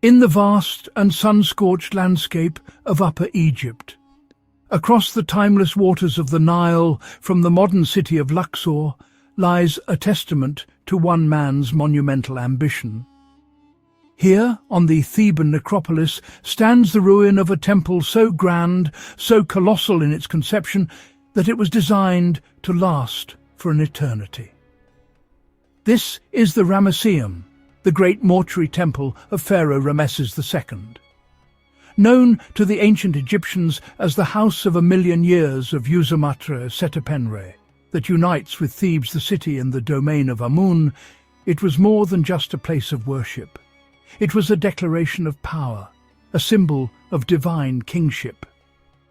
In the vast and sun-scorched landscape of Upper Egypt, across the timeless waters of the Nile from the modern city of Luxor, lies a testament to one man's monumental ambition. Here, on the Theban necropolis, stands the ruin of a temple so grand, so colossal in its conception, that it was designed to last for an eternity. This is the Ramesseum, the great mortuary temple of Pharaoh Ramesses II. Known to the ancient Egyptians as the House of a Million Years of Usamatre Setepenre, that unites with Thebes the city in the domain of Amun, it was more than just a place of worship. It was a declaration of power, a symbol of divine kingship,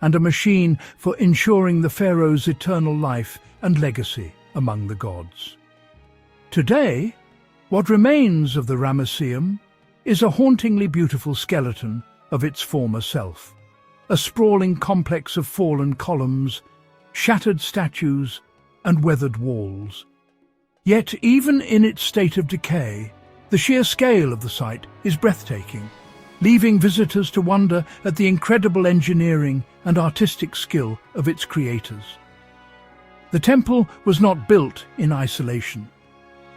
and a machine for ensuring the pharaoh's eternal life and legacy among the gods. Today, what remains of the Ramesseum is a hauntingly beautiful skeleton of its former self, a sprawling complex of fallen columns, shattered statues, and weathered walls. Yet even in its state of decay, the sheer scale of the site is breathtaking, leaving visitors to wonder at the incredible engineering and artistic skill of its creators. The temple was not built in isolation.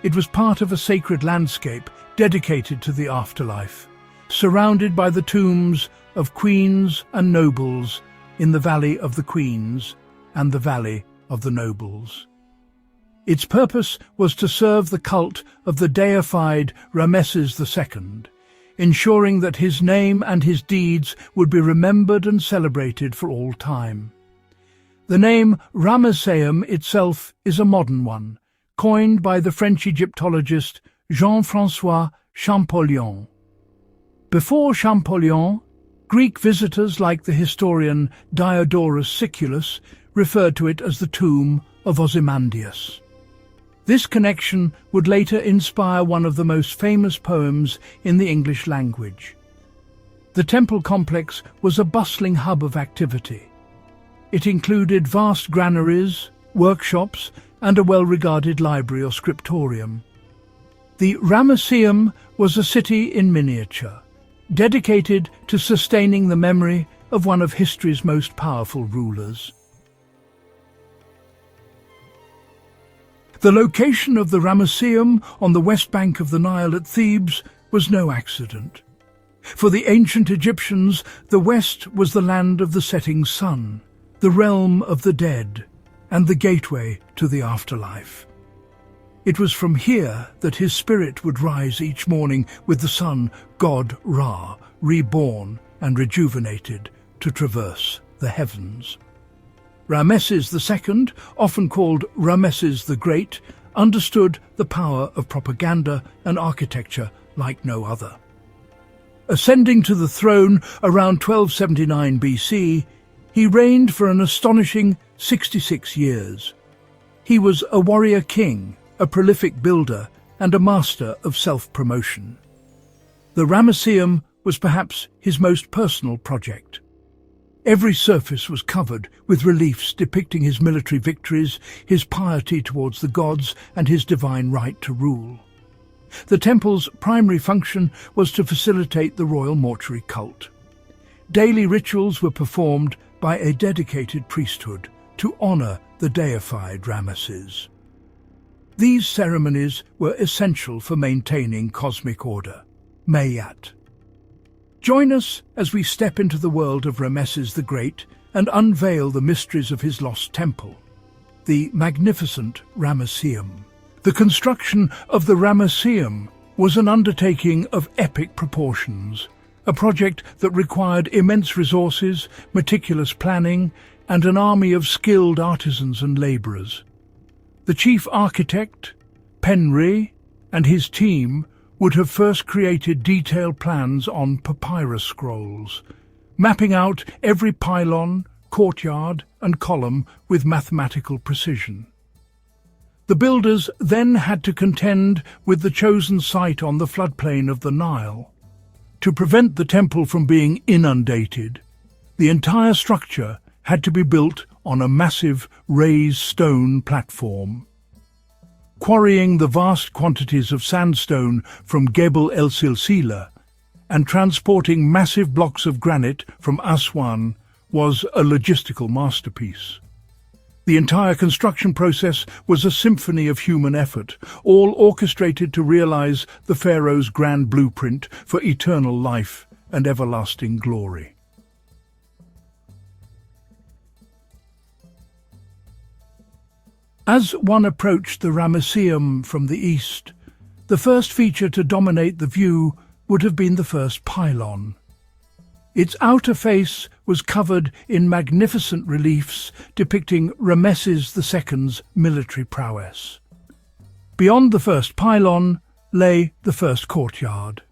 It was part of a sacred landscape dedicated to the afterlife, surrounded by the tombs of queens and nobles in the Valley of the Queens and the Valley of the Nobles. Its purpose was to serve the cult of the deified Ramesses II, ensuring that his name and his deeds would be remembered and celebrated for all time. The name Ramesseum itself is a modern one, coined by the French Egyptologist Jean-François Champollion. Before Champollion, Greek visitors like the historian Diodorus Siculus referred to it as the tomb of Ozymandias. This connection would later inspire one of the most famous poems in the English language. The temple complex was a bustling hub of activity. It included vast granaries, workshops, and a well-regarded library or scriptorium. The Ramesseum was a city in miniature, dedicated to sustaining the memory of one of history's most powerful rulers. The location of the Ramesseum on the west bank of the Nile at Thebes was no accident. For the ancient Egyptians, the west was the land of the setting sun, the realm of the dead, and the gateway to the afterlife. It was from here that his spirit would rise each morning with the sun, god Ra, reborn and rejuvenated to traverse the heavens. Ramesses II, often called Ramesses the Great, understood the power of propaganda and architecture like no other. Ascending to the throne around 1279 BC, he reigned for an astonishing 66 years. He was a warrior king, a prolific builder, and a master of self-promotion. The Ramesseum was perhaps his most personal project. Every surface was covered with reliefs depicting his military victories, his piety towards the gods, and his divine right to rule. The temple's primary function was to facilitate the royal mortuary cult. Daily rituals were performed by a dedicated priesthood to honor the deified Ramesses. These ceremonies were essential for maintaining cosmic order. Mayat. Join us as we step into the world of Ramesses the Great and unveil the mysteries of his lost temple, the magnificent Ramesseum. The construction of the Ramesseum was an undertaking of epic proportions, a project that required immense resources, meticulous planning, and an army of skilled artisans and labourers. The chief architect, Penri, and his team would have first created detailed plans on papyrus scrolls, mapping out every pylon, courtyard, and column with mathematical precision. The builders then had to contend with the chosen site on the floodplain of the Nile. To prevent the temple from being inundated, the entire structure had to be built on a massive raised stone platform. Quarrying the vast quantities of sandstone from Gebel el Silsila and transporting massive blocks of granite from Aswan was a logistical masterpiece. The entire construction process was a symphony of human effort, all orchestrated to realize the pharaoh's grand blueprint for eternal life and everlasting glory. As one approached the Ramesseum from the east, the first feature to dominate the view would have been the first pylon. Its outer face was covered in magnificent reliefs depicting Ramesses II's military prowess. Beyond the first pylon lay the first courtyard.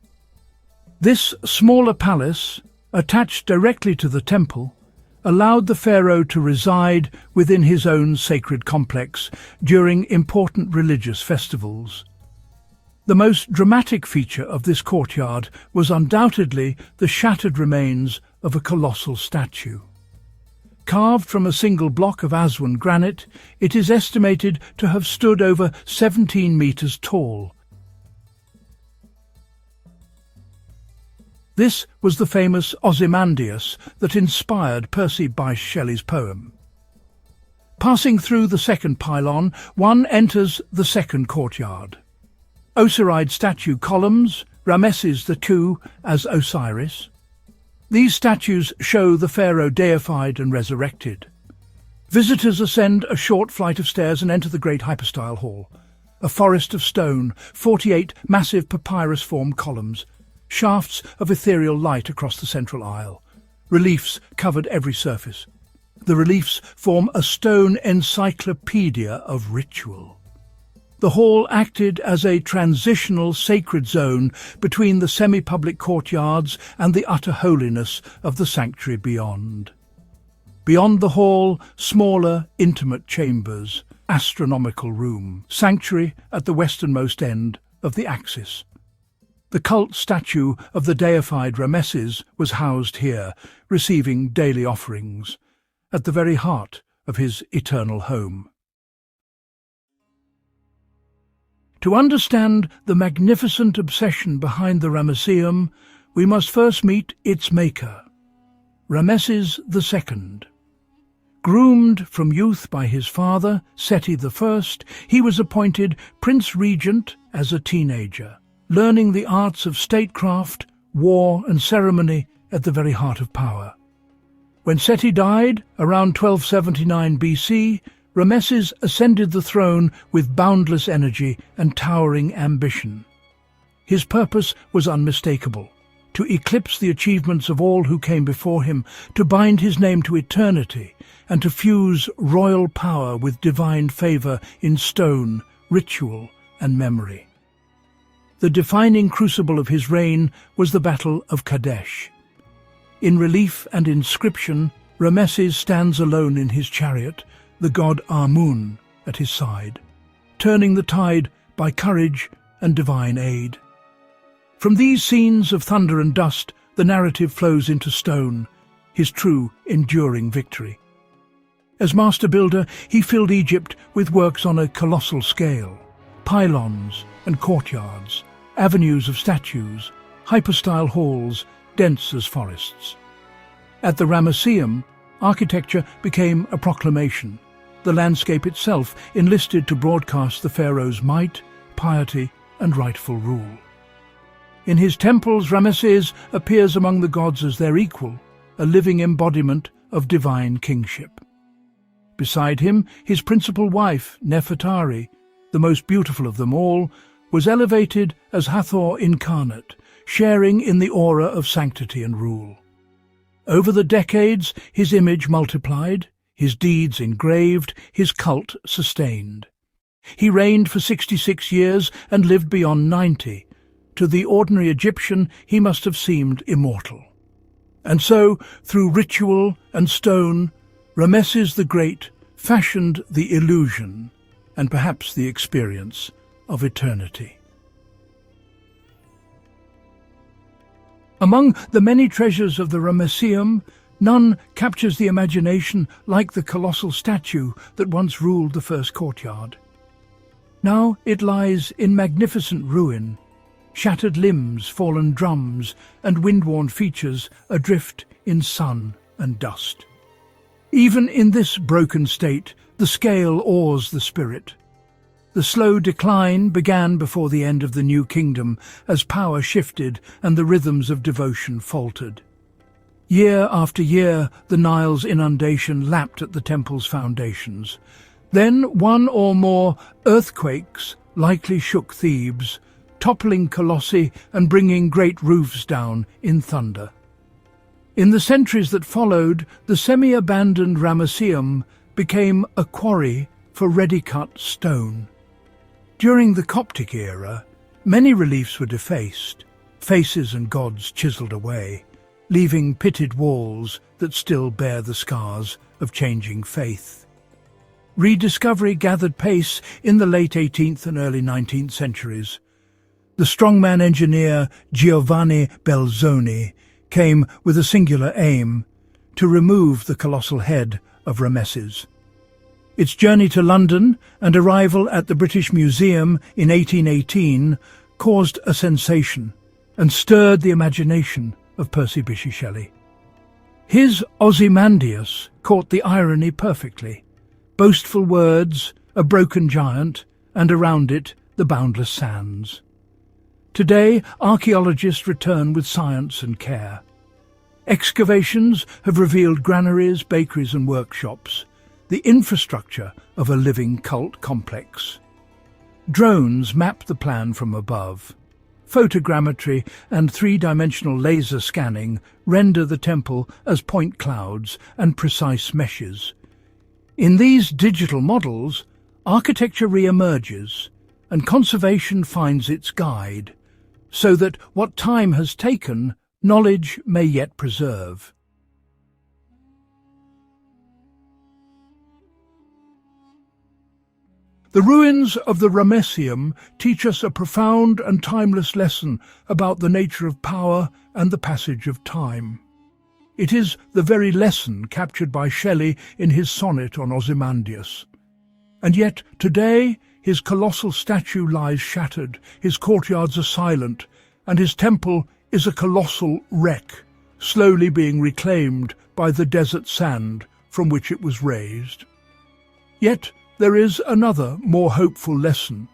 This smaller palace, attached directly to the temple, allowed the pharaoh to reside within his own sacred complex during important religious festivals. The most dramatic feature of this courtyard was undoubtedly the shattered remains of a colossal statue. Carved from a single block of Aswan granite, it is estimated to have stood over 17 meters tall. This was the famous Ozymandias that inspired Percy Bysshe Shelley's poem. Passing through the second pylon, one enters the second courtyard. Osiride statue columns, Ramesses II as Osiris. These statues show the pharaoh deified and resurrected. Visitors ascend a short flight of stairs and enter the great hypostyle hall, a forest of stone, 48 massive papyrus-formed columns, shafts of ethereal light across the central aisle. Reliefs covered every surface. The reliefs form a stone encyclopedia of ritual. The hall acted as a transitional sacred zone between the semi-public courtyards and the utter holiness of the sanctuary beyond. Beyond the hall, smaller, intimate chambers, astronomical room, sanctuary at the westernmost end of the axis. The cult statue of the deified Ramesses was housed here, receiving daily offerings, at the very heart of his eternal home. To understand the magnificent obsession behind the Ramesseum, we must first meet its maker, Ramesses II. Groomed from youth by his father, Seti I, he was appointed Prince Regent as a teenager, learning the arts of statecraft, war and ceremony at the very heart of power. When Seti died, around 1279 BC, Ramesses ascended the throne with boundless energy and towering ambition. His purpose was unmistakable: to eclipse the achievements of all who came before him, to bind his name to eternity, and to fuse royal power with divine favour in stone, ritual and memory. The defining crucible of his reign was the Battle of Kadesh. In relief and inscription, Ramesses stands alone in his chariot, the god Amun at his side, turning the tide by courage and divine aid. From these scenes of thunder and dust, the narrative flows into stone, his true, enduring victory. As master builder, he filled Egypt with works on a colossal scale: pylons and courtyards, avenues of statues, hypostyle halls, dense as forests. At the Ramesseum, architecture became a proclamation. The landscape itself enlisted to broadcast the pharaoh's might, piety, and rightful rule. In his temples, Ramesses appears among the gods as their equal, a living embodiment of divine kingship. Beside him, his principal wife, Nefertari, the most beautiful of them all, was elevated as Hathor incarnate, sharing in the aura of sanctity and rule. Over the decades, his image multiplied, his deeds engraved, his cult sustained. He reigned for 66 years and lived beyond 90. To the ordinary Egyptian, he must have seemed immortal. And so, through ritual and stone, Ramesses the Great fashioned the illusion, and perhaps the experience, of eternity. Among the many treasures of the Ramesseum, none captures the imagination like the colossal statue that once ruled the first courtyard. Now it lies in magnificent ruin, shattered limbs, fallen drums, and wind-worn features adrift in sun and dust. Even in this broken state, the scale awes the spirit. The slow decline began before the end of the New Kingdom as power shifted and the rhythms of devotion faltered. Year after year, the Nile's inundation lapped at the temple's foundations. Then one or more earthquakes likely shook Thebes, toppling colossi and bringing great roofs down in thunder. In the centuries that followed, the semi-abandoned Ramesseum became a quarry for ready-cut stone. During the Coptic era, many reliefs were defaced, faces and gods chiselled away, leaving pitted walls that still bear the scars of changing faith. Rediscovery gathered pace in the late 18th and early 19th centuries. The strongman engineer Giovanni Belzoni came with a singular aim: to remove the colossal head of Ramesses. Its journey to London and arrival at the British Museum in 1818 caused a sensation and stirred the imagination of Percy Bysshe Shelley. His Ozymandias caught the irony perfectly: boastful words, a broken giant, and around it the boundless sands. Today, archaeologists return with science and care. Excavations have revealed granaries, bakeries and workshops, the infrastructure of a living cult complex. Drones map the plan from above. Photogrammetry and three-dimensional laser scanning render the temple as point clouds and precise meshes. In these digital models, architecture re-emerges and conservation finds its guide, so that what time has taken, knowledge may yet preserve. The ruins of the Ramesseum teach us a profound and timeless lesson about the nature of power and the passage of time. It is the very lesson captured by Shelley in his sonnet on Ozymandias. And yet, today, his colossal statue lies shattered, his courtyards are silent, and his temple is a colossal wreck, slowly being reclaimed by the desert sand from which it was raised. Yet, there is another, more hopeful lesson.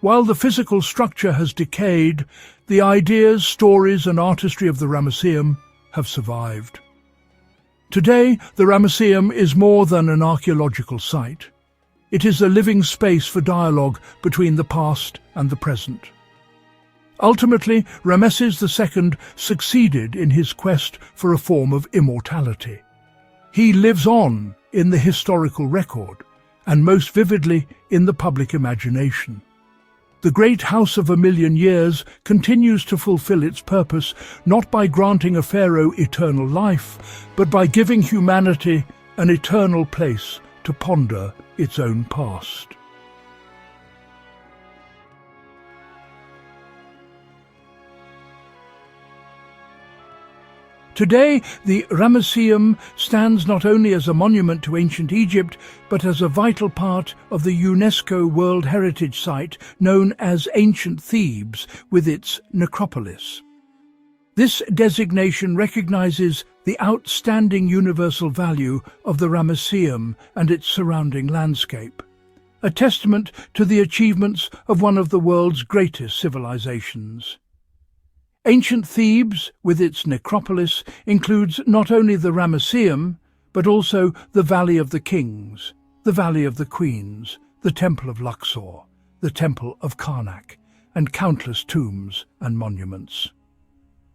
While the physical structure has decayed, the ideas, stories and artistry of the Ramesseum have survived. Today, the Ramesseum is more than an archaeological site. It is a living space for dialogue between the past and the present. Ultimately, Ramesses II succeeded in his quest for a form of immortality. He lives on in the historical record, and most vividly in the public imagination. The great house of 1,000,000 years continues to fulfill its purpose not by granting a pharaoh eternal life, but by giving humanity an eternal place to ponder its own past. Today, the Ramesseum stands not only as a monument to ancient Egypt, but as a vital part of the UNESCO World Heritage Site known as Ancient Thebes, with its necropolis. This designation recognizes the outstanding universal value of the Ramesseum and its surrounding landscape, a testament to the achievements of one of the world's greatest civilizations. Ancient Thebes, with its necropolis, includes not only the Ramesseum, but also the Valley of the Kings, the Valley of the Queens, the Temple of Luxor, the Temple of Karnak, and countless tombs and monuments.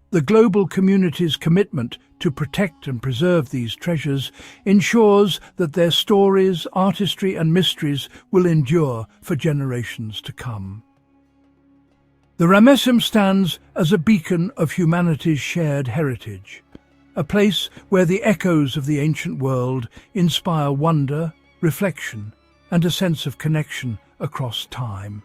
The global community's commitment to protect and preserve these treasures ensures that their stories, artistry and mysteries will endure for generations to come. The Ramesseum stands as a beacon of humanity's shared heritage, a place where the echoes of the ancient world inspire wonder, reflection, and a sense of connection across time.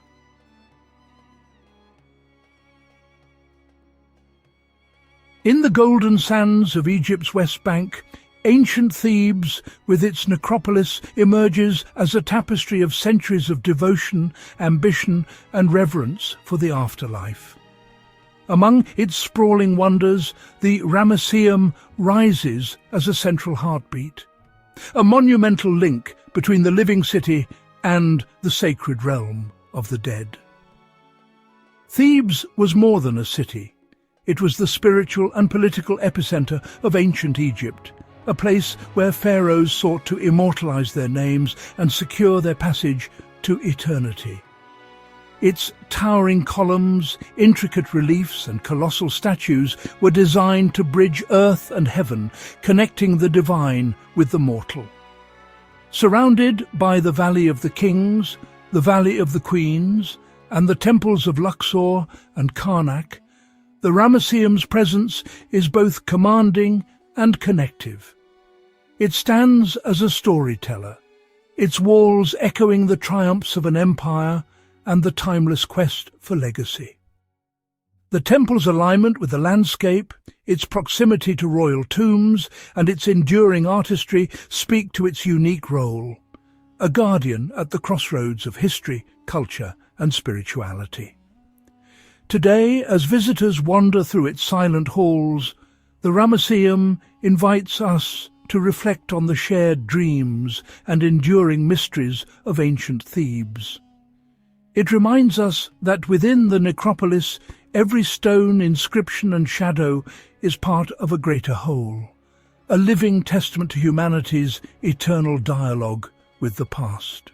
In the golden sands of Egypt's West Bank, ancient Thebes, with its necropolis, emerges as a tapestry of centuries of devotion, ambition and reverence for the afterlife. Among its sprawling wonders, the Ramesseum rises as a central heartbeat, a monumental link between the living city and the sacred realm of the dead. Thebes was more than a city. It was the spiritual and political epicenter of ancient Egypt, a place where pharaohs sought to immortalize their names and secure their passage to eternity. Its towering columns, intricate reliefs and colossal statues were designed to bridge earth and heaven, connecting the divine with the mortal. Surrounded by the Valley of the Kings, the Valley of the Queens, and the temples of Luxor and Karnak, the Ramesseum's presence is both commanding and connective. It stands as a storyteller, its walls echoing the triumphs of an empire and the timeless quest for legacy. The temple's alignment with the landscape, its proximity to royal tombs, and its enduring artistry speak to its unique role, a guardian at the crossroads of history, culture, and spirituality. Today, as visitors wander through its silent halls, the Ramesseum invites us to reflect on the shared dreams and enduring mysteries of ancient Thebes. It reminds us that within the necropolis, every stone, inscription and shadow is part of a greater whole, a living testament to humanity's eternal dialogue with the past.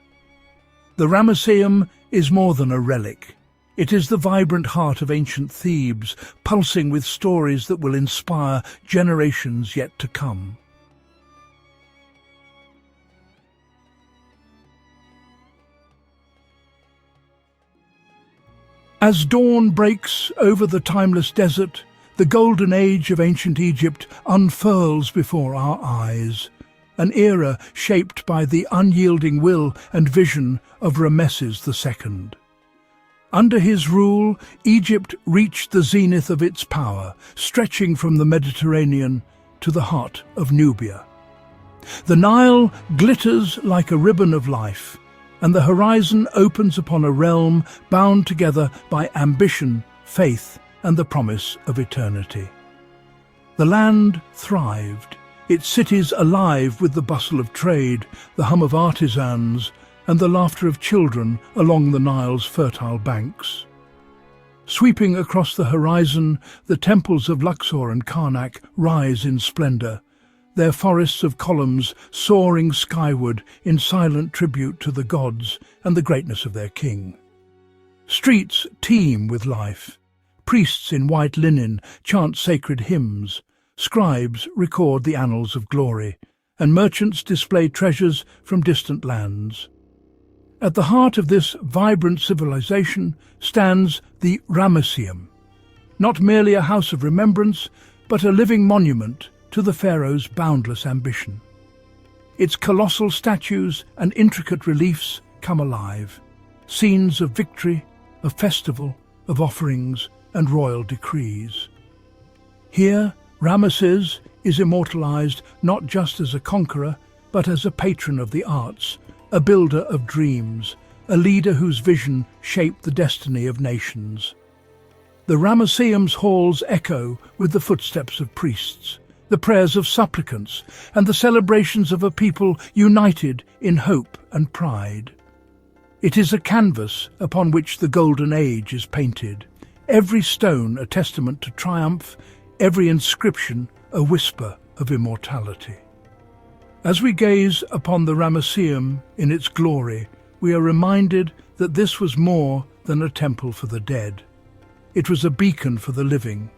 The Ramesseum is more than a relic. It is the vibrant heart of ancient Thebes, pulsing with stories that will inspire generations yet to come. As dawn breaks over the timeless desert, the golden age of ancient Egypt unfurls before our eyes, an era shaped by the unyielding will and vision of Ramesses II. Under his rule, Egypt reached the zenith of its power, stretching from the Mediterranean to the heart of Nubia. The Nile glitters like a ribbon of life, and the horizon opens upon a realm bound together by ambition, faith, and the promise of eternity. The land thrived, its cities alive with the bustle of trade, the hum of artisans, and the laughter of children along the Nile's fertile banks. Sweeping across the horizon, the temples of Luxor and Karnak rise in splendor, their forests of columns soaring skyward in silent tribute to the gods and the greatness of their king. Streets teem with life. Priests in white linen chant sacred hymns, scribes record the annals of glory, and merchants display treasures from distant lands. At the heart of this vibrant civilization stands the Ramesseum, not merely a house of remembrance, but a living monument to the pharaoh's boundless ambition. Its colossal statues and intricate reliefs come alive, scenes of victory, of festival, of offerings and royal decrees. Here, Ramesses is immortalized not just as a conqueror, but as a patron of the arts, a builder of dreams, a leader whose vision shaped the destiny of nations. The Ramesseum's halls echo with the footsteps of priests, the prayers of supplicants, and the celebrations of a people united in hope and pride. It is a canvas upon which the golden age is painted, every stone a testament to triumph, every inscription a whisper of immortality. As we gaze upon the Ramesseum in its glory, we are reminded that this was more than a temple for the dead. It was a beacon for the living,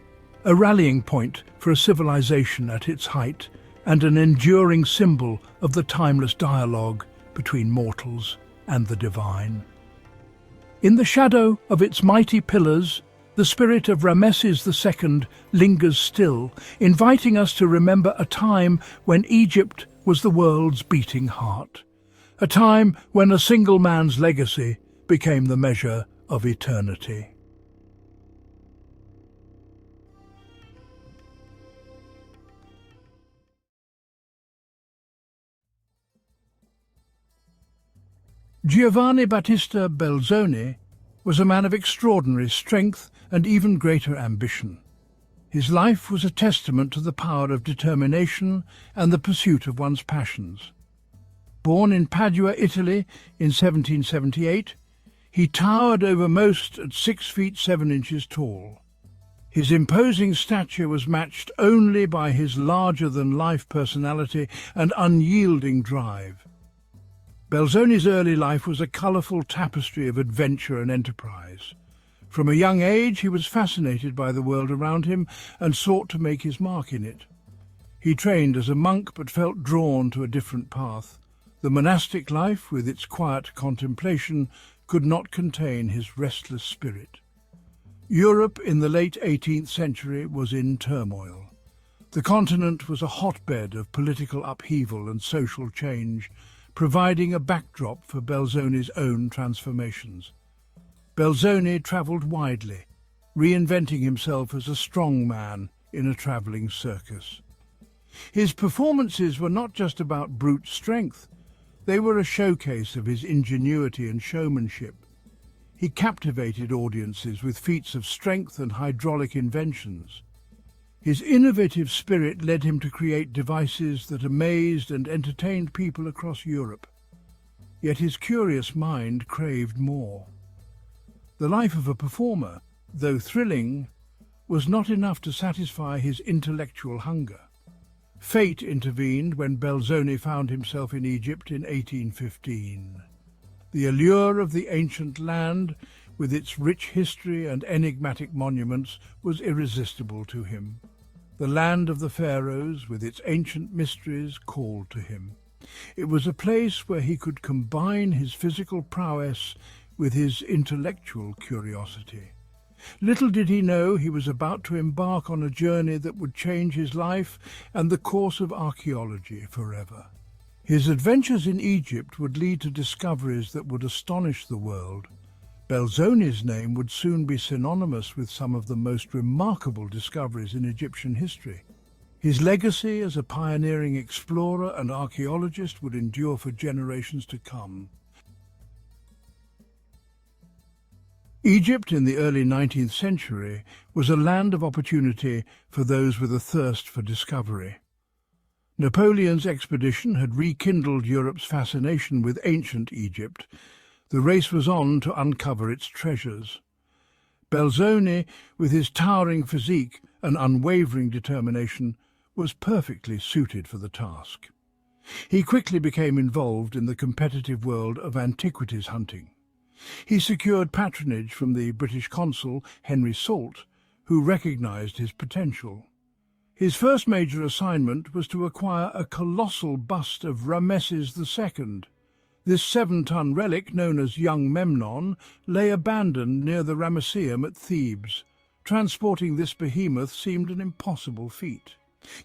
a rallying point for a civilization at its height, and an enduring symbol of the timeless dialogue between mortals and the divine. In the shadow of its mighty pillars, the spirit of Ramesses II lingers still, inviting us to remember a time when Egypt was the world's beating heart, a time when a single man's legacy became the measure of eternity. Giovanni Battista Belzoni was a man of extraordinary strength and even greater ambition. His life was a testament to the power of determination and the pursuit of one's passions. Born in Padua, Italy in 1778, he towered over most at 6 feet 7 inches tall. His imposing stature was matched only by his larger-than-life personality and unyielding drive. Belzoni's early life was a colourful tapestry of adventure and enterprise. From a young age he was fascinated by the world around him and sought to make his mark in it. He trained as a monk but felt drawn to a different path. The monastic life, with its quiet contemplation, could not contain his restless spirit. Europe in the late 18th century was in turmoil. The continent was a hotbed of political upheaval and social change, providing a backdrop for Belzoni's own transformations. Belzoni travelled widely, reinventing himself as a strong man in a travelling circus. His performances were not just about brute strength, they were a showcase of his ingenuity and showmanship. He captivated audiences with feats of strength and hydraulic inventions. His innovative spirit led him to create devices that amazed and entertained people across Europe. Yet his curious mind craved more. The life of a performer, though thrilling, was not enough to satisfy his intellectual hunger. Fate intervened when Belzoni found himself in Egypt in 1815. The allure of the ancient land, with its rich history and enigmatic monuments, was irresistible to him. The land of the Pharaohs, with its ancient mysteries, called to him. It was a place where he could combine his physical prowess with his intellectual curiosity. Little did he know he was about to embark on a journey that would change his life and the course of archaeology forever. His adventures in Egypt would lead to discoveries that would astonish the world. Belzoni's name would soon be synonymous with some of the most remarkable discoveries in Egyptian history. His legacy as a pioneering explorer and archaeologist would endure for generations to come. Egypt in the early 19th century was a land of opportunity for those with a thirst for discovery. Napoleon's expedition had rekindled Europe's fascination with ancient Egypt. The race was on to uncover its treasures. Belzoni, with his towering physique and unwavering determination, was perfectly suited for the task. He quickly became involved in the competitive world of antiquities hunting. He secured patronage from the British consul, Henry Salt, who recognized his potential. His first major assignment was to acquire a colossal bust of Ramesses II. This 7-ton relic, known as Young Memnon, lay abandoned near the Ramesseum at Thebes. Transporting this behemoth seemed an impossible feat.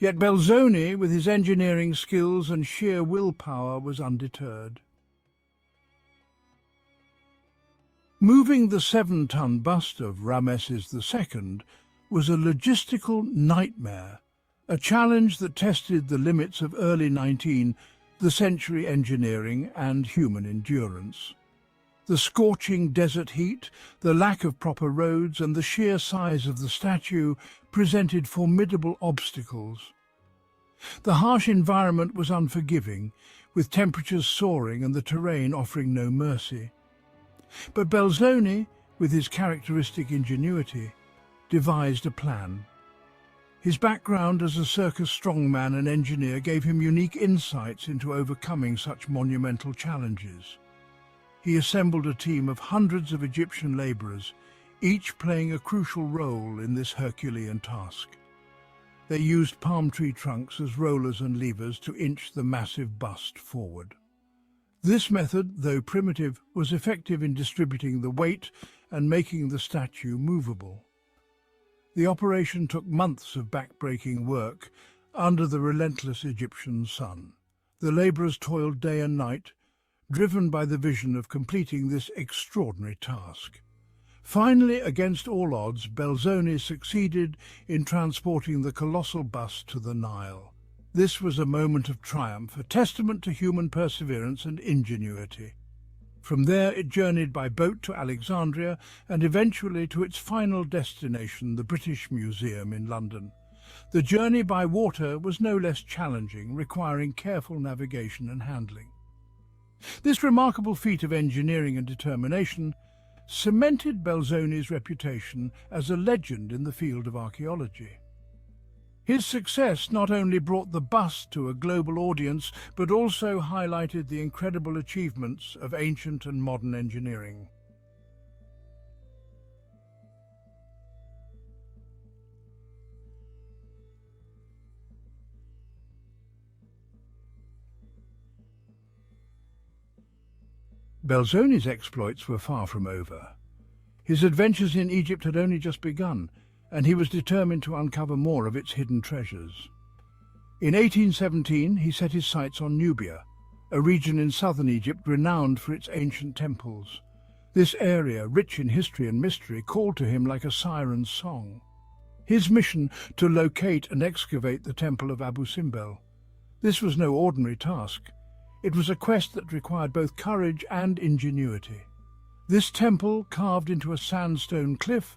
Yet Belzoni, with his engineering skills and sheer willpower, was undeterred. Moving the 7-ton bust of Ramesses II was a logistical nightmare, a challenge that tested the limits of early 19th century engineering and human endurance. The scorching desert heat, the lack of proper roads, and the sheer size of the statue presented formidable obstacles. The harsh environment was unforgiving, with temperatures soaring and the terrain offering no mercy. But Belzoni, with his characteristic ingenuity, devised a plan. His background as a circus strongman and engineer gave him unique insights into overcoming such monumental challenges. He assembled a team of hundreds of Egyptian labourers, each playing a crucial role in this Herculean task. They used palm tree trunks as rollers and levers to inch the massive bust forward. This method, though primitive, was effective in distributing the weight and making the statue movable. The operation took months of back-breaking work under the relentless Egyptian sun. The labourers toiled day and night, driven by the vision of completing this extraordinary task. Finally, against all odds, Belzoni succeeded in transporting the colossal bust to the Nile. This was a moment of triumph, a testament to human perseverance and ingenuity. From there it journeyed by boat to Alexandria and eventually to its final destination, the British Museum in London. The journey by water was no less challenging, requiring careful navigation and handling. This remarkable feat of engineering and determination cemented Belzoni's reputation as a legend in the field of archaeology. His success not only brought the bust to a global audience, but also highlighted the incredible achievements of ancient and modern engineering. Belzoni's exploits were far from over. His adventures in Egypt had only just begun, and he was determined to uncover more of its hidden treasures. In 1817, he set his sights on Nubia, a region in southern Egypt renowned for its ancient temples. This area, rich in history and mystery, called to him like a siren's song. His mission to locate and excavate the temple of Abu Simbel. This was no ordinary task. It was a quest that required both courage and ingenuity. This temple, carved into a sandstone cliff,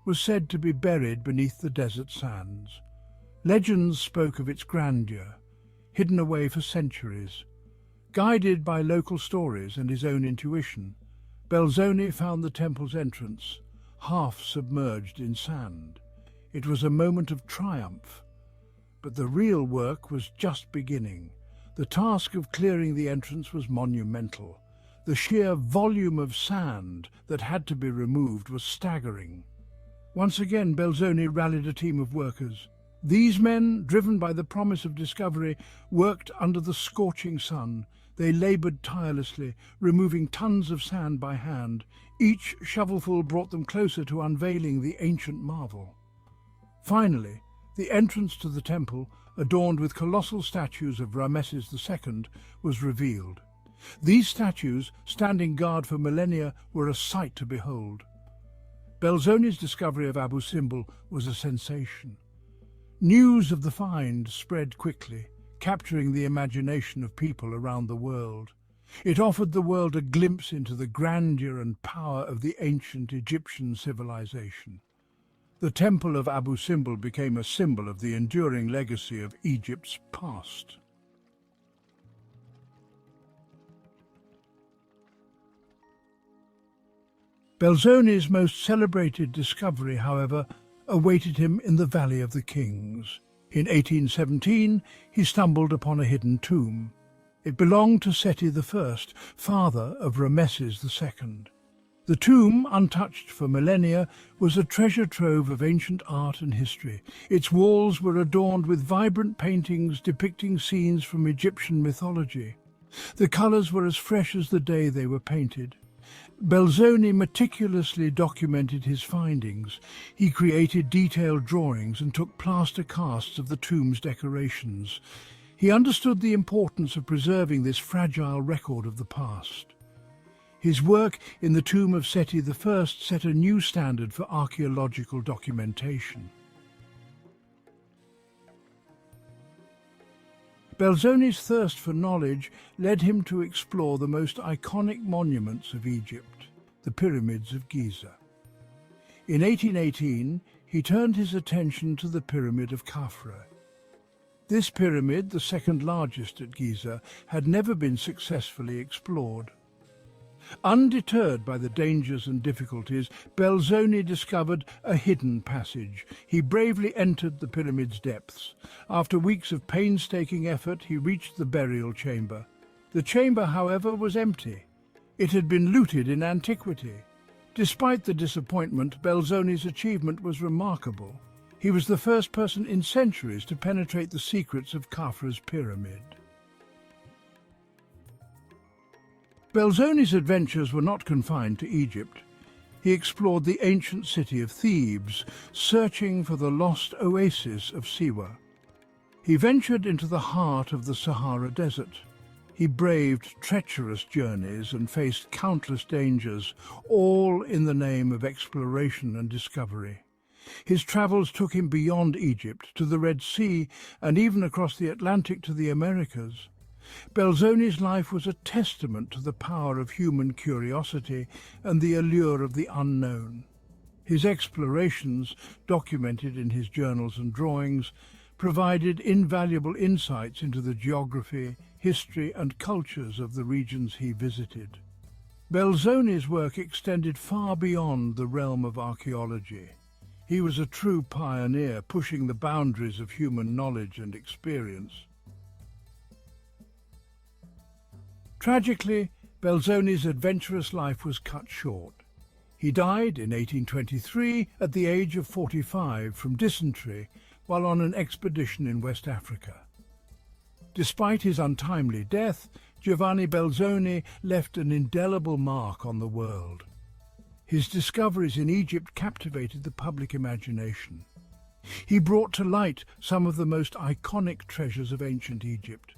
was said to be buried beneath the desert sands. Legends spoke of its grandeur, hidden away for centuries. Guided by local stories and his own intuition, Belzoni found the temple's entrance, half submerged in sand. It was a moment of triumph. But the real work was just beginning. The task of clearing the entrance was monumental. The sheer volume of sand that had to be removed was staggering. Once again, Belzoni rallied a team of workers. These men, driven by the promise of discovery, worked under the scorching sun. They laboured tirelessly, removing tons of sand by hand. Each shovelful brought them closer to unveiling the ancient marvel. Finally, the entrance to the temple, adorned with colossal statues of Ramesses II, was revealed. These statues, standing guard for millennia, were a sight to behold. Belzoni's discovery of Abu Simbel was a sensation. News of the find spread quickly, capturing the imagination of people around the world. It offered the world a glimpse into the grandeur and power of the ancient Egyptian civilization. The Temple of Abu Simbel became a symbol of the enduring legacy of Egypt's past. Belzoni's most celebrated discovery, however, awaited him in the Valley of the Kings. In 1817, he stumbled upon a hidden tomb. It belonged to Seti I, father of Ramesses II. The tomb, untouched for millennia, was a treasure trove of ancient art and history. Its walls were adorned with vibrant paintings depicting scenes from Egyptian mythology. The colours were as fresh as the day they were painted. Belzoni meticulously documented his findings. He created detailed drawings and took plaster casts of the tomb's decorations. He understood the importance of preserving this fragile record of the past. His work in the tomb of Seti I set a new standard for archaeological documentation. Belzoni's thirst for knowledge led him to explore the most iconic monuments of Egypt, the pyramids of Giza. In 1818, he turned his attention to the Pyramid of Khafra. This pyramid, the second largest at Giza, had never been successfully explored. Undeterred by the dangers and difficulties, Belzoni discovered a hidden passage. He bravely entered the pyramid's depths. After weeks of painstaking effort, he reached the burial chamber. The chamber, however, was empty. It had been looted in antiquity. Despite the disappointment, Belzoni's achievement was remarkable. He was the first person in centuries to penetrate the secrets of Khafra's pyramid. Belzoni's adventures were not confined to Egypt. He explored the ancient city of Thebes, searching for the lost oasis of Siwa. He ventured into the heart of the Sahara Desert. He braved treacherous journeys and faced countless dangers, all in the name of exploration and discovery. His travels took him beyond Egypt to the Red Sea and even across the Atlantic to the Americas. Belzoni's life was a testament to the power of human curiosity and the allure of the unknown. His explorations, documented in his journals and drawings, provided invaluable insights into the geography, history and cultures of the regions he visited. Belzoni's work extended far beyond the realm of archaeology. He was a true pioneer, pushing the boundaries of human knowledge and experience. Tragically, Belzoni's adventurous life was cut short. He died in 1823 at the age of 45 from dysentery while on an expedition in West Africa. Despite his untimely death, Giovanni Belzoni left an indelible mark on the world. His discoveries in Egypt captivated the public imagination. He brought to light some of the most iconic treasures of ancient Egypt.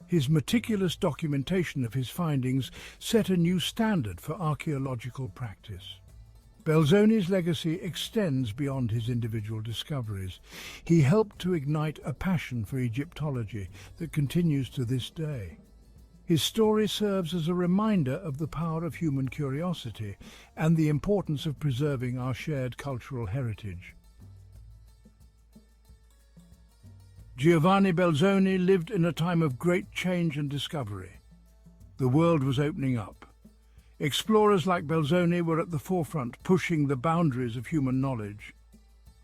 His meticulous documentation of his findings set a new standard for archaeological practice. Belzoni's legacy extends beyond his individual discoveries. He helped to ignite a passion for Egyptology that continues to this day. His story serves as a reminder of the power of human curiosity and the importance of preserving our shared cultural heritage. Giovanni Belzoni lived in a time of great change and discovery. The world was opening up. Explorers like Belzoni were at the forefront, pushing the boundaries of human knowledge.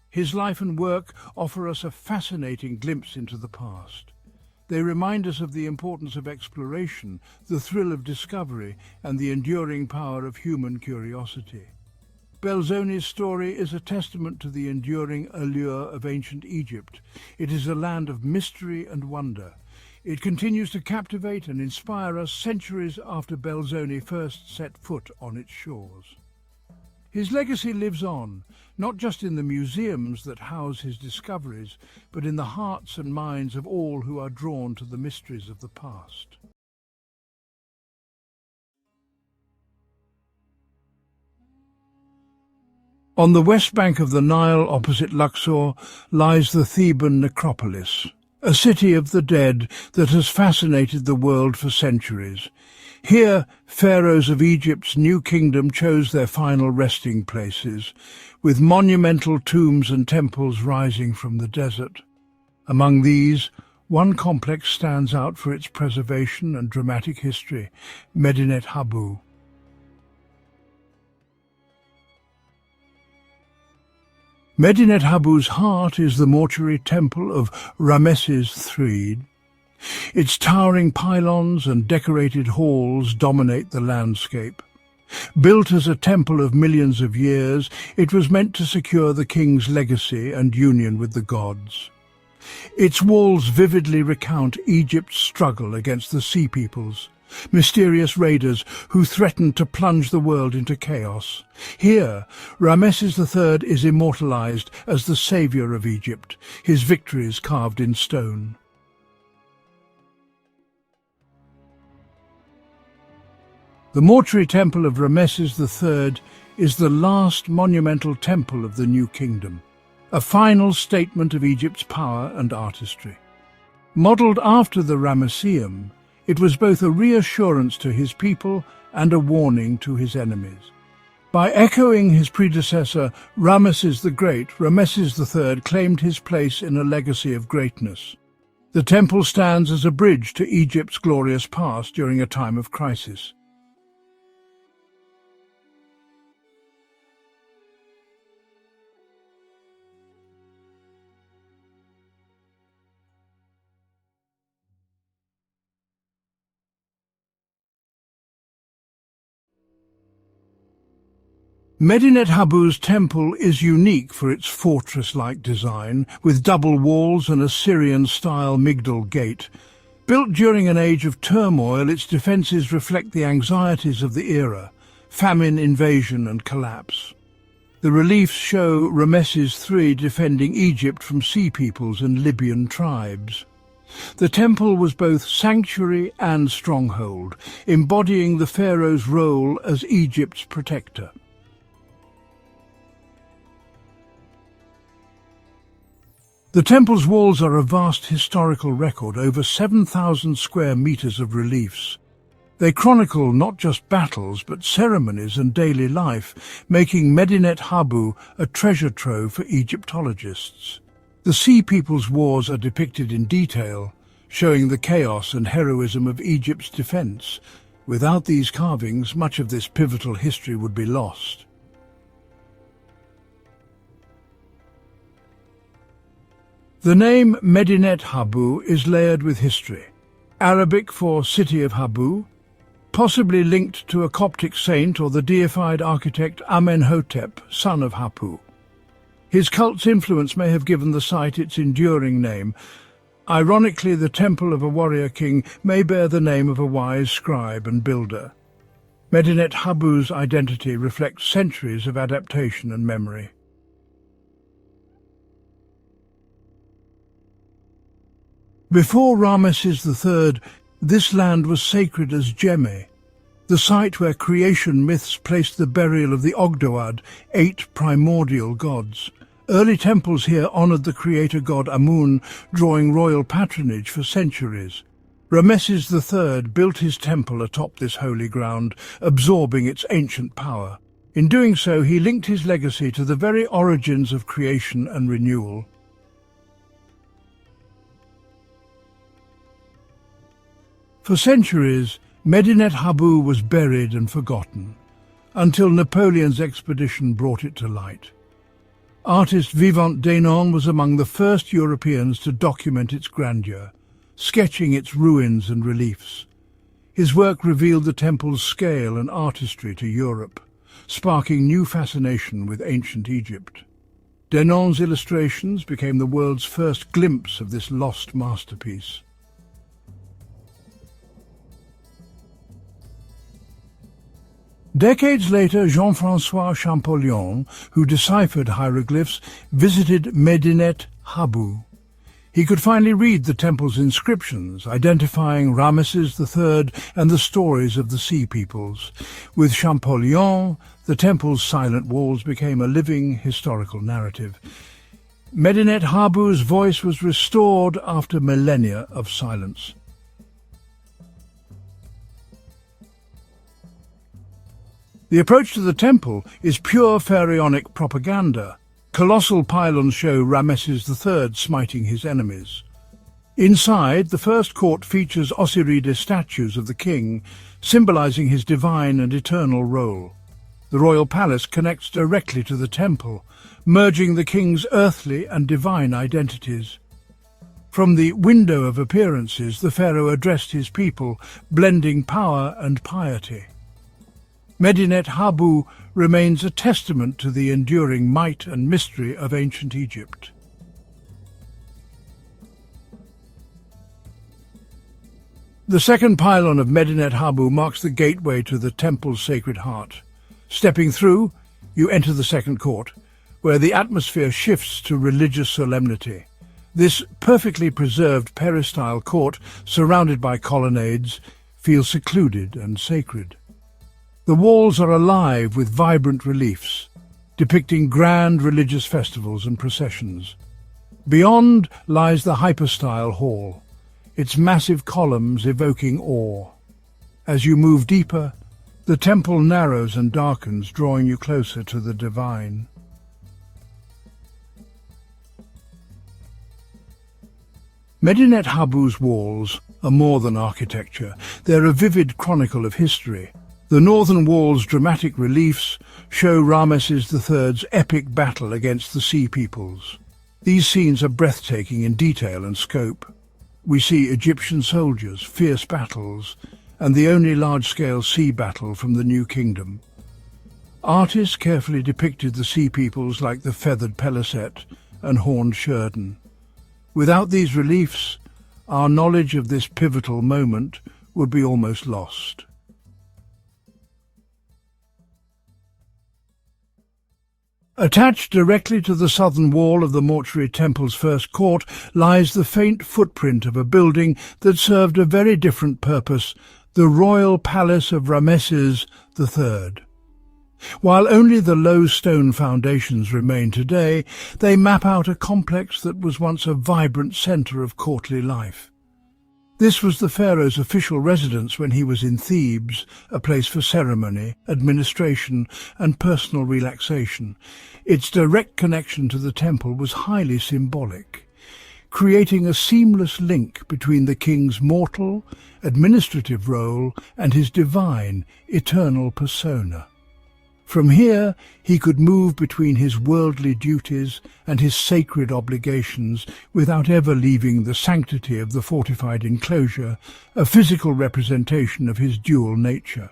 His life and work offer us a fascinating glimpse into the past. They remind us of the importance of exploration, the thrill of discovery, and the enduring power of human curiosity. Belzoni's story is a testament to the enduring allure of ancient Egypt. It is a land of mystery and wonder. It continues to captivate and inspire us centuries after Belzoni first set foot on its shores. His legacy lives on, not just in the museums that house his discoveries, but in the hearts and minds of all who are drawn to the mysteries of the past. On the west bank of the Nile, opposite Luxor, lies the Theban necropolis, a city of the dead that has fascinated the world for centuries. Here, pharaohs of Egypt's new kingdom chose their final resting places, with monumental tombs and temples rising from the desert. Among these, one complex stands out for its preservation and dramatic history, Medinet Habu. Medinet Habu's heart is the mortuary temple of Ramesses III. Its towering pylons and decorated halls dominate the landscape. Built as a temple of millions of years, it was meant to secure the king's legacy and union with the gods. Its walls vividly recount Egypt's struggle against the Sea Peoples, mysterious raiders who threatened to plunge the world into chaos. Here, Ramesses III is immortalized as the savior of Egypt, his victories carved in stone. The mortuary temple of Ramesses III is the last monumental temple of the new kingdom, a final statement of Egypt's power and artistry. Modelled after the Ramesseum, it was both a reassurance to his people and a warning to his enemies. By echoing his predecessor, Ramesses the Great, Ramesses III claimed his place in a legacy of greatness. The temple stands as a bridge to Egypt's glorious past during a time of crisis. Medinet Habu's temple is unique for its fortress-like design, with double walls and a Syrian-style Migdal gate. Built during an age of turmoil, its defences reflect the anxieties of the era: famine, invasion and collapse. The reliefs show Ramesses III defending Egypt from Sea Peoples and Libyan tribes. The temple was both sanctuary and stronghold, embodying the pharaoh's role as Egypt's protector. The temple's walls are a vast historical record, over 7,000 square meters of reliefs. They chronicle not just battles, but ceremonies and daily life, making Medinet Habu a treasure trove for Egyptologists. The Sea People's wars are depicted in detail, showing the chaos and heroism of Egypt's defense. Without these carvings, much of this pivotal history would be lost. The name Medinet Habu is layered with history. Arabic for City of Habu, possibly linked to a Coptic saint or the deified architect Amenhotep, son of Hapu. His cult's influence may have given the site its enduring name. Ironically, the temple of a warrior king may bear the name of a wise scribe and builder. Medinet Habu's identity reflects centuries of adaptation and memory. Before Ramesses III, this land was sacred as Gemme, the site where creation myths placed the burial of the Ogdoad, 8 primordial gods. Early temples here honored the creator god Amun, drawing royal patronage for centuries. Ramesses III built his temple atop this holy ground, absorbing its ancient power. In doing so, he linked his legacy to the very origins of creation and renewal. For centuries, Medinet Habu was buried and forgotten, until Napoleon's expedition brought it to light. Artist Vivant Denon was among the first Europeans to document its grandeur, sketching its ruins and reliefs. His work revealed the temple's scale and artistry to Europe, sparking new fascination with ancient Egypt. Denon's illustrations became the world's first glimpse of this lost masterpiece. Decades later, Jean-François Champollion, who deciphered hieroglyphs, visited Medinet Habu. He could finally read the temple's inscriptions, identifying Ramesses III and the stories of the Sea Peoples. With Champollion, the temple's silent walls became a living historical narrative. Medinet Habu's voice was restored after millennia of silence. The approach to the temple is pure pharaonic propaganda. Colossal pylons show Ramesses III smiting his enemies. Inside, the first court features Osiride statues of the king, symbolizing his divine and eternal role. The royal palace connects directly to the temple, merging the king's earthly and divine identities. From the window of appearances, the pharaoh addressed his people, blending power and piety. Medinet Habu remains a testament to the enduring might and mystery of ancient Egypt. The second pylon of Medinet Habu marks the gateway to the temple's sacred heart. Stepping through, you enter the second court, where the atmosphere shifts to religious solemnity. This perfectly preserved peristyle court, surrounded by colonnades, feels secluded and sacred. The walls are alive with vibrant reliefs, depicting grand religious festivals and processions. Beyond lies the hypostyle hall, its massive columns evoking awe. As you move deeper, the temple narrows and darkens, drawing you closer to the divine. Medinet Habu's walls are more than architecture. They're a vivid chronicle of history. The northern wall's dramatic reliefs show Ramesses III's epic battle against the Sea Peoples. These scenes are breathtaking in detail and scope. We see Egyptian soldiers, fierce battles, and the only large-scale sea battle from the New Kingdom. Artists carefully depicted the Sea Peoples like the feathered Peliset and horned Sheridan. Without these reliefs, our knowledge of this pivotal moment would be almost lost. Attached directly to the southern wall of the Mortuary temple's first court lies the faint footprint of a building that served a very different purpose, the royal palace of Ramesses III. While only the low stone foundations remain today, they map out a complex that was once a vibrant centre of courtly life. This was the pharaoh's official residence when he was in Thebes, a place for ceremony, administration, and personal relaxation. Its direct connection to the temple was highly symbolic, creating a seamless link between the king's mortal, administrative role and his divine, eternal persona. From here, he could move between his worldly duties and his sacred obligations without ever leaving the sanctity of the fortified enclosure, a physical representation of his dual nature.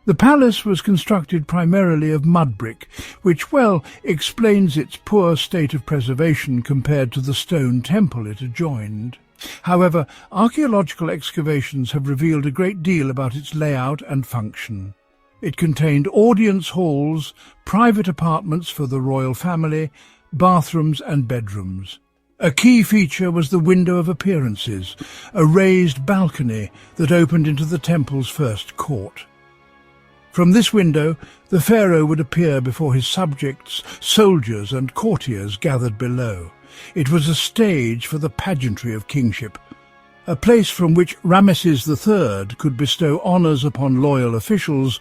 The palace was constructed primarily of mud brick, which well explains its poor state of preservation compared to the stone temple it adjoined. However, archaeological excavations have revealed a great deal about its layout and function. It contained audience halls, private apartments for the royal family, bathrooms and bedrooms. A key feature was the window of appearances, a raised balcony that opened into the temple's first court. From this window, the pharaoh would appear before his subjects, soldiers and courtiers gathered below. It was a stage for the pageantry of kingship, a place from which Ramesses III could bestow honours upon loyal officials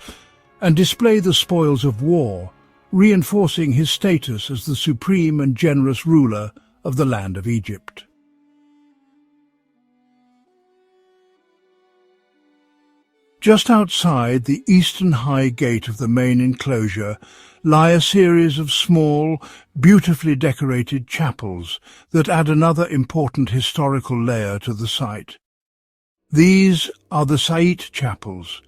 and display the spoils of war, reinforcing his status as the supreme and generous ruler of the land of Egypt. Just outside the eastern high gate of the main enclosure lie a series of small, beautifully decorated chapels that add another important historical layer to the site. These are the Sait chapels,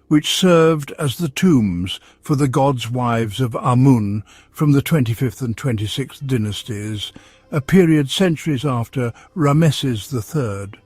which served as the tombs for the gods' wives of Amun from the 25th and 26th dynasties, a period centuries after Ramesses III.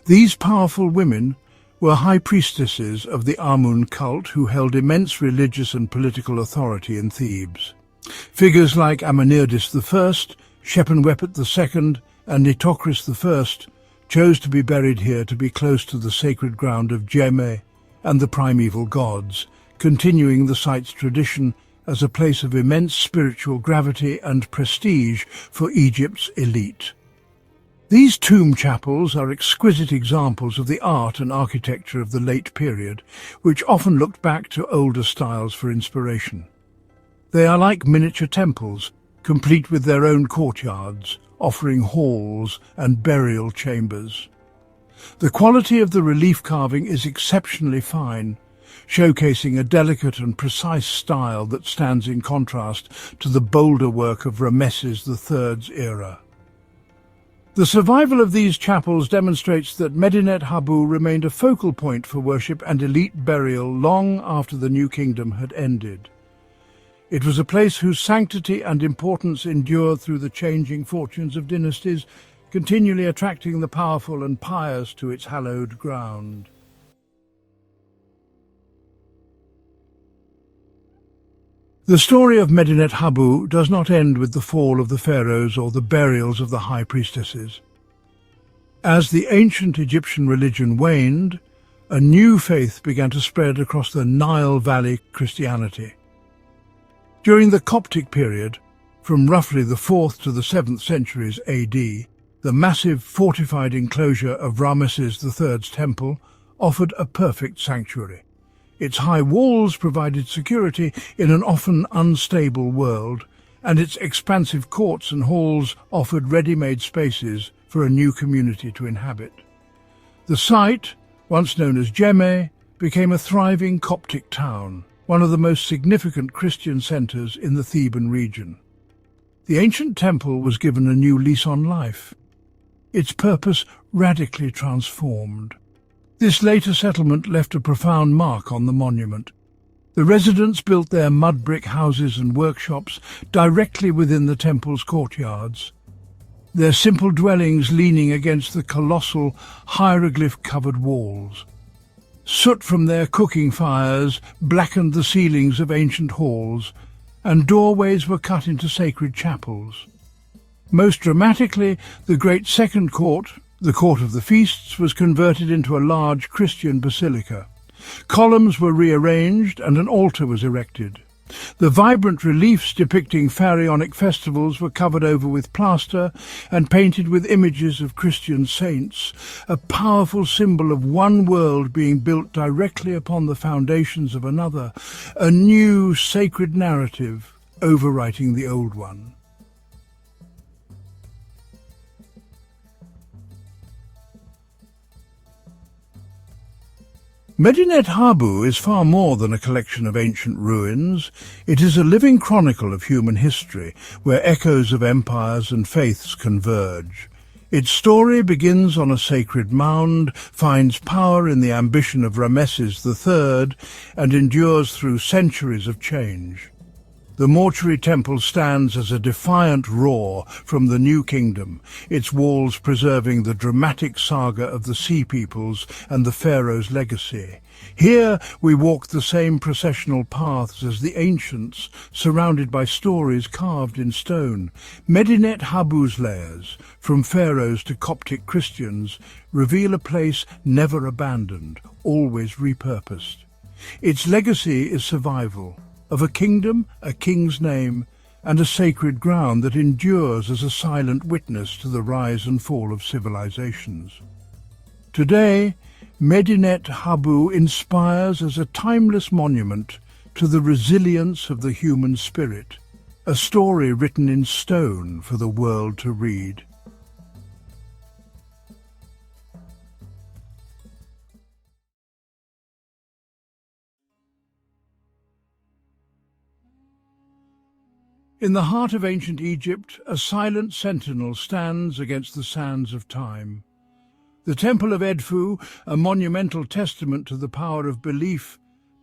These powerful women were high priestesses of the Amun cult who held immense religious and political authority in Thebes. Figures like Amenerdes I, Shepenwepet II, and Nitocris I chose to be buried here to be close to the sacred ground of Djemeh and the primeval gods, continuing the site's tradition as a place of immense spiritual gravity and prestige for Egypt's elite. These tomb chapels are exquisite examples of the art and architecture of the late period, which often looked back to older styles for inspiration. They are like miniature temples, complete with their own courtyards, offering halls and burial chambers. The quality of the relief carving is exceptionally fine, showcasing a delicate and precise style that stands in contrast to the bolder work of Ramesses III's era. The survival of these chapels demonstrates that Medinet Habu remained a focal point for worship and elite burial long after the New Kingdom had ended. It was a place whose sanctity and importance endured through the changing fortunes of dynasties, continually attracting the powerful and pious to its hallowed ground. The story of Medinet Habu does not end with the fall of the pharaohs or the burials of the high priestesses. As the ancient Egyptian religion waned, a new faith began to spread across the Nile Valley Christianity. During the Coptic period, from roughly the 4th to the 7th centuries AD, the massive fortified enclosure of Ramesses III's temple offered a perfect sanctuary. Its high walls provided security in an often unstable world, and its expansive courts and halls offered ready-made spaces for a new community to inhabit. The site, once known as Djemeh, became a thriving Coptic town, one of the most significant Christian centres in the Theban region. The ancient temple was given a new lease on life, its purpose radically transformed. This later settlement left a profound mark on the monument. The residents built their mud brick houses and workshops directly within the temple's courtyards, their simple dwellings leaning against the colossal hieroglyph-covered walls. Soot from their cooking fires blackened the ceilings of ancient halls, and doorways were cut into sacred chapels. Most dramatically, the great second court, the Court of the Feasts, was converted into a large Christian basilica. Columns were rearranged and an altar was erected. The vibrant reliefs depicting pharaonic festivals were covered over with plaster and painted with images of Christian saints, a powerful symbol of one world being built directly upon the foundations of another, a new sacred narrative overwriting the old one. Medinet Habu is far more than a collection of ancient ruins. It is a living chronicle of human history, where echoes of empires and faiths converge. Its story begins on a sacred mound, finds power in the ambition of Ramesses III, and endures through centuries of change. The Mortuary temple stands as a defiant roar from the New Kingdom, its walls preserving the dramatic saga of the Sea Peoples and the Pharaoh's legacy. Here we walk the same processional paths as the ancients, surrounded by stories carved in stone. Medinet Habu's layers, from pharaohs to Coptic Christians, reveal a place never abandoned, always repurposed. Its legacy is survival of a kingdom, a king's name, and a sacred ground that endures as a silent witness to the rise and fall of civilizations. Today, Medinet Habu inspires as a timeless monument to the resilience of the human spirit, a story written in stone for the world to read. In the heart of ancient Egypt, a silent sentinel stands against the sands of time. The Temple of Edfu, a monumental testament to the power of belief,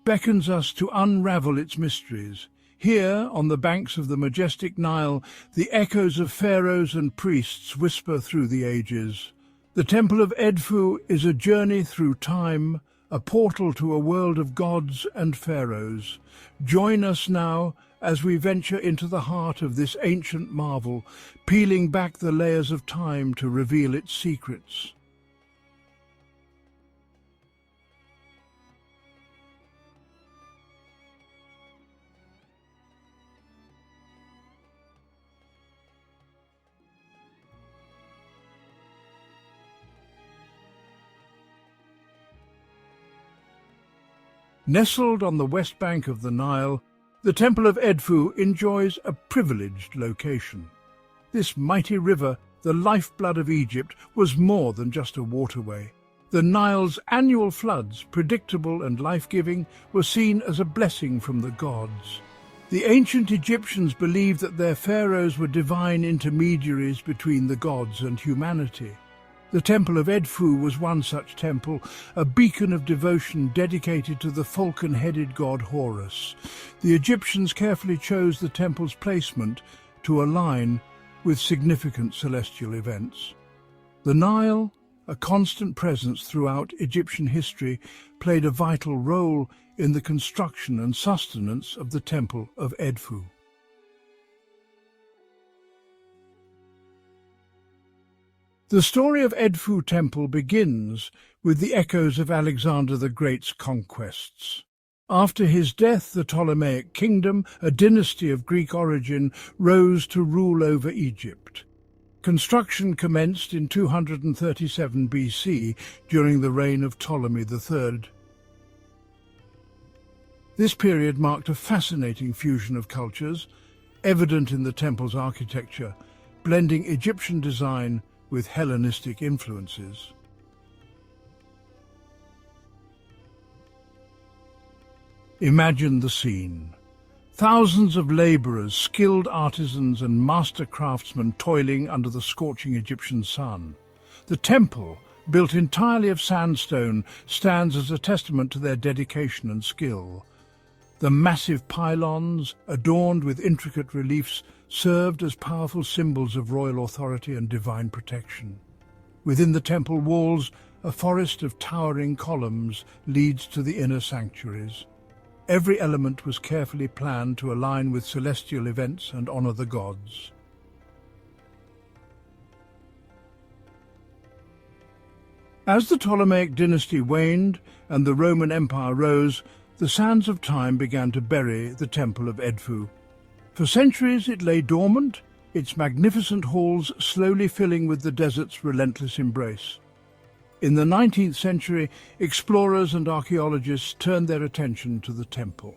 beckons us to unravel its mysteries. Here, on the banks of the majestic Nile, the echoes of pharaohs and priests whisper through the ages. The Temple of Edfu is a journey through time, a portal to a world of gods and pharaohs. Join us now as we venture into the heart of this ancient marvel, peeling back the layers of time to reveal its secrets. Nestled on the west bank of the Nile, the Temple of Edfu enjoys a privileged location. This mighty river, the lifeblood of Egypt, was more than just a waterway. The Nile's annual floods, predictable and life-giving, were seen as a blessing from the gods. The ancient Egyptians believed that their pharaohs were divine intermediaries between the gods and humanity. The Temple of Edfu was one such temple, a beacon of devotion dedicated to the falcon-headed god Horus. The Egyptians carefully chose the temple's placement to align with significant celestial events. The Nile, a constant presence throughout Egyptian history, played a vital role in the construction and sustenance of the Temple of Edfu. The story of Edfu Temple begins with the echoes of Alexander the Great's conquests. After his death, the Ptolemaic kingdom, a dynasty of Greek origin, rose to rule over Egypt. Construction commenced in 237 BC during the reign of Ptolemy III. This period marked a fascinating fusion of cultures, evident in the temple's architecture, blending Egyptian design with Hellenistic influences. Imagine the scene. Thousands of labourers, skilled artisans and master craftsmen toiling under the scorching Egyptian sun. The temple, built entirely of sandstone, stands as a testament to their dedication and skill. The massive pylons, adorned with intricate reliefs, served as powerful symbols of royal authority and divine protection. Within the temple walls, a forest of towering columns leads to the inner sanctuaries. Every element was carefully planned to align with celestial events and honor the gods. '. As the Ptolemaic dynasty waned and the Roman Empire rose, the sands of time began to bury the Temple of Edfu. For centuries it lay dormant, its magnificent halls slowly filling with the desert's relentless embrace. In the 19th century, explorers and archaeologists turned their attention to the temple.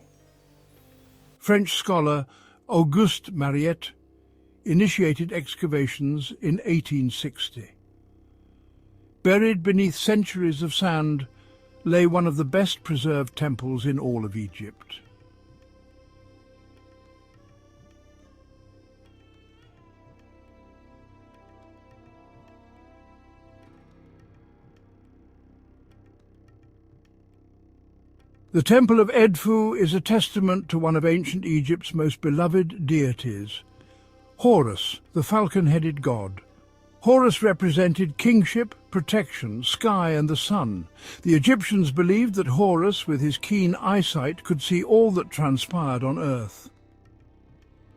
French scholar Auguste Mariette initiated excavations in 1860. Buried beneath centuries of sand lay one of the best preserved temples in all of Egypt. The Temple of Edfu is a testament to one of ancient Egypt's most beloved deities, Horus, the falcon-headed god. Horus represented kingship, protection, sky and the sun. The Egyptians believed that Horus, with his keen eyesight, could see all that transpired on earth.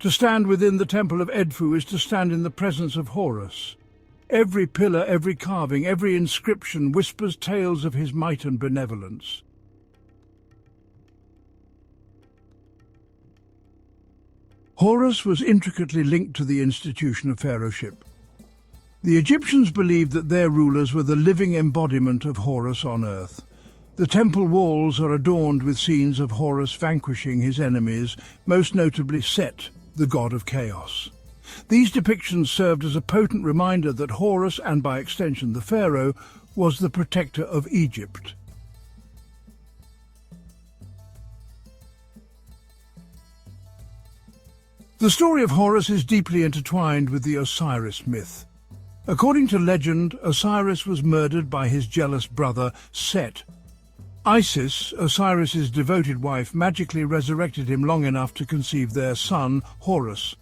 To stand within the Temple of Edfu is to stand in the presence of Horus. Every pillar, every carving, every inscription whispers tales of his might and benevolence. Horus was intricately linked to the institution of pharaohship. The Egyptians believed that their rulers were the living embodiment of Horus on earth. The temple walls are adorned with scenes of Horus vanquishing his enemies, most notably Set, the god of chaos. These depictions served as a potent reminder that Horus, and by extension the pharaoh, was the protector of Egypt. The story of Horus is deeply intertwined with the Osiris myth. According to legend, Osiris was murdered by his jealous brother, Set. Isis, Osiris's devoted wife, magically resurrected him long enough to conceive their son, Horus.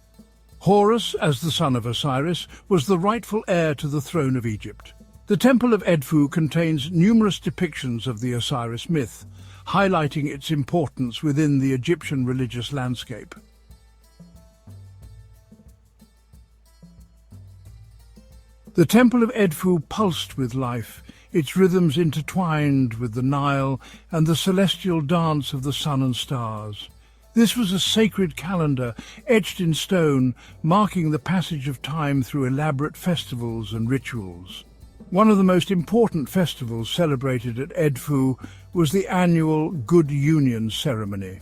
Horus, as the son of Osiris, was the rightful heir to the throne of Egypt. The Temple of Edfu contains numerous depictions of the Osiris myth, highlighting its importance within the Egyptian religious landscape. The Temple of Edfu pulsed with life, its rhythms intertwined with the Nile and the celestial dance of the sun and stars. This was a sacred calendar, etched in stone, marking the passage of time through elaborate festivals and rituals. One of the most important festivals celebrated at Edfu was the annual Good Union ceremony.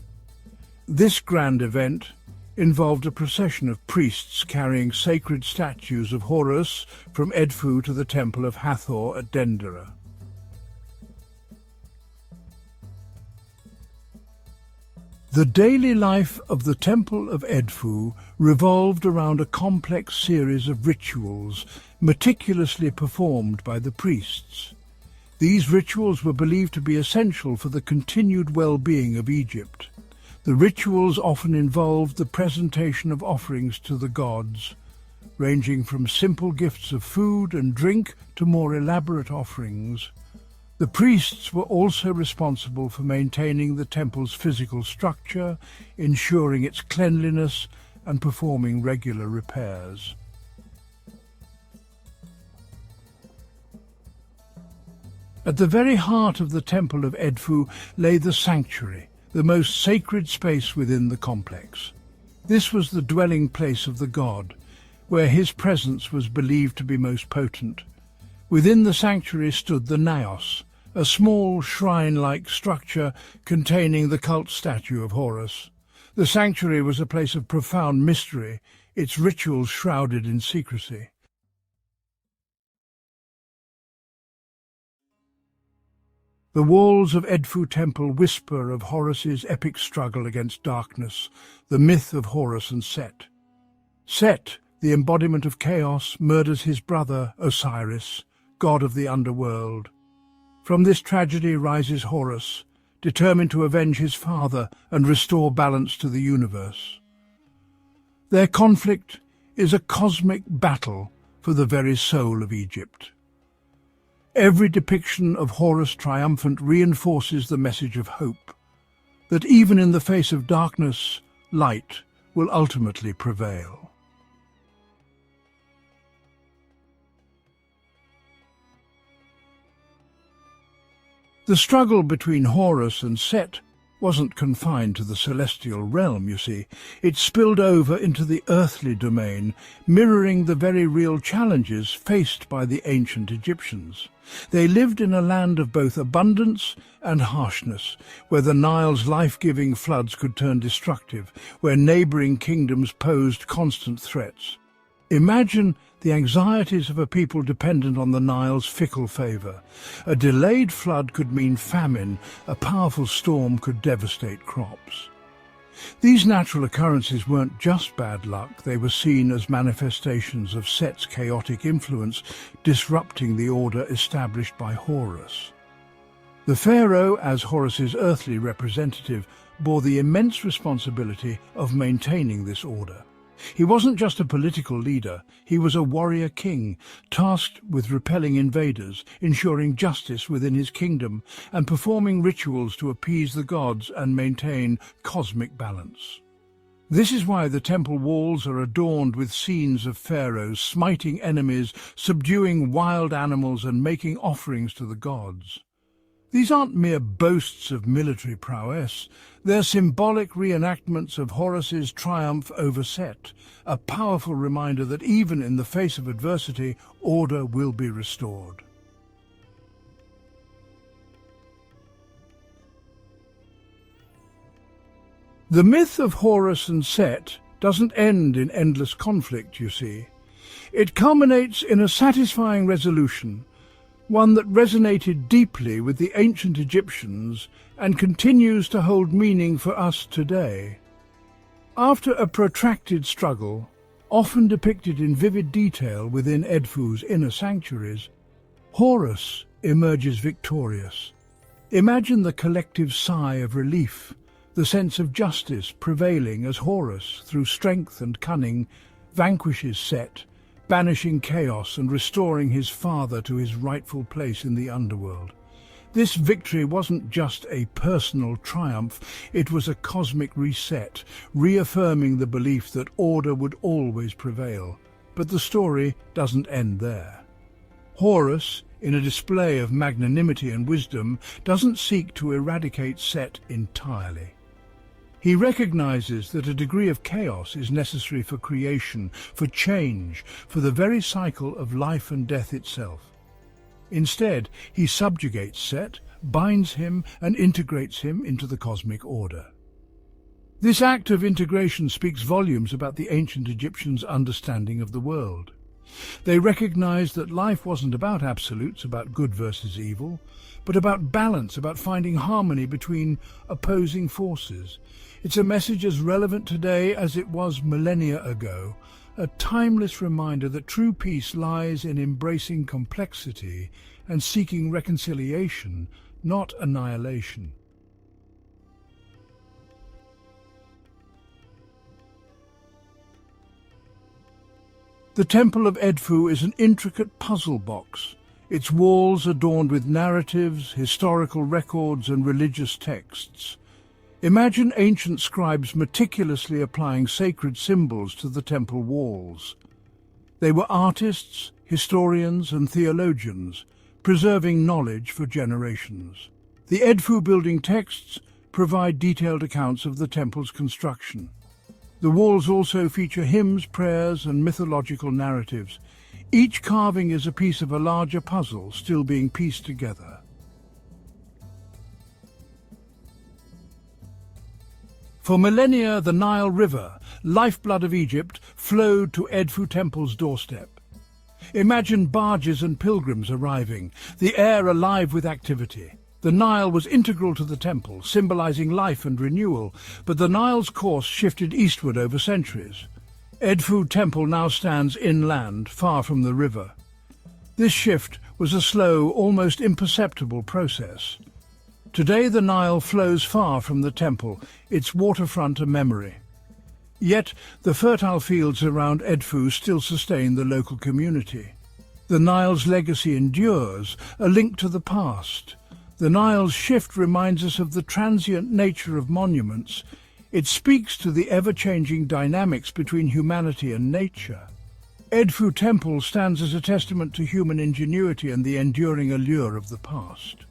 This grand event involved a procession of priests carrying sacred statues of Horus from Edfu to the temple of Hathor at Dendera. The daily life of the Temple of Edfu revolved around a complex series of rituals meticulously performed by the priests. These rituals were believed to be essential for the continued well-being of Egypt. The rituals often involved the presentation of offerings to the gods, ranging from simple gifts of food and drink to more elaborate offerings. The priests were also responsible for maintaining the temple's physical structure, ensuring its cleanliness, and performing regular repairs. At the very heart of the Temple of Edfu lay the sanctuary, the most sacred space within the complex. This was the dwelling place of the god, where his presence was believed to be most potent. Within the sanctuary stood the naos, a small shrine-like structure containing the cult statue of Horus. The sanctuary was a place of profound mystery, its rituals shrouded in secrecy. The walls of Edfu Temple whisper of Horus's epic struggle against darkness, the myth of Horus and Set. Set, the embodiment of chaos, murders his brother, Osiris, god of the underworld. From this tragedy rises Horus, determined to avenge his father and restore balance to the universe. Their conflict is a cosmic battle for the very soul of Egypt. Every depiction of Horus triumphant reinforces the message of hope, that even in the face of darkness, light will ultimately prevail. The struggle between Horus and Set wasn't confined to the celestial realm, you see. It spilled over into the earthly domain, mirroring the very real challenges faced by the ancient Egyptians. They lived in a land of both abundance and harshness, where the Nile's life-giving floods could turn destructive, where neighbouring kingdoms posed constant threats. Imagine the anxieties of a people dependent on the Nile's fickle favour. A delayed flood could mean famine, a powerful storm could devastate crops. These natural occurrences weren't just bad luck, they were seen as manifestations of Set's chaotic influence, disrupting the order established by Horus. The pharaoh, as Horus's earthly representative, bore the immense responsibility of maintaining this order. He wasn't just a political leader, he was a warrior king, tasked with repelling invaders, ensuring justice within his kingdom, and performing rituals to appease the gods and maintain cosmic balance. This is why the temple walls are adorned with scenes of pharaohs smiting enemies, subduing wild animals, and making offerings to the gods. These aren't mere boasts of military prowess, they're symbolic reenactments of Horus's triumph over Set, a powerful reminder that even in the face of adversity, order will be restored. The myth of Horus and Set doesn't end in endless conflict, you see. It culminates in a satisfying resolution, one that resonated deeply with the ancient Egyptians and continues to hold meaning for us today. After a protracted struggle, often depicted in vivid detail within Edfu's inner sanctuaries, Horus emerges victorious. Imagine the collective sigh of relief, the sense of justice prevailing as Horus, through strength and cunning, vanquishes Set, banishing chaos and restoring his father to his rightful place in the underworld. This victory wasn't just a personal triumph, it was a cosmic reset, reaffirming the belief that order would always prevail. But the story doesn't end there. Horus, in a display of magnanimity and wisdom, doesn't seek to eradicate Set entirely. He recognizes that a degree of chaos is necessary for creation, for change, for the very cycle of life and death itself. Instead, he subjugates Set, binds him, and integrates him into the cosmic order. This act of integration speaks volumes about the ancient Egyptians' understanding of the world. They recognized that life wasn't about absolutes, about good versus evil, but about balance, about finding harmony between opposing forces. It's a message as relevant today as it was millennia ago, a timeless reminder that true peace lies in embracing complexity and seeking reconciliation, not annihilation. The Temple of Edfu is an intricate puzzle box, its walls adorned with narratives, historical records, and religious texts. Imagine ancient scribes meticulously applying sacred symbols to the temple walls. They were artists, historians, and theologians, preserving knowledge for generations. The Edfu building texts provide detailed accounts of the temple's construction. The walls also feature hymns, prayers, and mythological narratives. Each carving is a piece of a larger puzzle still being pieced together. For millennia, the Nile River, lifeblood of Egypt, flowed to Edfu Temple's doorstep. Imagine barges and pilgrims arriving, the air alive with activity. The Nile was integral to the temple, symbolizing life and renewal, but the Nile's course shifted eastward over centuries. Edfu Temple now stands inland, far from the river. This shift was a slow, almost imperceptible process. Today the Nile flows far from the temple, its waterfront a memory. Yet the fertile fields around Edfu still sustain the local community. The Nile's legacy endures, a link to the past. The Nile's shift reminds us of the transient nature of monuments. It speaks to the ever-changing dynamics between humanity and nature. Edfu Temple stands as a testament to human ingenuity and the enduring allure of the past.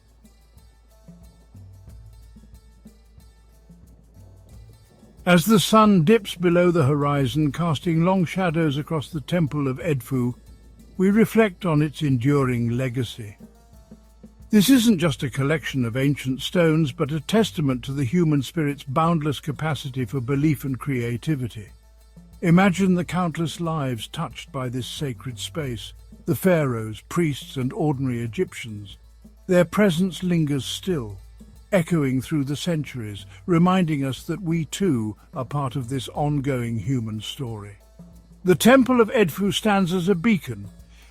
As the sun dips below the horizon, casting long shadows across the temple of Edfu, we reflect on its enduring legacy. This isn't just a collection of ancient stones, but a testament to the human spirit's boundless capacity for belief and creativity. Imagine the countless lives touched by this sacred space, the pharaohs, priests, and ordinary Egyptians. Their presence lingers still, echoing through the centuries, reminding us that we too are part of this ongoing human story. The Temple of Edfu stands as a beacon,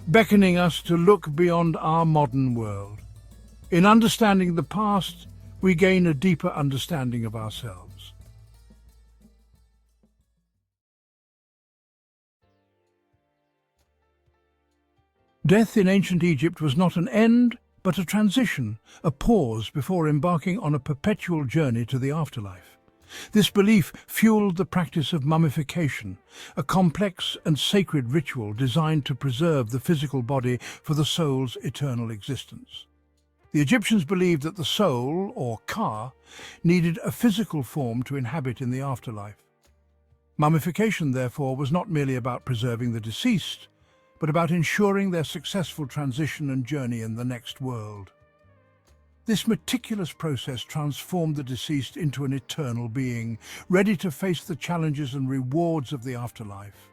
beckoning us to look beyond our modern world. In understanding the past, we gain a deeper understanding of ourselves. Death in ancient Egypt was not an end, but a transition, a pause before embarking on a perpetual journey to the afterlife. This belief fueled the practice of mummification, a complex and sacred ritual designed to preserve the physical body for the soul's eternal existence. The Egyptians believed that the soul, or ka, needed a physical form to inhabit in the afterlife. Mummification, therefore, was not merely about preserving the deceased, but about ensuring their successful transition and journey in the next world. This meticulous process transformed the deceased into an eternal being, ready to face the challenges and rewards of the afterlife.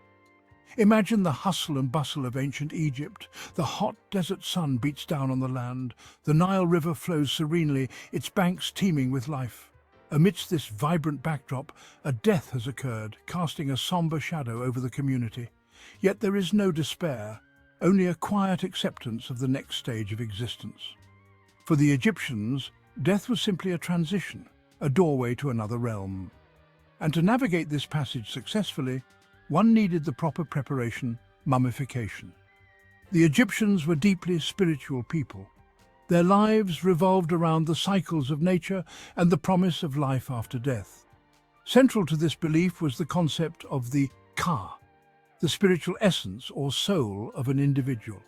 Imagine the hustle and bustle of ancient Egypt. The hot desert sun beats down on the land. The Nile River flows serenely, its banks teeming with life. Amidst this vibrant backdrop, a death has occurred, casting a somber shadow over the community. Yet there is no despair, only a quiet acceptance of the next stage of existence. For the Egyptians, death was simply a transition, a doorway to another realm. And to navigate this passage successfully, one needed the proper preparation, mummification. The Egyptians were deeply spiritual people. Their lives revolved around the cycles of nature and the promise of life after death. Central to this belief was the concept of the ka, the spiritual essence or soul of an individual.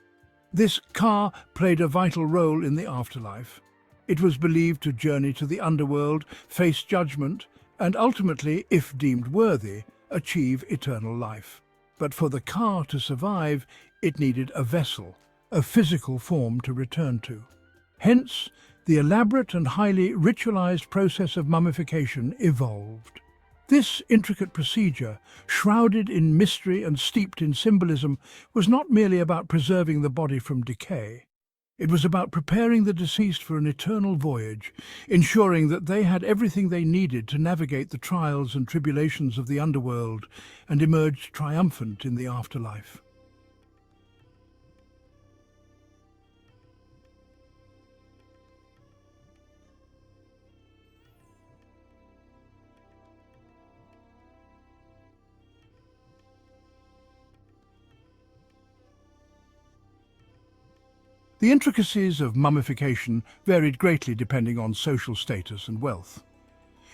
This ka played a vital role in the afterlife. It was believed to journey to the underworld, face judgment, and ultimately, if deemed worthy, achieve eternal life. But for the ka to survive, it needed a vessel, a physical form to return to. Hence, the elaborate and highly ritualized process of mummification evolved. This intricate procedure, shrouded in mystery and steeped in symbolism, was not merely about preserving the body from decay. It was about preparing the deceased for an eternal voyage, ensuring that they had everything they needed to navigate the trials and tribulations of the underworld and emerge triumphant in the afterlife. The intricacies of mummification varied greatly depending on social status and wealth.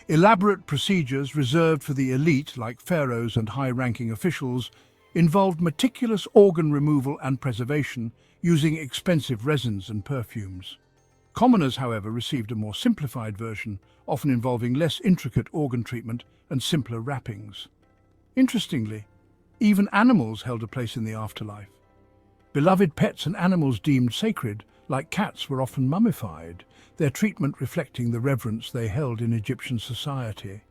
Elaborate procedures reserved for the elite, like pharaohs and high-ranking officials, involved meticulous organ removal and preservation, using expensive resins and perfumes. Commoners, however, received a more simplified version, often involving less intricate organ treatment and simpler wrappings. Interestingly, even animals held a place in the afterlife. Beloved pets and animals deemed sacred, like cats, were often mummified, their treatment reflecting the reverence they held in Egyptian society.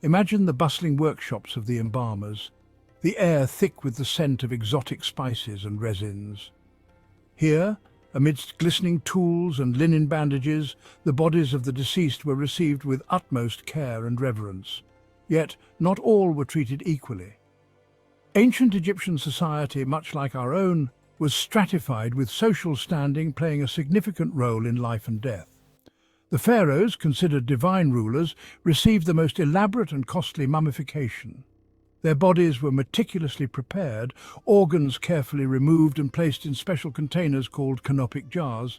Imagine the bustling workshops of the embalmers, the air thick with the scent of exotic spices and resins. Here, amidst glistening tools and linen bandages, the bodies of the deceased were received with utmost care and reverence. Yet, not all were treated equally. Ancient Egyptian society, much like our own, was stratified, with social standing playing a significant role in life and death. The pharaohs, considered divine rulers, received the most elaborate and costly mummification. Their bodies were meticulously prepared, organs carefully removed and placed in special containers called canopic jars,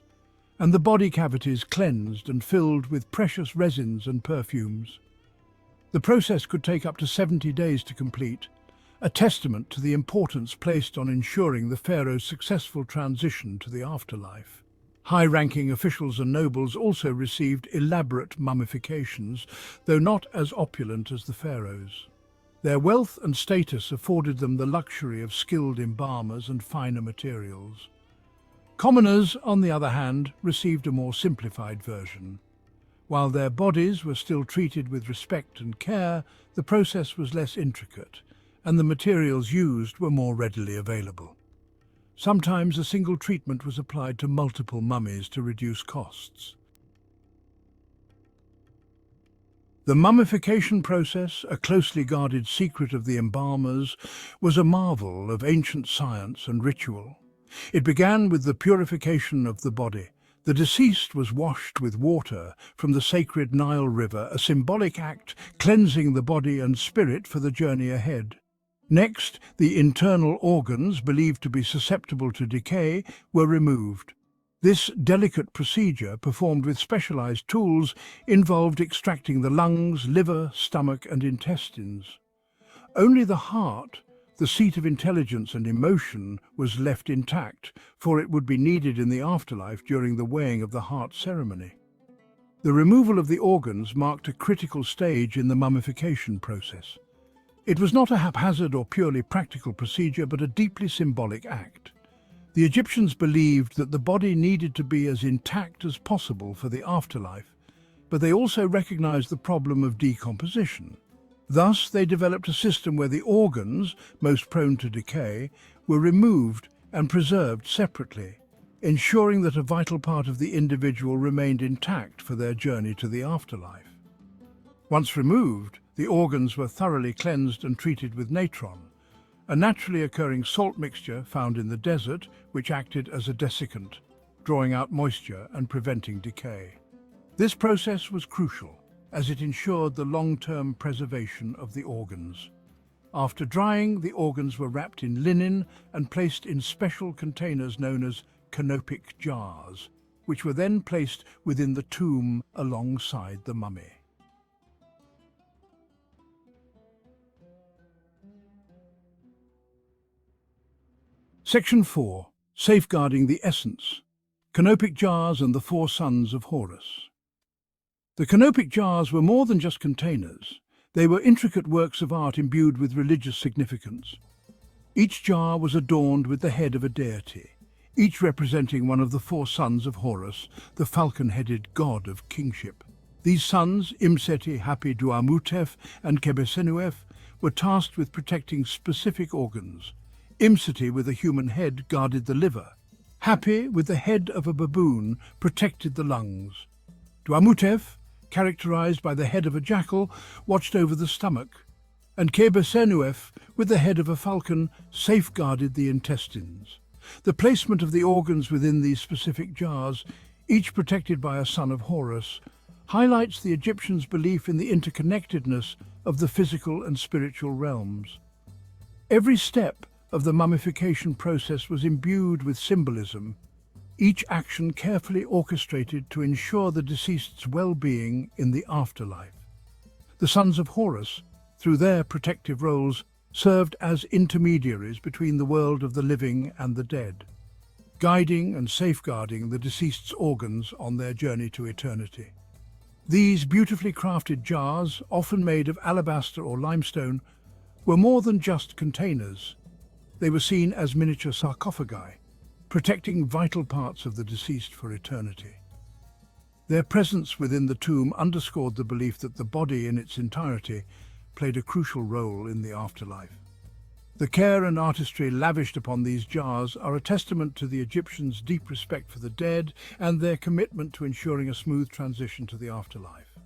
and the body cavities cleansed and filled with precious resins and perfumes. The process could take up to 70 days to complete, a testament to the importance placed on ensuring the pharaoh's successful transition to the afterlife. High-ranking officials and nobles also received elaborate mummifications, though not as opulent as the pharaohs. Their wealth and status afforded them the luxury of skilled embalmers and finer materials. Commoners, on the other hand, received a more simplified version. While their bodies were still treated with respect and care, the process was less intricate, and the materials used were more readily available. Sometimes a single treatment was applied to multiple mummies to reduce costs. The mummification process, a closely guarded secret of the embalmers, was a marvel of ancient science and ritual. It began with the purification of the body. The deceased was washed with water from the sacred Nile River, a symbolic act cleansing the body and spirit for the journey ahead. Next, the internal organs, believed to be susceptible to decay, were removed. This delicate procedure, performed with specialized tools, involved extracting the lungs, liver, stomach, and intestines. Only the heart, the seat of intelligence and emotion, was left intact, for it would be needed in the afterlife during the weighing of the heart ceremony. The removal of the organs marked a critical stage in the mummification process. It was not a haphazard or purely practical procedure, but a deeply symbolic act. The Egyptians believed that the body needed to be as intact as possible for the afterlife, but they also recognized the problem of decomposition. Thus, they developed a system where the organs, most prone to decay, were removed and preserved separately, ensuring that a vital part of the individual remained intact for their journey to the afterlife. Once removed, the organs were thoroughly cleansed and treated with natron, a naturally occurring salt mixture found in the desert which acted as a desiccant, drawing out moisture and preventing decay. This process was crucial, as it ensured the long-term preservation of the organs. After drying, the organs were wrapped in linen and placed in special containers known as canopic jars, which were then placed within the tomb alongside the mummy. Section 4. Safeguarding the Essence. Canopic Jars and the Four Sons of Horus. The canopic jars were more than just containers. They were intricate works of art imbued with religious significance. Each jar was adorned with the head of a deity, each representing one of the four sons of Horus, the falcon-headed god of kingship. These sons, Imseti, Hapi, Duamutef, and Kebesenuef, were tasked with protecting specific organs. Imseti, with a human head, guarded the liver. Hapi, with the head of a baboon, protected the lungs. Duamutef, characterized by the head of a jackal, watched over the stomach, and Kebesenuef, with the head of a falcon, safeguarded the intestines. The placement of the organs within these specific jars, each protected by a son of Horus, highlights the Egyptians' belief in the interconnectedness of the physical and spiritual realms. Every step of the mummification process was imbued with symbolism, each action carefully orchestrated to ensure the deceased's well-being in the afterlife. The sons of Horus, through their protective roles, served as intermediaries between the world of the living and the dead, guiding and safeguarding the deceased's organs on their journey to eternity. These beautifully crafted jars, often made of alabaster or limestone, were more than just containers. They were seen as miniature sarcophagi, protecting vital parts of the deceased for eternity. Their presence within the tomb underscored the belief that the body in its entirety played a crucial role in the afterlife. The care and artistry lavished upon these jars are a testament to the Egyptians' deep respect for the dead and their commitment to ensuring a smooth transition to the afterlife.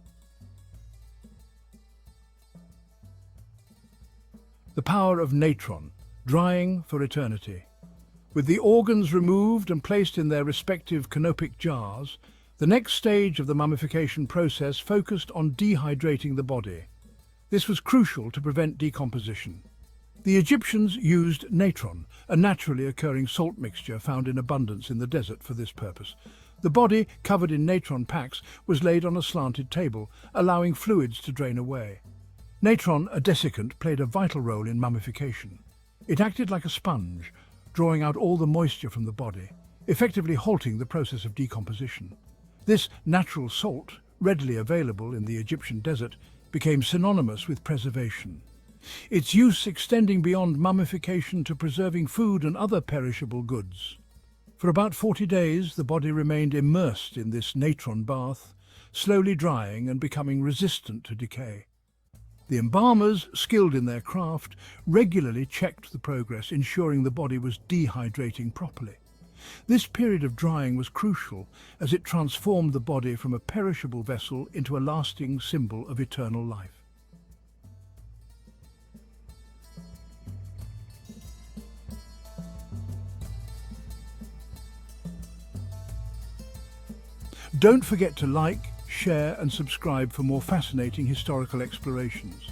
The power of natron, drying for eternity. With the organs removed and placed in their respective canopic jars, the next stage of the mummification process focused on dehydrating the body. This was crucial to prevent decomposition. The Egyptians used natron, a naturally occurring salt mixture found in abundance in the desert, for this purpose. The body, covered in natron packs, was laid on a slanted table, allowing fluids to drain away. Natron, a desiccant, played a vital role in mummification. It acted like a sponge, drawing out all the moisture from the body. effectively halting the process of decomposition. This natural salt, readily available in the Egyptian desert, became synonymous with preservation, its use extending beyond mummification to preserving food and other perishable goods. For about 40 days, the body remained immersed in this natron bath, slowly drying and becoming resistant to decay. The embalmers, skilled in their craft, regularly checked the progress, ensuring the body was dehydrating properly. This period of drying was crucial, as it transformed the body from a perishable vessel into a lasting symbol of eternal life. Don't forget to like, share and subscribe for more fascinating historical explorations.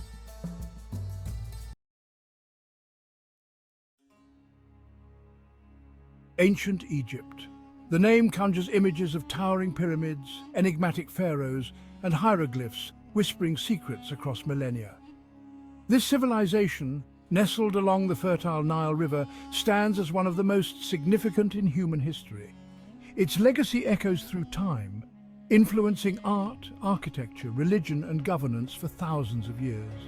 Ancient Egypt. The name conjures images of towering pyramids, enigmatic pharaohs, and hieroglyphs whispering secrets across millennia. This civilization, nestled along the fertile Nile River, stands as one of the most significant in human history. Its legacy echoes through time, influencing art, architecture, religion, and governance for thousands of years.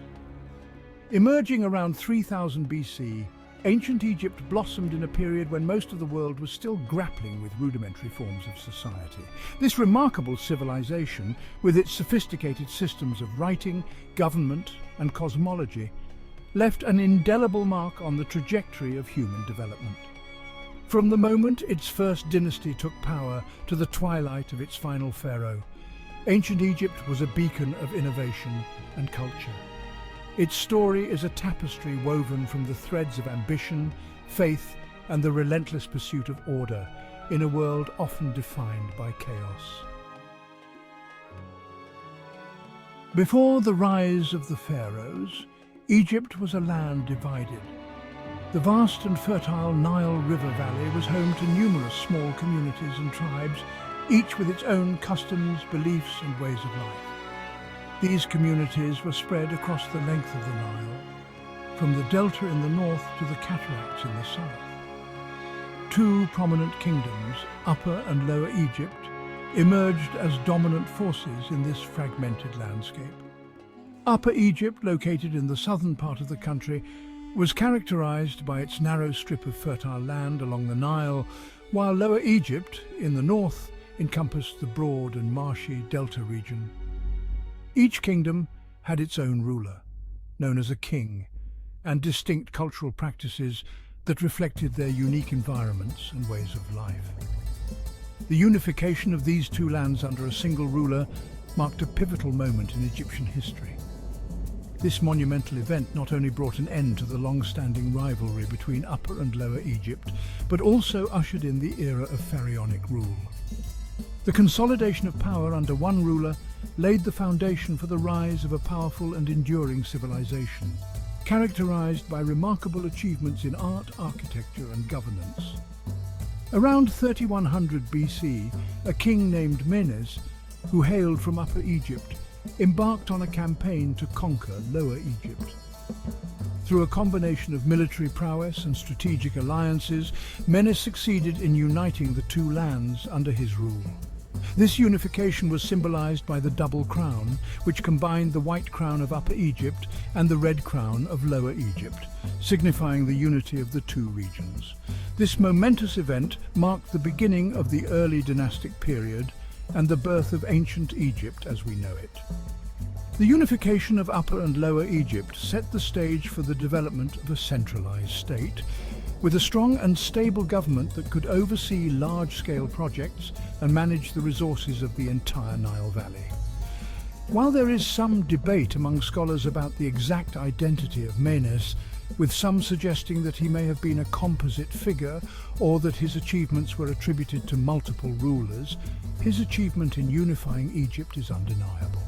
Emerging around 3000 BC, ancient Egypt blossomed in a period when most of the world was still grappling with rudimentary forms of society. This remarkable civilization, with its sophisticated systems of writing, government, and cosmology, left an indelible mark on the trajectory of human development. From the moment its first dynasty took power to the twilight of its final pharaoh, ancient Egypt was a beacon of innovation and culture. Its story is a tapestry woven from the threads of ambition, faith, and the relentless pursuit of order in a world often defined by chaos. Before the rise of the pharaohs, Egypt was a land divided. The vast and fertile Nile River Valley was home to numerous small communities and tribes, each with its own customs, beliefs, and ways of life. These communities were spread across the length of the Nile, from the delta in the north to the cataracts in the south. Two prominent kingdoms, Upper and Lower Egypt, emerged as dominant forces in this fragmented landscape. Upper Egypt, located in the southern part of the country, was characterized by its narrow strip of fertile land along the Nile, while Lower Egypt, in the north, encompassed the broad and marshy delta region. Each kingdom had its own ruler, known as a king, and distinct cultural practices that reflected their unique environments and ways of life. The unification of these two lands under a single ruler marked a pivotal moment in Egyptian history. This monumental event not only brought an end to the long-standing rivalry between Upper and Lower Egypt, but also ushered in the era of pharaonic rule. The consolidation of power under one ruler laid the foundation for the rise of a powerful and enduring civilization, characterized by remarkable achievements in art, architecture, and governance. Around 3100 BC, a king named Menes, who hailed from Upper Egypt, embarked on a campaign to conquer Lower Egypt. Through a combination of military prowess and strategic alliances, Menes succeeded in uniting the two lands under his rule. This unification was symbolized by the double crown, which combined the white crown of Upper Egypt and the red crown of Lower Egypt, signifying the unity of the two regions. This momentous event marked the beginning of the early dynastic period and the birth of ancient Egypt as we know it. The unification of Upper and Lower Egypt set the stage for the development of a centralized state, with a strong and stable government that could oversee large-scale projects and manage the resources of the entire Nile Valley. While there is some debate among scholars about the exact identity of Menes, with some suggesting that he may have been a composite figure or that his achievements were attributed to multiple rulers, his achievement in unifying Egypt is undeniable.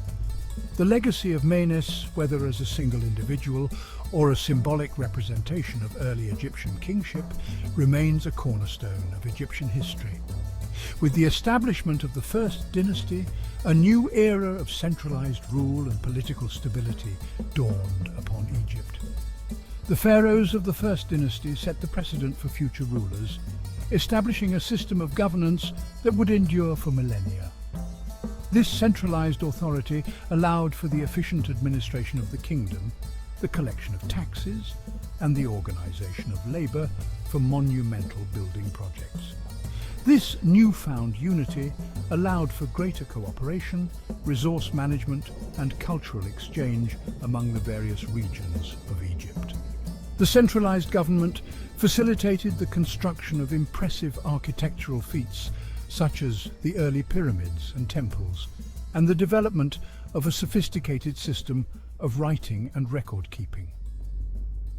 The legacy of Menes, whether as a single individual or a symbolic representation of early Egyptian kingship, remains a cornerstone of Egyptian history. With the establishment of the first dynasty, a new era of centralized rule and political stability dawned upon Egypt. The pharaohs of the first dynasty set the precedent for future rulers, establishing a system of governance that would endure for millennia. This centralized authority allowed for the efficient administration of the kingdom, the collection of taxes, and the organization of labor for monumental building projects. This newfound unity allowed for greater cooperation, resource management, and cultural exchange among the various regions of Egypt. The centralized government facilitated the construction of impressive architectural feats such as the early pyramids and temples, and the development of a sophisticated system of writing and record-keeping.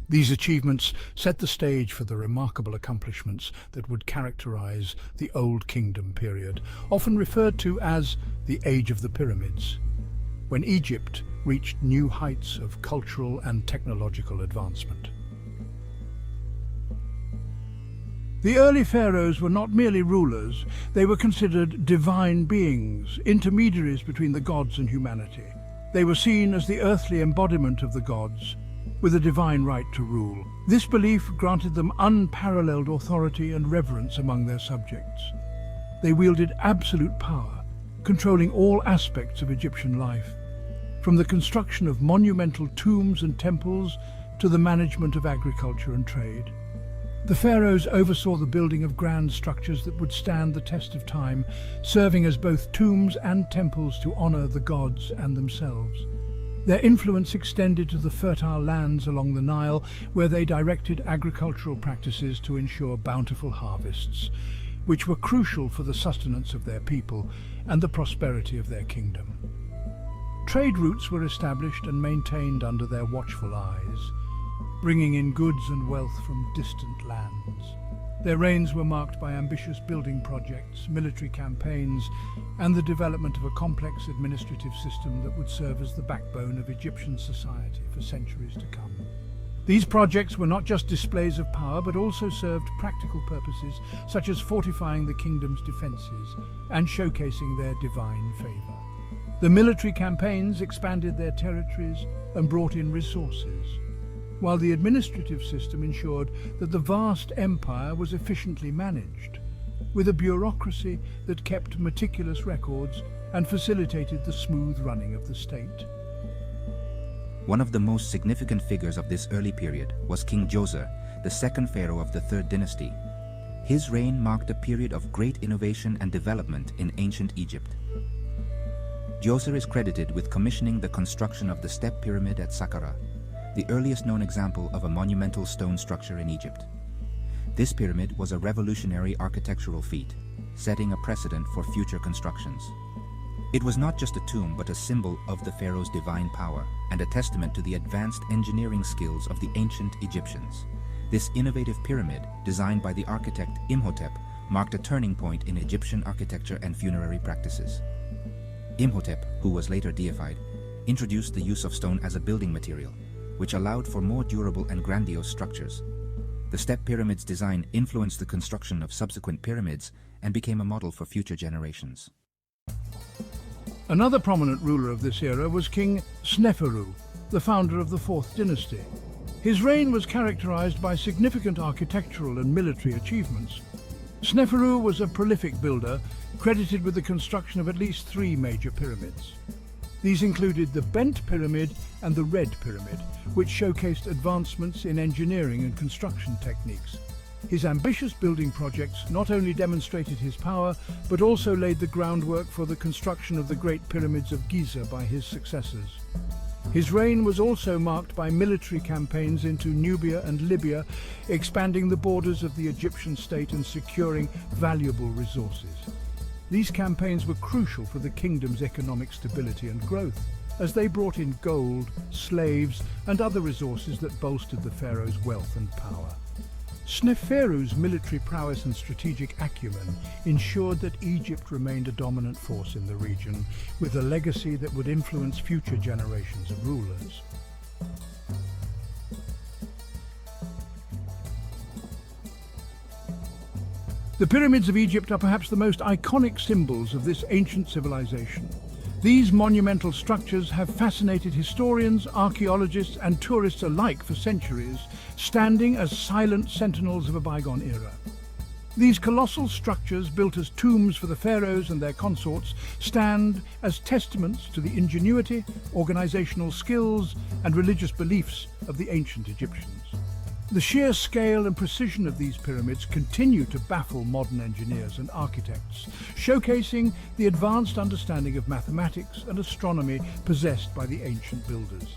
These achievements set the stage for the remarkable accomplishments that would characterize the Old Kingdom period, often referred to as the Age of the Pyramids, when Egypt reached new heights of cultural and technological advancement. The early pharaohs were not merely rulers, they were considered divine beings, intermediaries between the gods and humanity. They were seen as the earthly embodiment of the gods, with a divine right to rule. This belief granted them unparalleled authority and reverence among their subjects. They wielded absolute power, controlling all aspects of Egyptian life, from the construction of monumental tombs and temples to the management of agriculture and trade. The pharaohs oversaw the building of grand structures that would stand the test of time, serving as both tombs and temples to honor the gods and themselves. Their influence extended to the fertile lands along the Nile, where they directed agricultural practices to ensure bountiful harvests, which were crucial for the sustenance of their people and the prosperity of their kingdom. Trade routes were established and maintained under their watchful eyes, bringing in goods and wealth from distant lands. Their reigns were marked by ambitious building projects, military campaigns, and the development of a complex administrative system that would serve as the backbone of Egyptian society for centuries to come. These projects were not just displays of power, but also served practical purposes, such as fortifying the kingdom's defenses and showcasing their divine favor. The military campaigns expanded their territories and brought in resources, while the administrative system ensured that the vast empire was efficiently managed, with a bureaucracy that kept meticulous records and facilitated the smooth running of the state. One of the most significant figures of this early period was King Djoser, the second pharaoh of the Third Dynasty. His reign marked a period of great innovation and development in ancient Egypt. Djoser is credited with commissioning the construction of the Step Pyramid at Saqqara, the earliest known example of a monumental stone structure in Egypt. This pyramid was a revolutionary architectural feat, setting a precedent for future constructions. It was not just a tomb, but a symbol of the pharaoh's divine power and a testament to the advanced engineering skills of the ancient Egyptians. This innovative pyramid, designed by the architect Imhotep, marked a turning point in Egyptian architecture and funerary practices. Imhotep, who was later deified, introduced the use of stone as a building material, which allowed for more durable and grandiose structures. The Step Pyramid's design influenced the construction of subsequent pyramids and became a model for future generations. Another prominent ruler of this era was King Sneferu, the founder of the Fourth Dynasty. His reign was characterized by significant architectural and military achievements. Sneferu was a prolific builder, credited with the construction of at least 3 major pyramids. These included the Bent Pyramid and the Red Pyramid, which showcased advancements in engineering and construction techniques. His ambitious building projects not only demonstrated his power, but also laid the groundwork for the construction of the Great Pyramids of Giza by his successors. His reign was also marked by military campaigns into Nubia and Libya, expanding the borders of the Egyptian state and securing valuable resources. These campaigns were crucial for the kingdom's economic stability and growth, as they brought in gold, slaves, and other resources that bolstered the pharaoh's wealth and power. Sneferu's military prowess and strategic acumen ensured that Egypt remained a dominant force in the region, with a legacy that would influence future generations of rulers. The pyramids of Egypt are perhaps the most iconic symbols of this ancient civilization. These monumental structures have fascinated historians, archaeologists and tourists alike for centuries, standing as silent sentinels of a bygone era. These colossal structures, built as tombs for the pharaohs and their consorts, stand as testaments to the ingenuity, organizational skills and religious beliefs of the ancient Egyptians. The sheer scale and precision of these pyramids continue to baffle modern engineers and architects, showcasing the advanced understanding of mathematics and astronomy possessed by the ancient builders.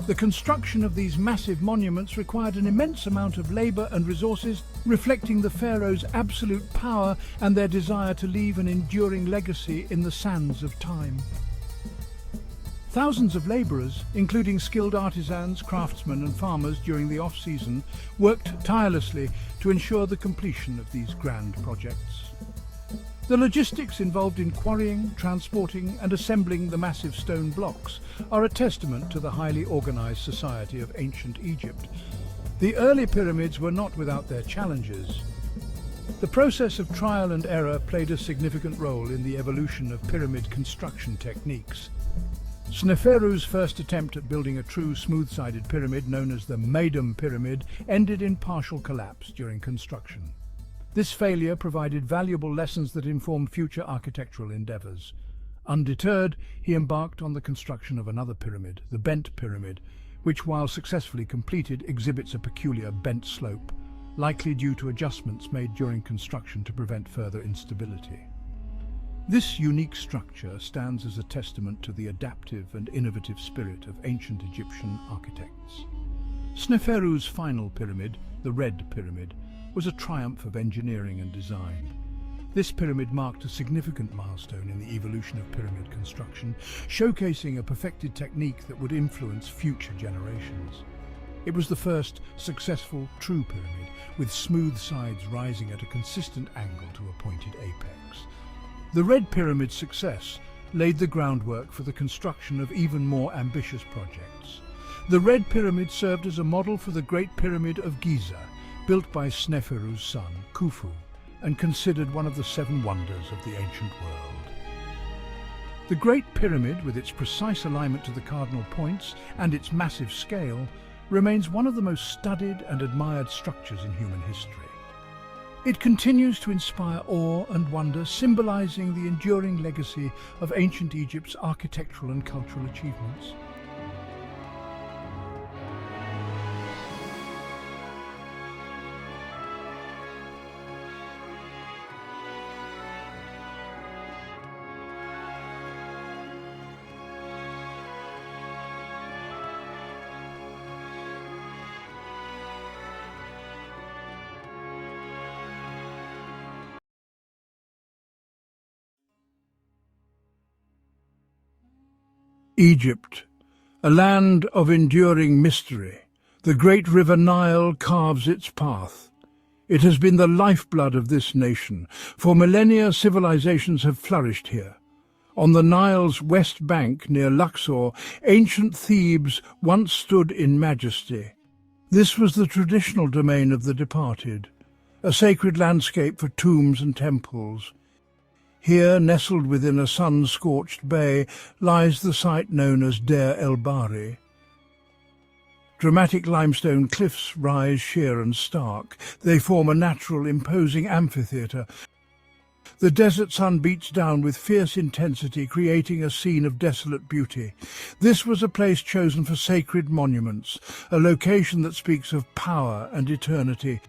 The construction of these massive monuments required an immense amount of labor and resources, reflecting the pharaohs' absolute power and their desire to leave an enduring legacy in the sands of time. Thousands of laborers, including skilled artisans, craftsmen and farmers during the off-season, worked tirelessly to ensure the completion of these grand projects. The logistics involved in quarrying, transporting and assembling the massive stone blocks are a testament to the highly organized society of ancient Egypt. The early pyramids were not without their challenges. The process of trial and error played a significant role in the evolution of pyramid construction techniques. Sneferu's first attempt at building a true smooth-sided pyramid, known as the Medem Pyramid, ended in partial collapse during construction. This failure provided valuable lessons that informed future architectural endeavors. Undeterred, he embarked on the construction of another pyramid, the Bent Pyramid, which, while successfully completed, exhibits a peculiar bent slope, likely due to adjustments made during construction to prevent further instability. This unique structure stands as a testament to the adaptive and innovative spirit of ancient Egyptian architects. Sneferu's final pyramid, the Red Pyramid, was a triumph of engineering and design. This pyramid marked a significant milestone in the evolution of pyramid construction, showcasing a perfected technique that would influence future generations. It was the first successful true pyramid, with smooth sides rising at a consistent angle to a pointed apex. The Red Pyramid's success laid the groundwork for the construction of even more ambitious projects. The Red Pyramid served as a model for the Great Pyramid of Giza, built by Sneferu's son, Khufu, and considered one of the 7 wonders of the ancient world. The Great Pyramid, with its precise alignment to the cardinal points and its massive scale, remains one of the most studied and admired structures in human history. It continues to inspire awe and wonder, symbolizing the enduring legacy of ancient Egypt's architectural and cultural achievements. Egypt, a land of enduring mystery. The great river Nile carves its path. It has been the lifeblood of this nation. For millennia, civilizations have flourished here. On the Nile's west bank, near Luxor, ancient Thebes once stood in majesty. This was the traditional domain of the departed, a sacred landscape for tombs and temples. Here, nestled within a sun-scorched bay, lies the site known as Deir el-Bahri. Dramatic limestone cliffs rise sheer and stark. They form a natural, imposing amphitheatre. The desert sun beats down with fierce intensity, creating a scene of desolate beauty. This was a place chosen for sacred monuments, a location that speaks of power and eternity.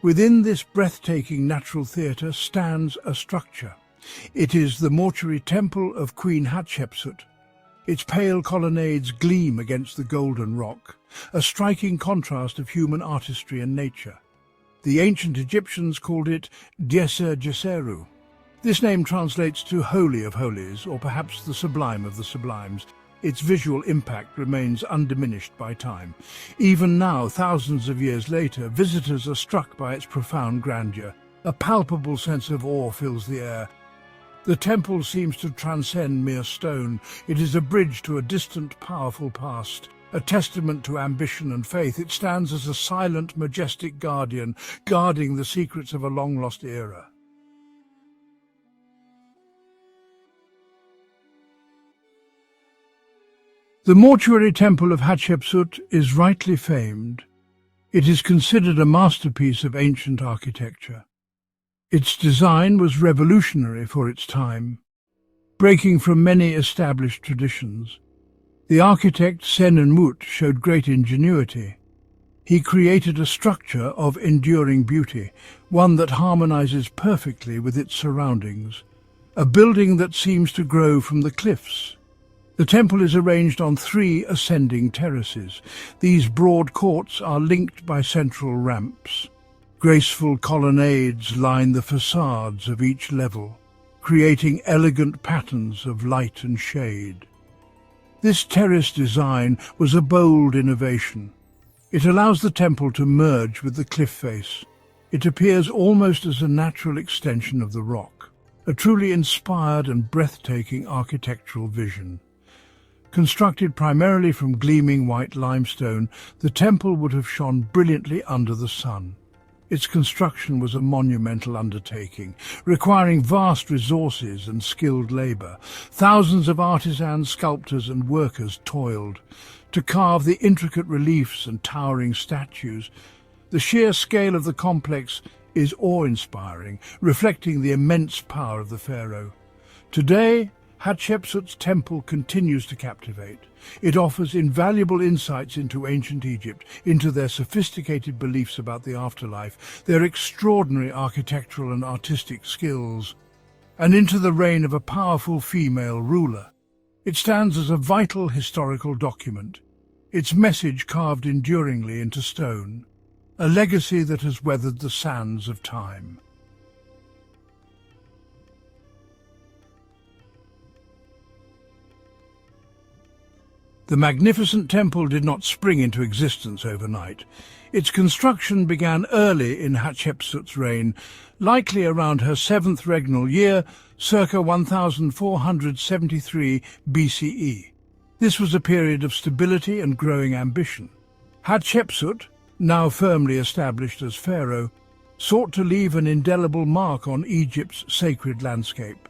Within this breathtaking natural theatre stands a structure. It is the mortuary temple of Queen Hatshepsut. Its pale colonnades gleam against the golden rock, a striking contrast of human artistry and nature. The ancient Egyptians called it Djeser Djeseru. This name translates to Holy of Holies, or perhaps the Sublime of the Sublimes. Its visual impact remains undiminished by time. Even now, thousands of years later, visitors are struck by its profound grandeur. A palpable sense of awe fills the air. The temple seems to transcend mere stone. It is a bridge to a distant, powerful past, a testament to ambition and faith. It stands as a silent, majestic guardian, guarding the secrets of a long-lost era. The Mortuary Temple of Hatshepsut is rightly famed. It is considered a masterpiece of ancient architecture. Its design was revolutionary for its time, breaking from many established traditions. The architect Senenmut showed great ingenuity. He created a structure of enduring beauty, one that harmonizes perfectly with its surroundings, a building that seems to grow from the cliffs. The temple is arranged on 3 ascending terraces. These broad courts are linked by central ramps. Graceful colonnades line the facades of each level, creating elegant patterns of light and shade. This terrace design was a bold innovation. It allows the temple to merge with the cliff face. It appears almost as a natural extension of the rock, a truly inspired and breathtaking architectural vision. Constructed primarily from gleaming white limestone, the temple would have shone brilliantly under the sun. Its construction was a monumental undertaking, requiring vast resources and skilled labor. Thousands of artisans, sculptors and workers toiled to carve the intricate reliefs and towering statues. The sheer scale of the complex is awe-inspiring, reflecting the immense power of the pharaoh. Today, Hatshepsut's temple continues to captivate. It offers invaluable insights into ancient Egypt, into their sophisticated beliefs about the afterlife, their extraordinary architectural and artistic skills, and into the reign of a powerful female ruler. It stands as a vital historical document, its message carved enduringly into stone, a legacy that has weathered the sands of time. The magnificent temple did not spring into existence overnight. Its construction began early in Hatshepsut's reign, likely around her 7th regnal year, circa 1473 BCE. This was a period of stability and growing ambition. Hatshepsut, now firmly established as pharaoh, sought to leave an indelible mark on Egypt's sacred landscape.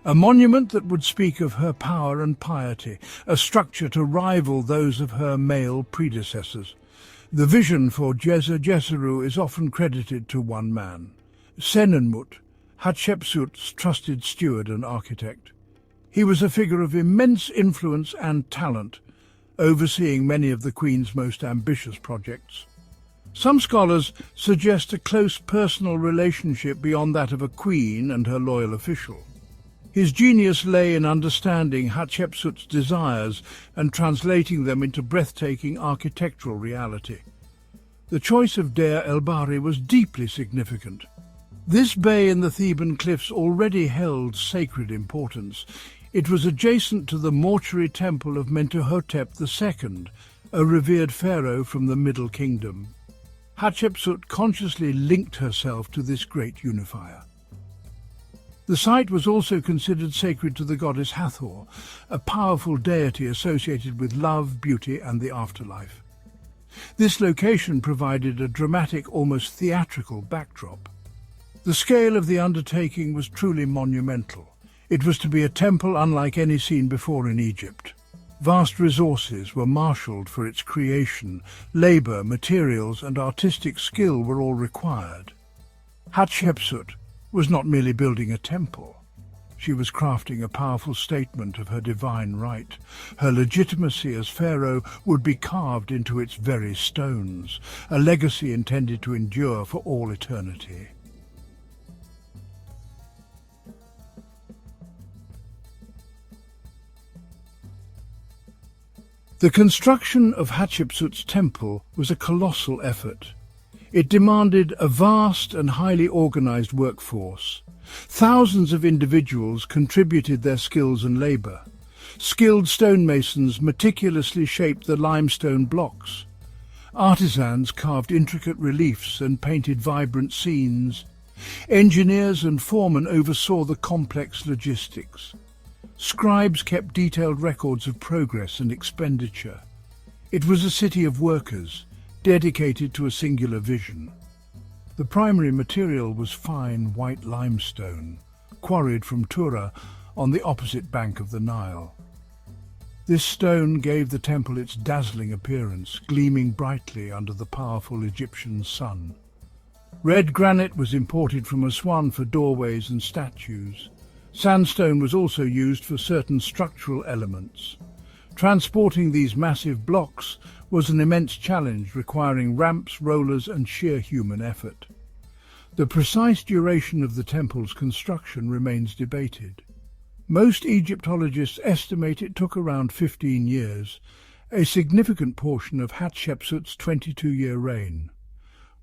A monument that would speak of her power and piety, a structure to rival those of her male predecessors. The vision for Djeser is often credited to one man, Senenmut, Hatshepsut's trusted steward and architect. He was a figure of immense influence and talent, overseeing many of the Queen's most ambitious projects. Some scholars suggest a close personal relationship beyond that of a queen and her loyal official. His genius lay in understanding Hatshepsut's desires and translating them into breathtaking architectural reality. The choice of Deir el-Bahari was deeply significant. This bay in the Theban cliffs already held sacred importance. It was adjacent to the mortuary temple of Mentuhotep II, a revered pharaoh from the Middle Kingdom. Hatshepsut consciously linked herself to this great unifier. The site was also considered sacred to the goddess Hathor, a powerful deity associated with love, beauty and the afterlife. This location provided a dramatic, almost theatrical backdrop. The scale of the undertaking was truly monumental. It was to be a temple unlike any seen before in Egypt. Vast resources were marshalled for its creation. Labor, materials and artistic skill were all required. Hatshepsut was not merely building a temple. She was crafting a powerful statement of her divine right. Her legitimacy as pharaoh would be carved into its very stones, a legacy intended to endure for all eternity. The construction of Hatshepsut's temple was a colossal effort. It demanded a vast and highly organized workforce. Thousands of individuals contributed their skills and labor. Skilled stonemasons meticulously shaped the limestone blocks. Artisans carved intricate reliefs and painted vibrant scenes. Engineers and foremen oversaw the complex logistics. Scribes kept detailed records of progress and expenditure. It was a city of workers, dedicated to a singular vision. The primary material was fine white limestone, quarried from Tura on the opposite bank of the Nile. This stone gave the temple its dazzling appearance, gleaming brightly under the powerful Egyptian sun. Red granite was imported from Aswan for doorways and statues. Sandstone was also used for certain structural elements. Transporting these massive blocks was an immense challenge, requiring ramps, rollers, and sheer human effort. The precise duration of the temple's construction remains debated. Most Egyptologists estimate it took around 15 years, a significant portion of Hatshepsut's 22-year reign.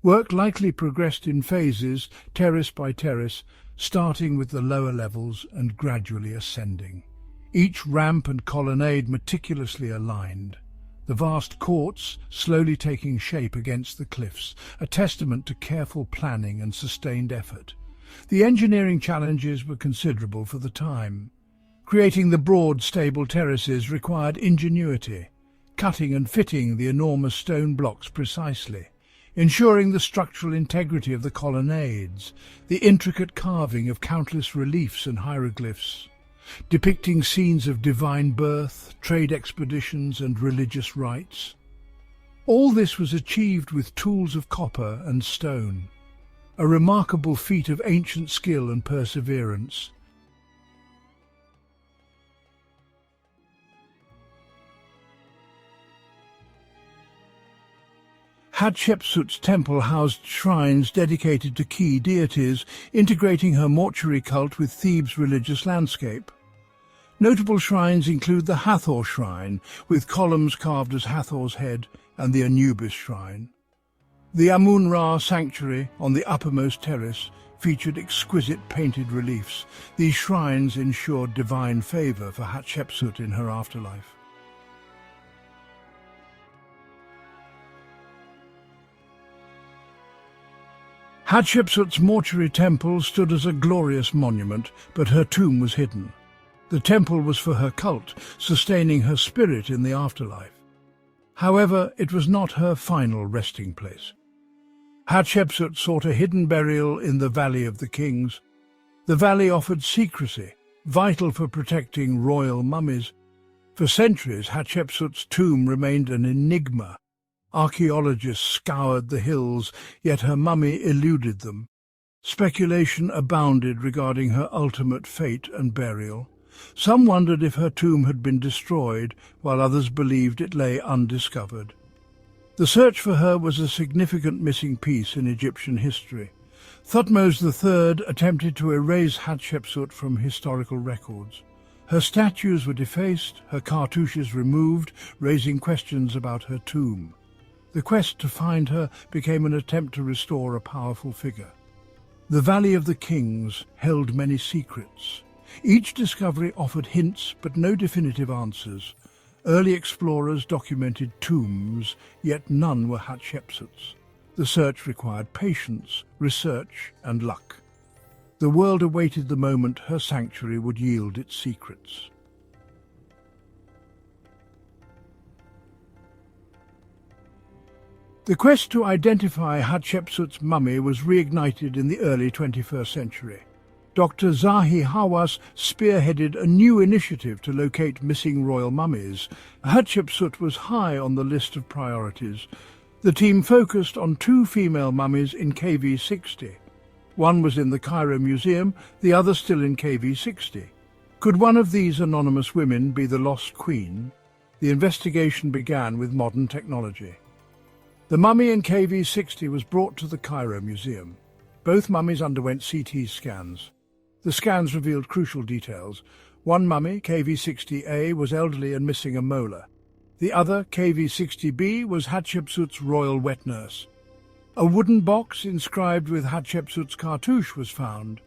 Work likely progressed in phases, terrace by terrace, starting with the lower levels and gradually ascending. Each ramp and colonnade meticulously aligned, the vast courts slowly taking shape against the cliffs, a testament to careful planning and sustained effort. The engineering challenges were considerable for the time. Creating the broad, stable terraces required ingenuity, cutting and fitting the enormous stone blocks precisely, ensuring the structural integrity of the colonnades, the intricate carving of countless reliefs and hieroglyphs, depicting scenes of divine birth, trade expeditions, and religious rites. All this was achieved with tools of copper and stone, a remarkable feat of ancient skill and perseverance. Hatshepsut's temple housed shrines dedicated to key deities, integrating her mortuary cult with Thebes' religious landscape. Notable shrines include the Hathor shrine, with columns carved as Hathor's head, and the Anubis shrine. The Amun-Ra sanctuary on the uppermost terrace featured exquisite painted reliefs. These shrines ensured divine favor for Hatshepsut in her afterlife. Hatshepsut's mortuary temple stood as a glorious monument, but her tomb was hidden. The temple was for her cult, sustaining her spirit in the afterlife. However, it was not her final resting place. Hatshepsut sought a hidden burial in the Valley of the Kings. The valley offered secrecy, vital for protecting royal mummies. For centuries, Hatshepsut's tomb remained an enigma. Archaeologists scoured the hills, yet her mummy eluded them. Speculation abounded regarding her ultimate fate and burial. Some wondered if her tomb had been destroyed, while others believed it lay undiscovered. The search for her was a significant missing piece in Egyptian history. Thutmose III attempted to erase Hatshepsut from historical records. Her statues were defaced, her cartouches removed, raising questions about her tomb. The quest to find her became an attempt to restore a powerful figure. The Valley of the Kings held many secrets. Each discovery offered hints, but no definitive answers. Early explorers documented tombs, yet none were Hatshepsut's. The search required patience, research, and luck. The world awaited the moment her sanctuary would yield its secrets. The quest to identify Hatshepsut's mummy was reignited in the early 21st century. Dr. Zahi Hawass spearheaded a new initiative to locate missing royal mummies. Hatshepsut was high on the list of priorities. The team focused on 2 female mummies in KV60. One was in the Cairo Museum, the other still in KV60. Could one of these anonymous women be the lost queen? The investigation began with modern technology. The mummy in KV60 was brought to the Cairo Museum. Both mummies underwent CT scans. The scans revealed crucial details. One mummy, KV60A, was elderly and missing a molar. The other, KV60B, was Hatshepsut's royal wet nurse. A wooden box inscribed with Hatshepsut's cartouche was found.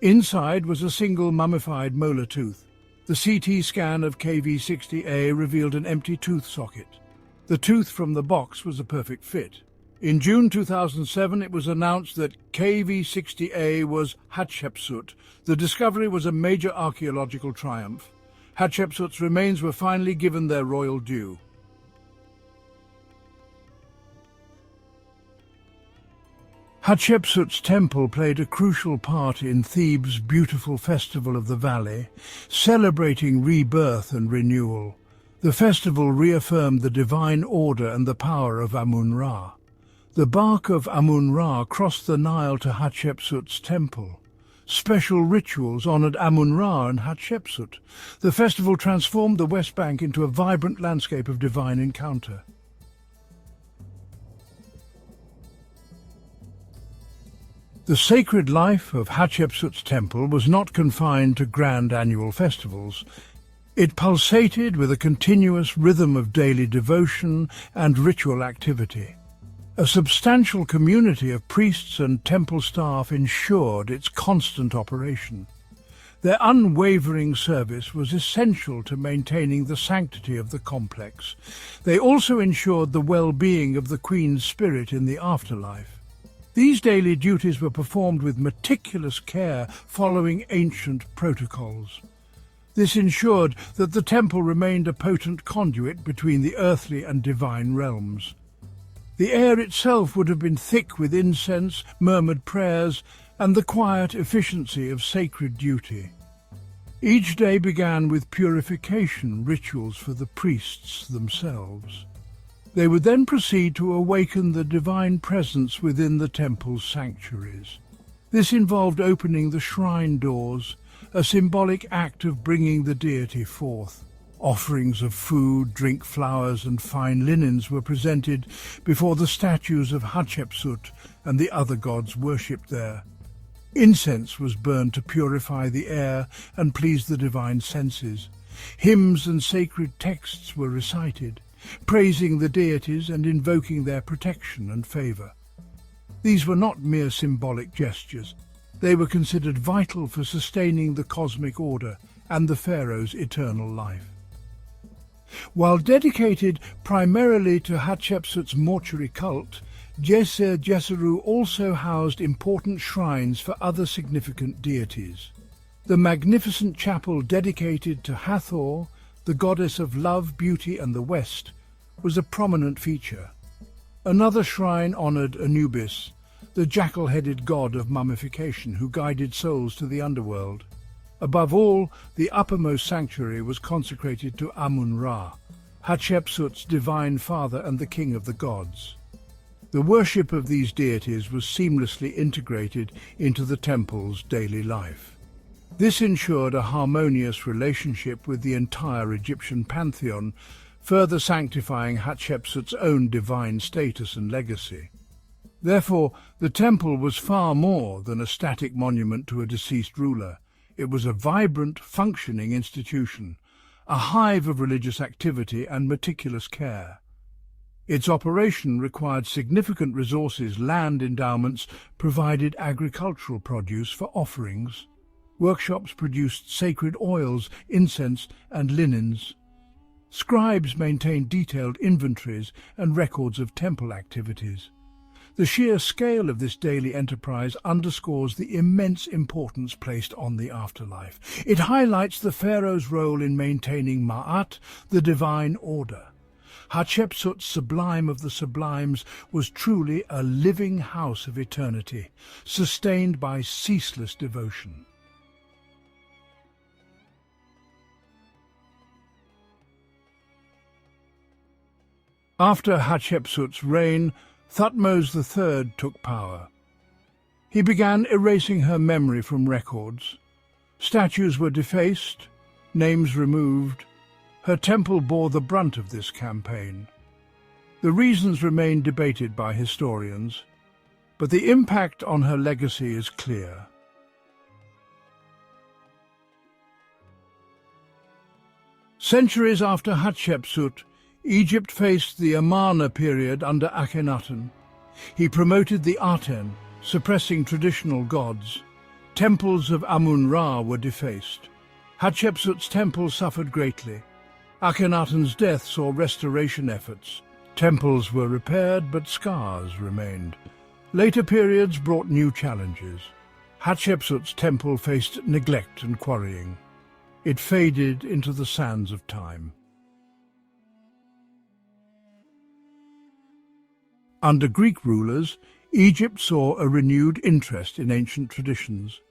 Inside was a single mummified molar tooth. The CT scan of KV60A revealed an empty tooth socket. The tooth from the box was a perfect fit. In June 2007, it was announced that KV60A was Hatshepsut. The discovery was a major archaeological triumph. Hatshepsut's remains were finally given their royal due. Hatshepsut's temple played a crucial part in Thebes' beautiful festival of the valley, celebrating rebirth and renewal. The festival reaffirmed the divine order and the power of Amun-Ra. The bark of Amun-Ra crossed the Nile to Hatshepsut's temple. Special rituals honored Amun-Ra and Hatshepsut. The festival transformed the West Bank into a vibrant landscape of divine encounter. The sacred life of Hatshepsut's temple was not confined to grand annual festivals. It pulsated with a continuous rhythm of daily devotion and ritual activity. A substantial community of priests and temple staff ensured its constant operation. Their unwavering service was essential to maintaining the sanctity of the complex. They also ensured the well-being of the Queen's spirit in the afterlife. These daily duties were performed with meticulous care, following ancient protocols. This ensured that the temple remained a potent conduit between the earthly and divine realms. The air itself would have been thick with incense, murmured prayers, and the quiet efficiency of sacred duty. Each day began with purification rituals for the priests themselves. They would then proceed to awaken the divine presence within the temple's sanctuaries. This involved opening the shrine doors, a symbolic act of bringing the deity forth. Offerings of food, drink, flowers, and fine linens were presented before the statues of Hatshepsut and the other gods worshipped there. Incense was burned to purify the air and please the divine senses. Hymns and sacred texts were recited, praising the deities and invoking their protection and favour. These were not mere symbolic gestures. They were considered vital for sustaining the cosmic order and the pharaoh's eternal life. While dedicated primarily to Hatshepsut's mortuary cult, Djeser-Djeseru also housed important shrines for other significant deities. The magnificent chapel dedicated to Hathor, the goddess of love, beauty, and the West, was a prominent feature. Another shrine honoured Anubis, the jackal-headed god of mummification who guided souls to the underworld. Above all, the uppermost sanctuary was consecrated to Amun-Ra, Hatshepsut's divine father and the king of the gods. The worship of these deities was seamlessly integrated into the temple's daily life. This ensured a harmonious relationship with the entire Egyptian pantheon, further sanctifying Hatshepsut's own divine status and legacy. Therefore, the temple was far more than a static monument to a deceased ruler. It was a vibrant, functioning institution, a hive of religious activity and meticulous care. Its operation required significant resources. Land endowments provided agricultural produce for offerings. Workshops produced sacred oils, incense, and linens. Scribes maintained detailed inventories and records of temple activities. The sheer scale of this daily enterprise underscores the immense importance placed on the afterlife. It highlights the pharaoh's role in maintaining Ma'at, the divine order. Hatshepsut, sublime of the sublimes, was truly a living house of eternity, sustained by ceaseless devotion. After Hatshepsut's reign, Thutmose III took power. He began erasing her memory from records. Statues were defaced, names removed. Her temple bore the brunt of this campaign. The reasons remain debated by historians, but the impact on her legacy is clear. Centuries after Hatshepsut, Egypt faced the Amarna period under Akhenaten. He promoted the Aten, suppressing traditional gods. Temples of Amun-Ra were defaced. Hatshepsut's temple suffered greatly. Akhenaten's death saw restoration efforts. Temples were repaired, but scars remained. Later periods brought new challenges. Hatshepsut's temple faced neglect and quarrying. It faded into the sands of time. Under Greek rulers, Egypt saw a renewed interest in ancient traditions.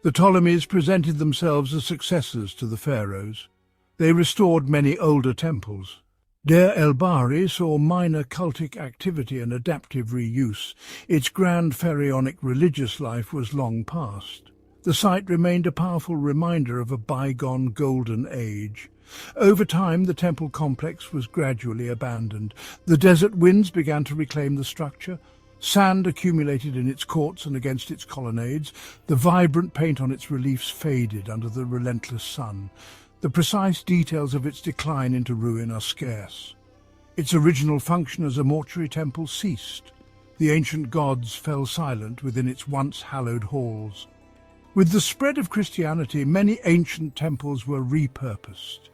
The Ptolemies presented themselves as successors to the pharaohs. They restored many older temples. Deir el-Bahari saw minor cultic activity and adaptive reuse. Its grand pharaonic religious life was long past. The site remained a powerful reminder of a bygone golden age. Over time, the temple complex was gradually abandoned. The desert winds began to reclaim the structure. Sand accumulated in its courts and against its colonnades. The vibrant paint on its reliefs faded under the relentless sun. The precise details of its decline into ruin are scarce. Its original function as a mortuary temple ceased. The ancient gods fell silent within its once hallowed halls. With the spread of Christianity, many ancient temples were repurposed.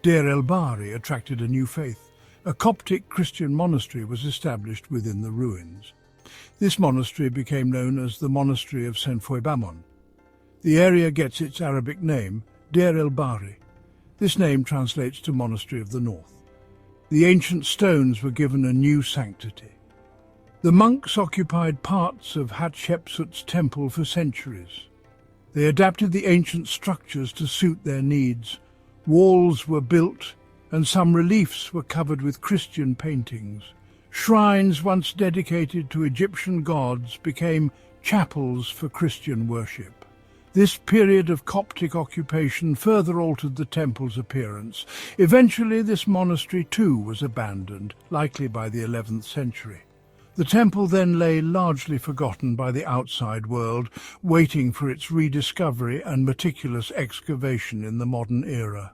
Deir el-Bahari attracted a new faith. A Coptic Christian monastery was established within the ruins. This monastery became known as the Monastery of St. Foibamon. The area gets its Arabic name, Deir el-Bahari. This name translates to Monastery of the North. The ancient stones were given a new sanctity. The monks occupied parts of Hatshepsut's temple for centuries. They adapted the ancient structures to suit their needs. Walls were built, and some reliefs were covered with Christian paintings. Shrines once dedicated to Egyptian gods became chapels for Christian worship. This period of Coptic occupation further altered the temple's appearance. Eventually, this monastery too was abandoned, likely by the 11th century. The temple then lay largely forgotten by the outside world, waiting for its rediscovery and meticulous excavation in the modern era.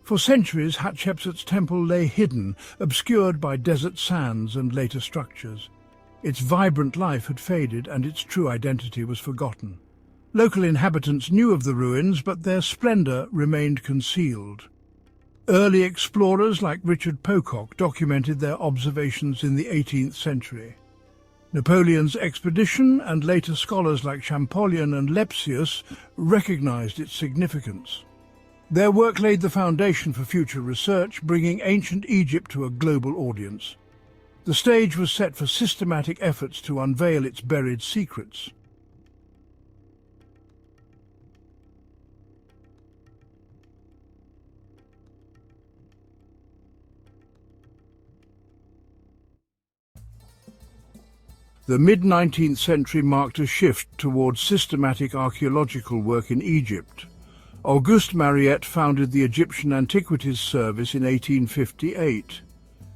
For centuries, Hatshepsut's temple lay hidden, obscured by desert sands and later structures. Its vibrant life had faded and its true identity was forgotten. Local inhabitants knew of the ruins, but their splendor remained concealed. Early explorers like Richard Pocock documented their observations in the 18th century. Napoleon's expedition and later scholars like Champollion and Lepsius recognized its significance. Their work laid the foundation for future research, bringing ancient Egypt to a global audience. The stage was set for systematic efforts to unveil its buried secrets. The mid-19th century marked a shift towards systematic archaeological work in Egypt. Auguste Mariette founded the Egyptian Antiquities Service in 1858.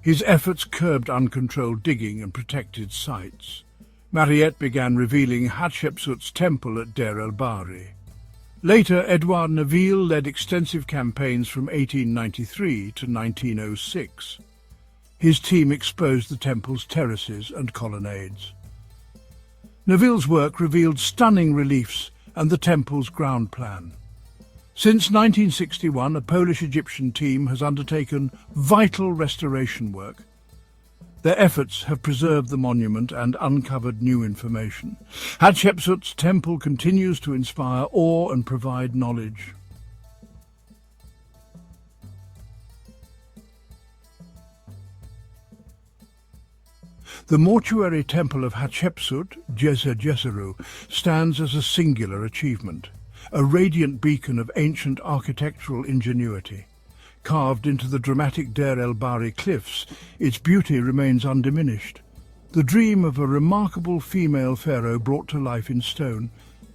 His efforts curbed uncontrolled digging and protected sites. Mariette began revealing Hatshepsut's temple at Deir el-Bahari. Later, Edouard Neville led extensive campaigns from 1893 to 1906. His team exposed the temple's terraces and colonnades. Neville's work revealed stunning reliefs and the temple's ground plan. Since 1961, a Polish-Egyptian team has undertaken vital restoration work. Their efforts have preserved the monument and uncovered new information. Hatshepsut's temple continues to inspire awe and provide knowledge. The mortuary temple of Hatshepsut, Djeser-Djeseru, stands as a singular achievement, a radiant beacon of ancient architectural ingenuity. Carved into the dramatic Deir el-Bahari cliffs, its beauty remains undiminished. The dream of a remarkable female pharaoh brought to life in stone.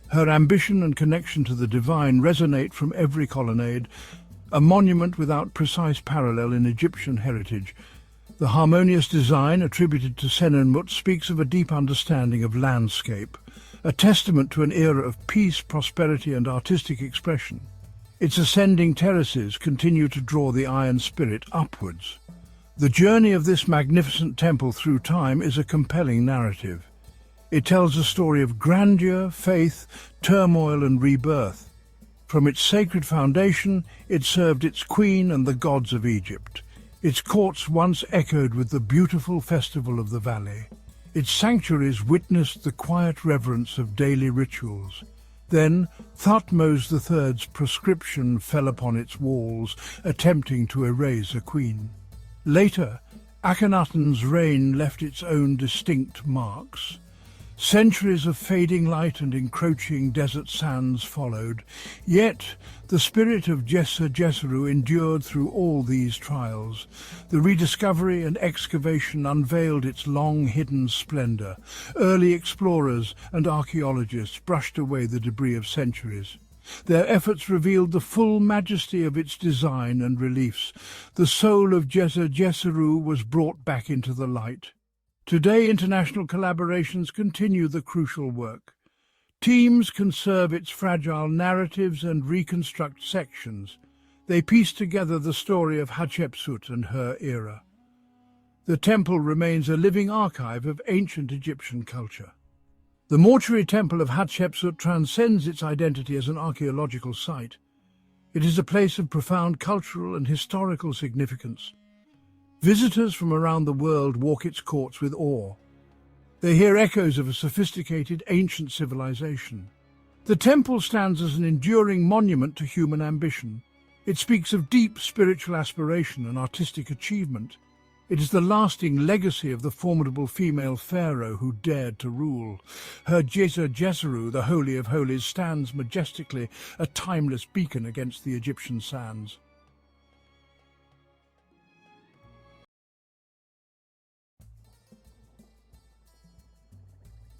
Her ambition and connection to the divine resonate from every colonnade, a monument without precise parallel in Egyptian heritage. The harmonious design attributed to Senenmut speaks of a deep understanding of landscape, a testament to an era of peace, prosperity and artistic expression. Its ascending terraces continue to draw the eye and spirit upwards. The journey of this magnificent temple through time is a compelling narrative. It tells a story of grandeur, faith, turmoil and rebirth. From its sacred foundation, it served its queen and the gods of Egypt. Its courts once echoed with the beautiful festival of the valley. Its sanctuaries witnessed the quiet reverence of daily rituals. Then Thutmose III's proscription fell upon its walls, attempting to erase a queen. Later, Akhenaten's reign left its own distinct marks. Centuries of fading light and encroaching desert sands followed, yet the spirit of Djeser endured through all these trials. The rediscovery and excavation unveiled its long-hidden splendor. Early explorers and archaeologists brushed away the debris of centuries. Their efforts revealed the full majesty of its design and reliefs. The soul of Djeser was brought back into the light. Today, international collaborations continue the crucial work. Teams conserve its fragile narratives and reconstruct sections. They piece together the story of Hatshepsut and her era. The temple remains a living archive of ancient Egyptian culture. The mortuary temple of Hatshepsut transcends its identity as an archaeological site. It is a place of profound cultural and historical significance. Visitors from around the world walk its courts with awe. They hear echoes of a sophisticated ancient civilization. The temple stands as an enduring monument to human ambition. It speaks of deep spiritual aspiration and artistic achievement. It is the lasting legacy of the formidable female pharaoh who dared to rule. Her Djeser, the Holy of Holies, stands majestically, a timeless beacon against the Egyptian sands.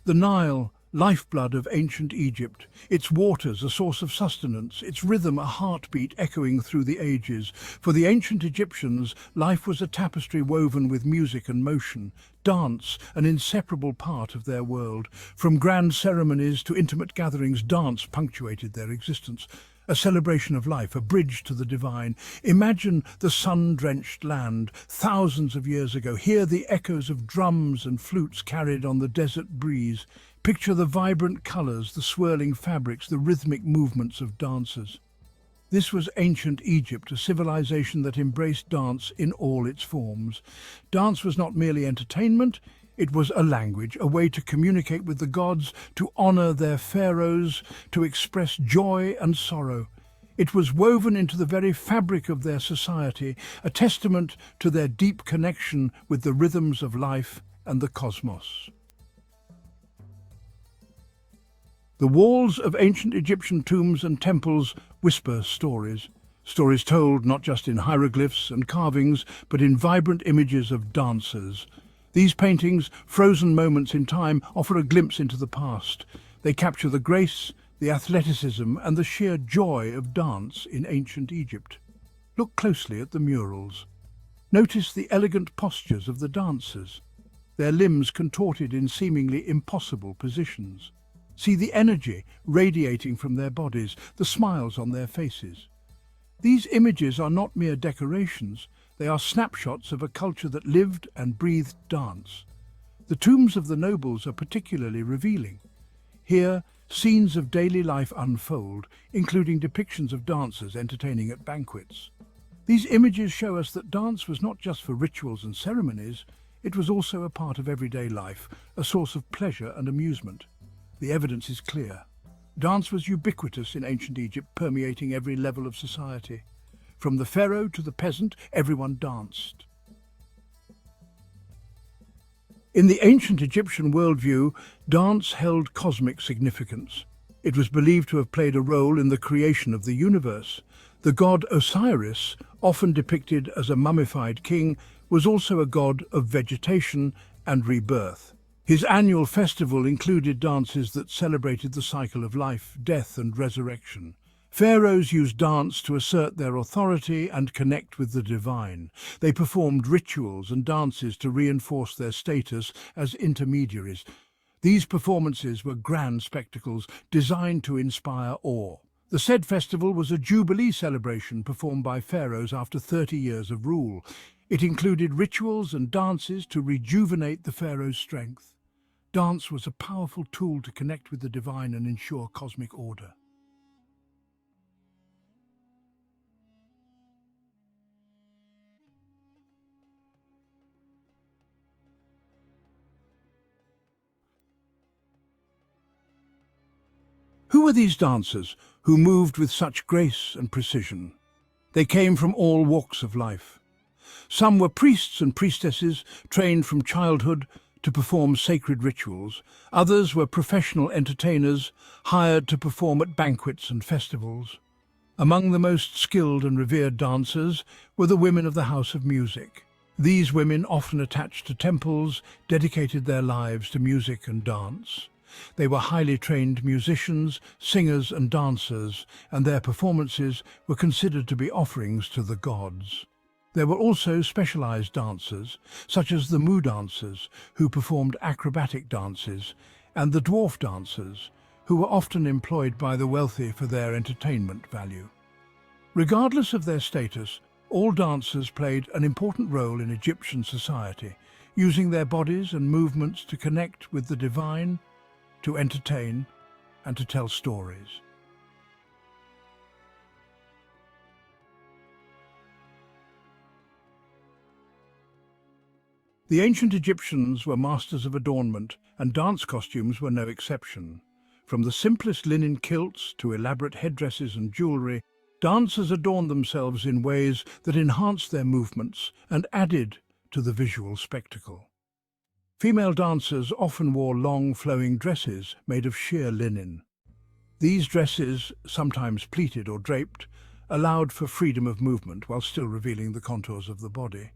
The Nile, lifeblood of ancient Egypt, its waters a source of sustenance, its rhythm a heartbeat echoing through the ages. For the ancient Egyptians, life was a tapestry woven with music and motion, dance an inseparable part of their world. From grand ceremonies to intimate gatherings, dance punctuated their existence. A celebration of life, a bridge to the divine. Imagine the sun-drenched land thousands of years ago. Hear the echoes of drums and flutes carried on the desert breeze. Picture the vibrant colours, the swirling fabrics, the rhythmic movements of dancers. This was ancient Egypt, a civilization that embraced dance in all its forms. Dance was not merely entertainment, it was a language, a way to communicate with the gods, to honour their pharaohs, to express joy and sorrow. It was woven into the very fabric of their society, a testament to their deep connection with the rhythms of life and the cosmos. The walls of ancient Egyptian tombs and temples whisper stories. Stories told not just in hieroglyphs and carvings, but in vibrant images of dancers. These paintings, frozen moments in time, offer a glimpse into the past. They capture the grace, the athleticism, and the sheer joy of dance in ancient Egypt. Look closely at the murals. Notice the elegant postures of the dancers, their limbs contorted in seemingly impossible positions. See the energy radiating from their bodies, the smiles on their faces. These images are not mere decorations. They are snapshots of a culture that lived and breathed dance. The tombs of the nobles are particularly revealing. Here, scenes of daily life unfold, including depictions of dancers entertaining at banquets. These images show us that dance was not just for rituals and ceremonies, it was also a part of everyday life, a source of pleasure and amusement. The evidence is clear. Dance was ubiquitous in ancient Egypt, permeating every level of society. From the pharaoh to the peasant, everyone danced. In the ancient Egyptian worldview, dance held cosmic significance. It was believed to have played a role in the creation of the universe. The god Osiris, often depicted as a mummified king, was also a god of vegetation and rebirth. His annual festival included dances that celebrated the cycle of life, death, and resurrection. Pharaohs used dance to assert their authority and connect with the divine. They performed rituals and dances to reinforce their status as intermediaries. These performances were grand spectacles designed to inspire awe. The said festival was a jubilee celebration performed by pharaohs after 30 years of rule. It included rituals and dances to rejuvenate the pharaoh's strength. Dance was a powerful tool to connect with the divine and ensure cosmic order. Who were these dancers who moved with such grace and precision? They came from all walks of life. Some were priests and priestesses trained from childhood to perform sacred rituals. Others were professional entertainers hired to perform at banquets and festivals. Among the most skilled and revered dancers were the women of the House of Music. These women, often attached to temples, dedicated their lives to music and dance. They were highly trained musicians, singers and dancers, and their performances were considered to be offerings to the gods. There were also specialized dancers, such as the Mu dancers, who performed acrobatic dances, and the dwarf dancers, who were often employed by the wealthy for their entertainment value. Regardless of their status, all dancers played an important role in Egyptian society, using their bodies and movements to connect with the divine, to entertain, and to tell stories. The ancient Egyptians were masters of adornment, and dance costumes were no exception. From the simplest linen kilts to elaborate headdresses and jewellery, dancers adorned themselves in ways that enhanced their movements and added to the visual spectacle. Female dancers often wore long, flowing dresses made of sheer linen. These dresses, sometimes pleated or draped, allowed for freedom of movement while still revealing the contours of the body.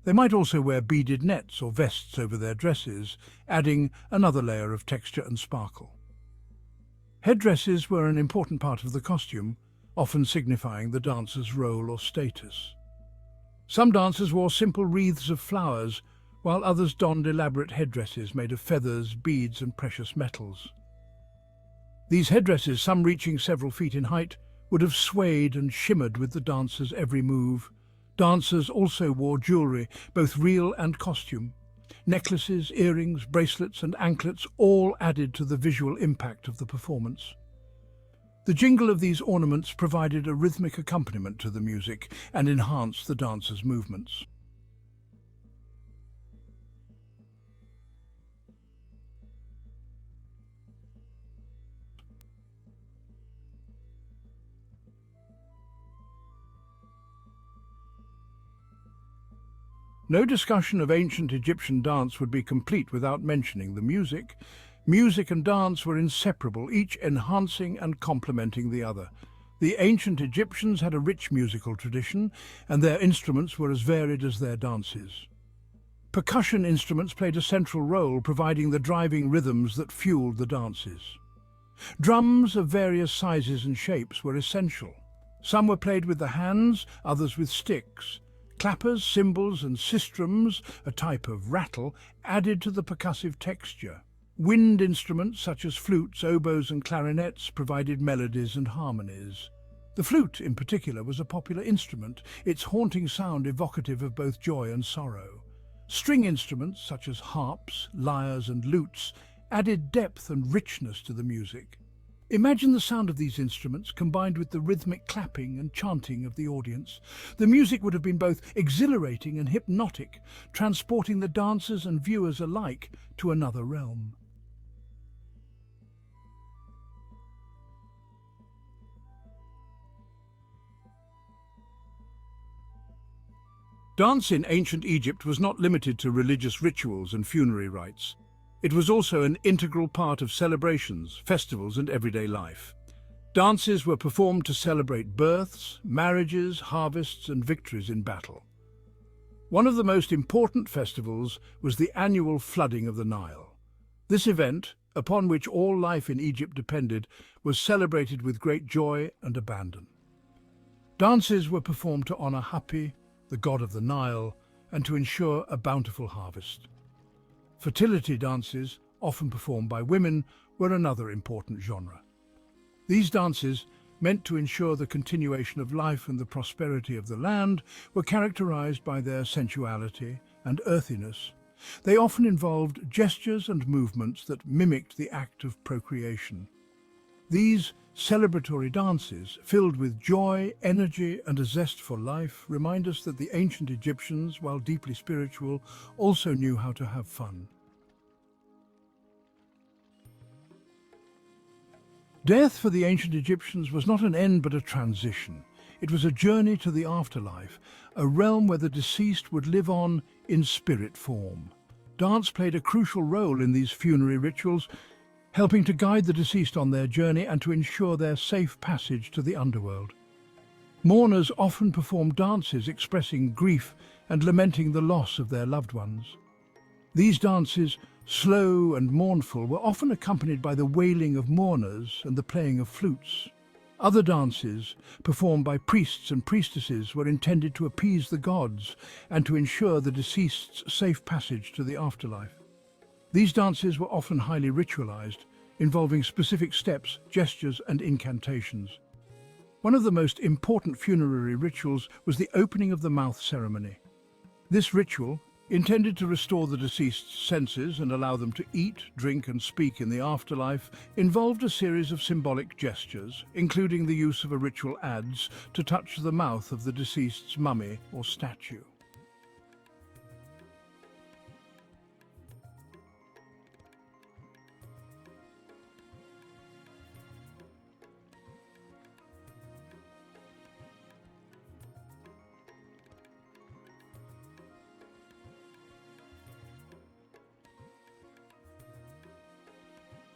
They might also wear beaded nets or vests over their dresses, adding another layer of texture and sparkle. Headdresses were an important part of the costume, often signifying the dancer's role or status. Some dancers wore simple wreaths of flowers, while others donned elaborate headdresses made of feathers, beads, and precious metals. These headdresses, some reaching several feet in height, would have swayed and shimmered with the dancer's every move. Dancers also wore jewellery, both real and costume. Necklaces, earrings, bracelets, and anklets all added to the visual impact of the performance. The jingle of these ornaments provided a rhythmic accompaniment to the music and enhanced the dancer's movements. No discussion of ancient Egyptian dance would be complete without mentioning the music. Music and dance were inseparable, each enhancing and complementing the other. The ancient Egyptians had a rich musical tradition, and their instruments were as varied as their dances. Percussion instruments played a central role, providing the driving rhythms that fueled the dances. Drums of various sizes and shapes were essential. Some were played with the hands, others with sticks. Clappers, cymbals, and sistrums, a type of rattle, added to the percussive texture. Wind instruments such as flutes, oboes, and clarinets provided melodies and harmonies. The flute, in particular, was a popular instrument, its haunting sound evocative of both joy and sorrow. String instruments such as harps, lyres, and lutes added depth and richness to the music. Imagine the sound of these instruments combined with the rhythmic clapping and chanting of the audience. The music would have been both exhilarating and hypnotic, transporting the dancers and viewers alike to another realm. Dance in ancient Egypt was not limited to religious rituals and funerary rites. It was also an integral part of celebrations, festivals, and everyday life. Dances were performed to celebrate births, marriages, harvests, and victories in battle. One of the most important festivals was the annual flooding of the Nile. This event, upon which all life in Egypt depended, was celebrated with great joy and abandon. Dances were performed to honor Hapi, the god of the Nile, and to ensure a bountiful harvest. Fertility dances, often performed by women, were another important genre. These dances, meant to ensure the continuation of life and the prosperity of the land, were characterized by their sensuality and earthiness. They often involved gestures and movements that mimicked the act of procreation. These celebratory dances, filled with joy, energy, and a zest for life, remind us that the ancient Egyptians, while deeply spiritual, also knew how to have fun. Death for the ancient Egyptians was not an end but a transition. It was a journey to the afterlife, a realm where the deceased would live on in spirit form. Dance played a crucial role in these funerary rituals, helping to guide the deceased on their journey and to ensure their safe passage to the underworld. Mourners often performed dances expressing grief and lamenting the loss of their loved ones. These dances, slow and mournful, were often accompanied by the wailing of mourners and the playing of flutes. Other dances, performed by priests and priestesses, were intended to appease the gods and to ensure the deceased's safe passage to the afterlife. These dances were often highly ritualized, involving specific steps, gestures, and incantations. One of the most important funerary rituals was the opening of the mouth ceremony. This ritual, intended to restore the deceased's senses and allow them to eat, drink and speak in the afterlife, involved a series of symbolic gestures, including the use of a ritual adze to touch the mouth of the deceased's mummy or statue.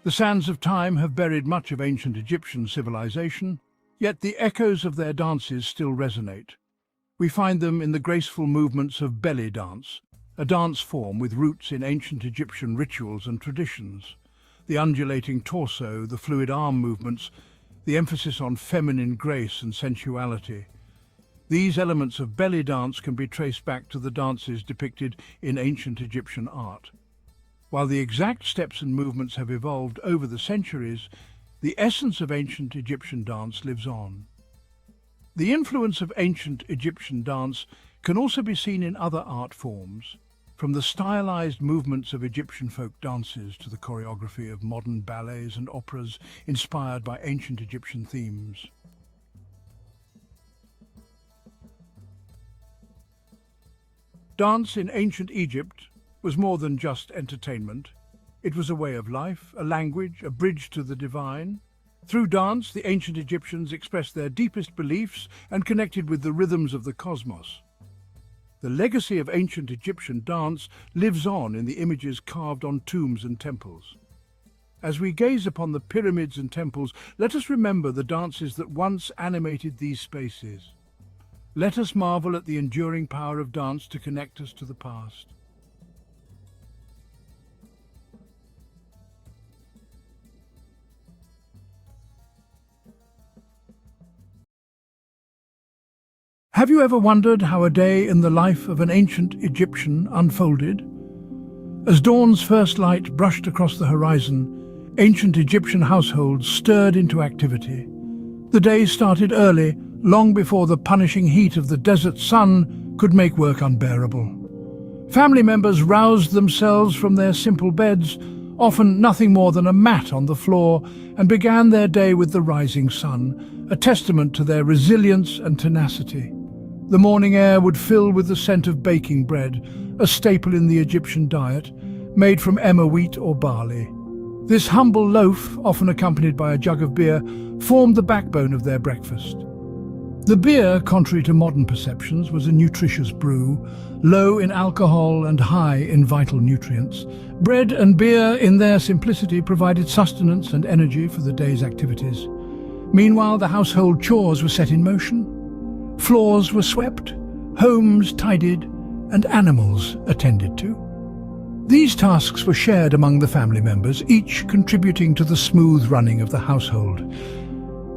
The sands of time have buried much of ancient Egyptian civilization, yet the echoes of their dances still resonate. We find them in the graceful movements of belly dance, a dance form with roots in ancient Egyptian rituals and traditions. The undulating torso, the fluid arm movements, the emphasis on feminine grace and sensuality. These elements of belly dance can be traced back to the dances depicted in ancient Egyptian art. While the exact steps and movements have evolved over the centuries, the essence of ancient Egyptian dance lives on. The influence of ancient Egyptian dance can also be seen in other art forms, from the stylized movements of Egyptian folk dances to the choreography of modern ballets and operas inspired by ancient Egyptian themes. Dance in ancient Egypt was more than just entertainment. It was a way of life, a language, a bridge to the divine. Through dance, the ancient Egyptians expressed their deepest beliefs and connected with the rhythms of the cosmos. The legacy of ancient Egyptian dance lives on in the images carved on tombs and temples. As we gaze upon the pyramids and temples, let us remember the dances that once animated these spaces. Let us marvel at the enduring power of dance to connect us to the past. Have you ever wondered how a day in the life of an ancient Egyptian unfolded? As dawn's first light brushed across the horizon, ancient Egyptian households stirred into activity. The day started early, long before the punishing heat of the desert sun could make work unbearable. Family members roused themselves from their simple beds, often nothing more than a mat on the floor, and began their day with the rising sun, a testament to their resilience and tenacity. The morning air would fill with the scent of baking bread, a staple in the Egyptian diet, made from emmer wheat or barley. This humble loaf, often accompanied by a jug of beer, formed the backbone of their breakfast. The beer, contrary to modern perceptions, was a nutritious brew, low in alcohol and high in vital nutrients. Bread and beer, in their simplicity, provided sustenance and energy for the day's activities. Meanwhile, the household chores were set in motion. Floors were swept, homes tidied, and animals attended to. These tasks were shared among the family members, each contributing to the smooth running of the household.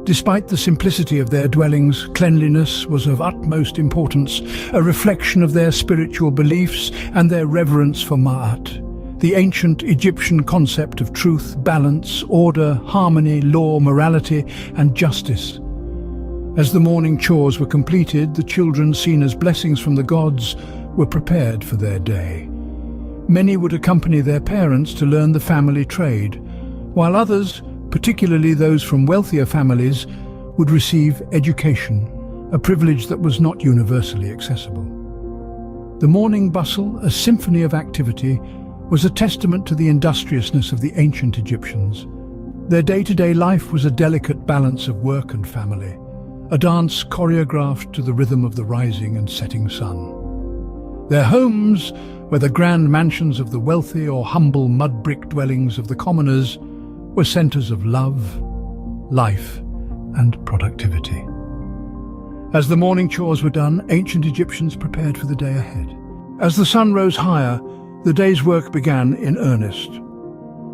Despite the simplicity of their dwellings, cleanliness was of utmost importance, a reflection of their spiritual beliefs and their reverence for Ma'at, the ancient Egyptian concept of truth, balance, order, harmony, law, morality, and justice. As the morning chores were completed, the children, seen as blessings from the gods, were prepared for their day. Many would accompany their parents to learn the family trade, while others, particularly those from wealthier families, would receive education, a privilege that was not universally accessible. The morning bustle, a symphony of activity, was a testament to the industriousness of the ancient Egyptians. Their day-to-day life was a delicate balance of work and family, a dance choreographed to the rhythm of the rising and setting sun. Their homes, whether grand mansions of the wealthy or humble mud-brick dwellings of the commoners, were centers of love, life, and productivity. As the morning chores were done, ancient Egyptians prepared for the day ahead. As the sun rose higher, the day's work began in earnest.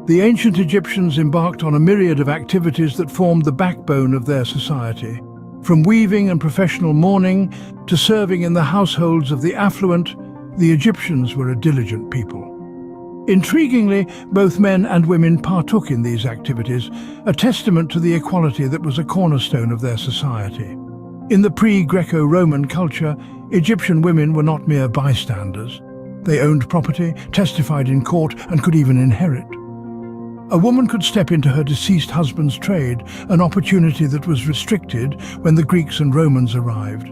The ancient Egyptians embarked on a myriad of activities that formed the backbone of their society. From weaving and professional mourning to serving in the households of the affluent, the Egyptians were a diligent people. Intriguingly, both men and women partook in these activities, a testament to the equality that was a cornerstone of their society. In the pre-Greco-Roman culture, Egyptian women were not mere bystanders. They owned property, testified in court, and could even inherit. A woman could step into her deceased husband's trade, an opportunity that was restricted when the Greeks and Romans arrived.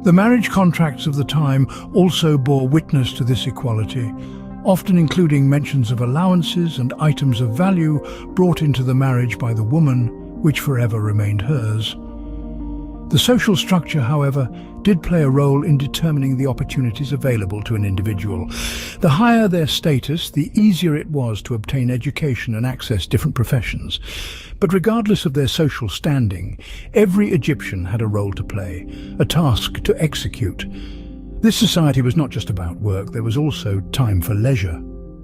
The marriage contracts of the time also bore witness to this equality, often including mentions of allowances and items of value brought into the marriage by the woman, which forever remained hers. The social structure, however, did play a role in determining the opportunities available to an individual. The higher their status, the easier it was to obtain education and access different professions. But regardless of their social standing, every Egyptian had a role to play, a task to execute. This society was not just about work, there was also time for leisure.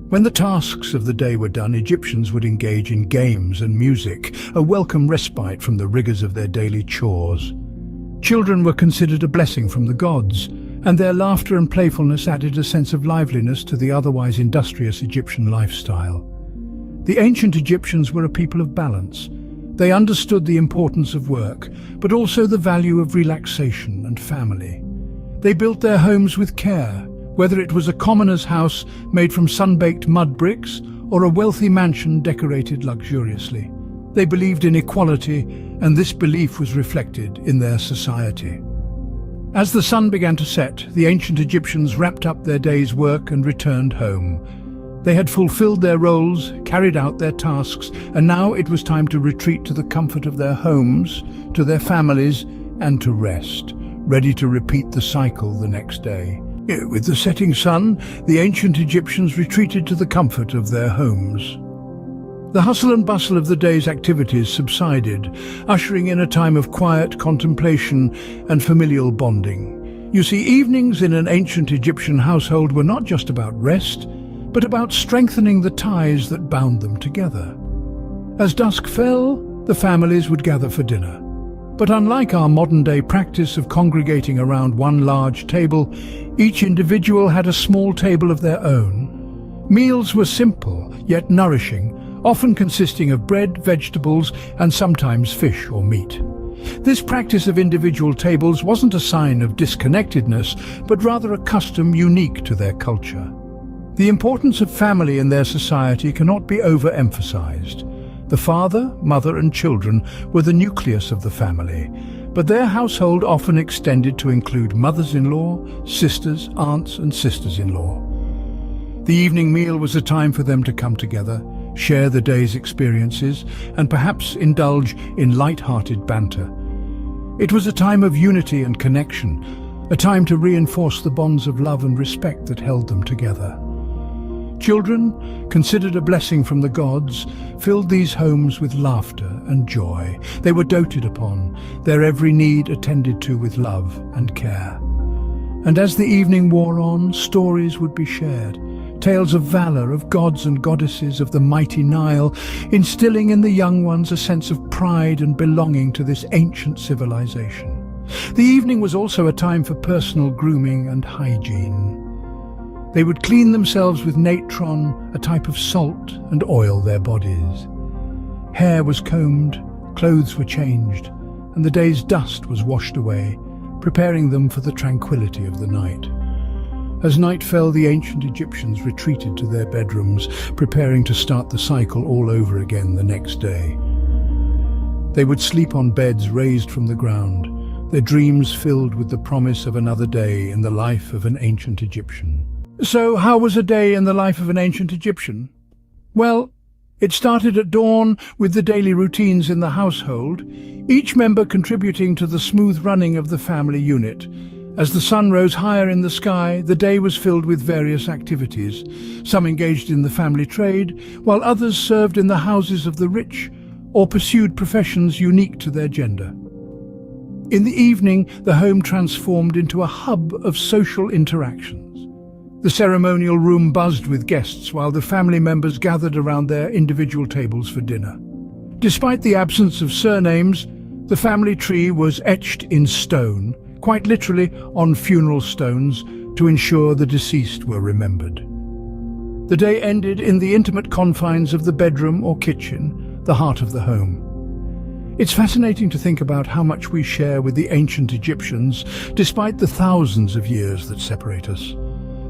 When the tasks of the day were done, Egyptians would engage in games and music, a welcome respite from the rigors of their daily chores. Children were considered a blessing from the gods, and their laughter and playfulness added a sense of liveliness to the otherwise industrious Egyptian lifestyle. The ancient Egyptians were a people of balance. They understood the importance of work, but also the value of relaxation and family. They built their homes with care, whether it was a commoner's house made from sun-baked mud bricks or a wealthy mansion decorated luxuriously. They believed in equality, and this belief was reflected in their society. As the sun began to set, the ancient Egyptians wrapped up their day's work and returned home. They had fulfilled their roles, carried out their tasks, and now it was time to retreat to the comfort of their homes, to their families, and to rest, ready to repeat the cycle the next day. With the setting sun, the ancient Egyptians retreated to the comfort of their homes. The hustle and bustle of the day's activities subsided, ushering in a time of quiet contemplation and familial bonding. You see, evenings in an ancient Egyptian household were not just about rest, but about strengthening the ties that bound them together. As dusk fell, the families would gather for dinner. But unlike our modern-day practice of congregating around one large table, each individual had a small table of their own. Meals were simple, yet nourishing, often consisting of bread, vegetables, and sometimes fish or meat. This practice of individual tables wasn't a sign of disconnectedness, but rather a custom unique to their culture. The importance of family in their society cannot be overemphasized. The father, mother, and children were the nucleus of the family, but their household often extended to include mothers-in-law, sisters, aunts, and sisters-in-law. The evening meal was a time for them to come together, share the day's experiences, and perhaps indulge in light-hearted banter. It was a time of unity and connection, a time to reinforce the bonds of love and respect that held them together. Children, considered a blessing from the gods, filled these homes with laughter and joy. They were doted upon, their every need attended to with love and care. And as the evening wore on, stories would be shared, tales of valor, of gods and goddesses, of the mighty Nile, instilling in the young ones a sense of pride and belonging to this ancient civilization. The evening was also a time for personal grooming and hygiene. They would clean themselves with natron, a type of salt, and oil their bodies. Hair was combed, clothes were changed, and the day's dust was washed away, preparing them for the tranquility of the night. As night fell, the ancient Egyptians retreated to their bedrooms, preparing to start the cycle all over again the next day. They would sleep on beds raised from the ground, their dreams filled with the promise of another day in the life of an ancient Egyptian. So how was a day in the life of an ancient Egyptian? Well, it started at dawn with the daily routines in the household, each member contributing to the smooth running of the family unit. As the sun rose higher in the sky, the day was filled with various activities. Some engaged in the family trade, while others served in the houses of the rich or pursued professions unique to their gender. In the evening, the home transformed into a hub of social interactions. The ceremonial room buzzed with guests while the family members gathered around their individual tables for dinner. Despite the absence of surnames, the family tree was etched in stone, quite literally on funeral stones, to ensure the deceased were remembered. The day ended in the intimate confines of the bedroom or kitchen, the heart of the home. It's fascinating to think about how much we share with the ancient Egyptians, despite the thousands of years that separate us.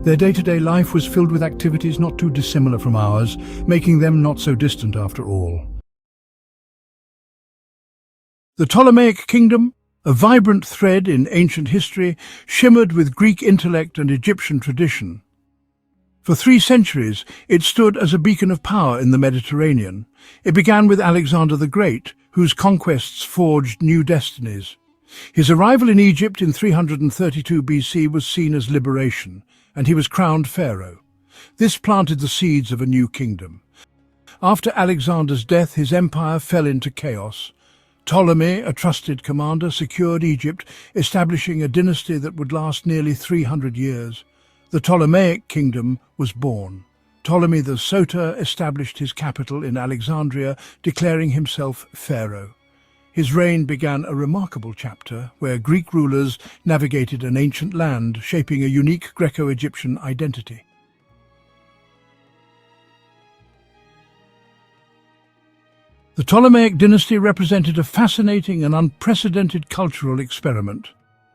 Their day-to-day life was filled with activities not too dissimilar from ours, making them not so distant after all. The Ptolemaic kingdom, a vibrant thread in ancient history, shimmered with Greek intellect and Egyptian tradition. For 3 centuries, it stood as a beacon of power in the Mediterranean. It began with Alexander the Great, whose conquests forged new destinies. His arrival in Egypt in 332 BC was seen as liberation, and he was crowned pharaoh. This planted the seeds of a new kingdom. After Alexander's death, his empire fell into chaos. Ptolemy, a trusted commander, secured Egypt, establishing a dynasty that would last nearly 300 years. The Ptolemaic kingdom was born. Ptolemy the Soter established his capital in Alexandria, declaring himself pharaoh. His reign began a remarkable chapter where Greek rulers navigated an ancient land, shaping a unique Greco-Egyptian identity. The Ptolemaic dynasty represented a fascinating and unprecedented cultural experiment.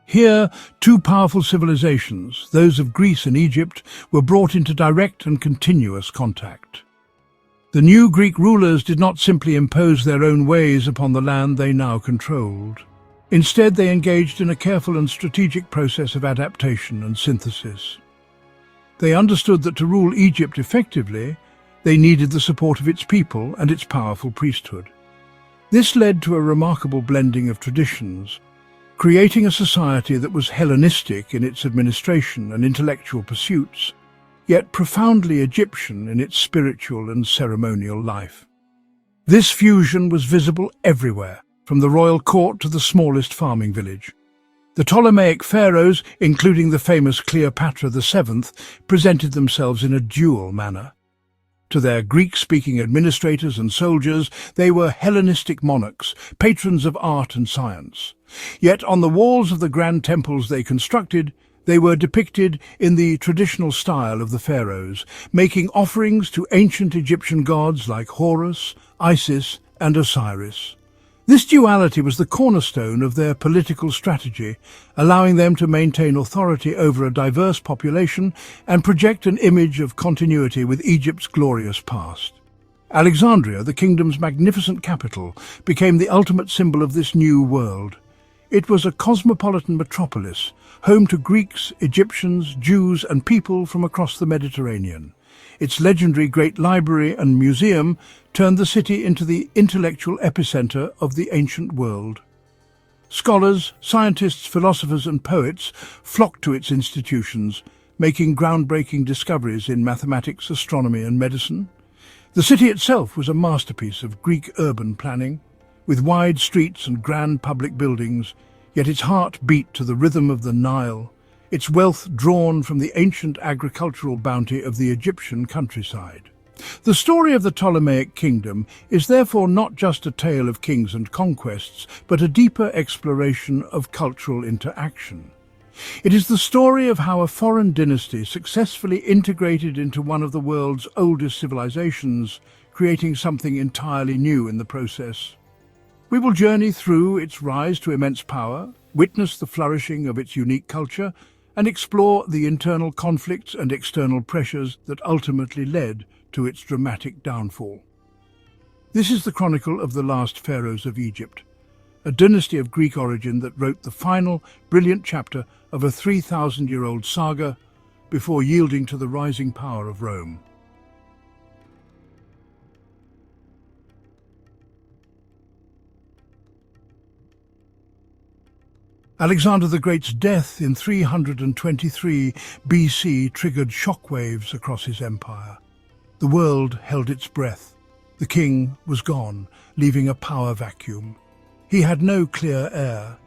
Here, 2 powerful civilizations, those of Greece and Egypt, were brought into direct and continuous contact. The new Greek rulers did not simply impose their own ways upon the land they now controlled. Instead, they engaged in a careful and strategic process of adaptation and synthesis. They understood that to rule Egypt effectively, they needed the support of its people and its powerful priesthood. This led to a remarkable blending of traditions, creating a society that was Hellenistic in its administration and intellectual pursuits, yet profoundly Egyptian in its spiritual and ceremonial life. This fusion was visible everywhere, from the royal court to the smallest farming village. The Ptolemaic pharaohs, including the famous Cleopatra VII, presented themselves in a dual manner. To their Greek-speaking administrators and soldiers, they were Hellenistic monarchs, patrons of art and science. Yet on the walls of the grand temples they constructed, they were depicted in the traditional style of the pharaohs, making offerings to ancient Egyptian gods like Horus, Isis, and Osiris. This duality was the cornerstone of their political strategy, allowing them to maintain authority over a diverse population and project an image of continuity with Egypt's glorious past. Alexandria, the kingdom's magnificent capital, became the ultimate symbol of this new world. It was a cosmopolitan metropolis, home to Greeks, Egyptians, Jews, and people from across the Mediterranean. Its legendary Great Library and Museum turned the city into the intellectual epicenter of the ancient world. Scholars, scientists, philosophers, and poets flocked to its institutions, making groundbreaking discoveries in mathematics, astronomy, and medicine. The city itself was a masterpiece of Greek urban planning, with wide streets and grand public buildings, yet its heart beat to the rhythm of the Nile, its wealth drawn from the ancient agricultural bounty of the Egyptian countryside. The story of the Ptolemaic kingdom is therefore not just a tale of kings and conquests, but a deeper exploration of cultural interaction. It is the story of how a foreign dynasty successfully integrated into one of the world's oldest civilizations, creating something entirely new in the process. We will journey through its rise to immense power, witness the flourishing of its unique culture, and explore the internal conflicts and external pressures that ultimately led to its dramatic downfall. This is the chronicle of the last pharaohs of Egypt, a dynasty of Greek origin that wrote the final, brilliant chapter of a 3,000-year-old saga before yielding to the rising power of Rome. Alexander the Great's death in 323 BC triggered shockwaves across his empire. The world held its breath. The king was gone, leaving a power vacuum. He had no clear heir.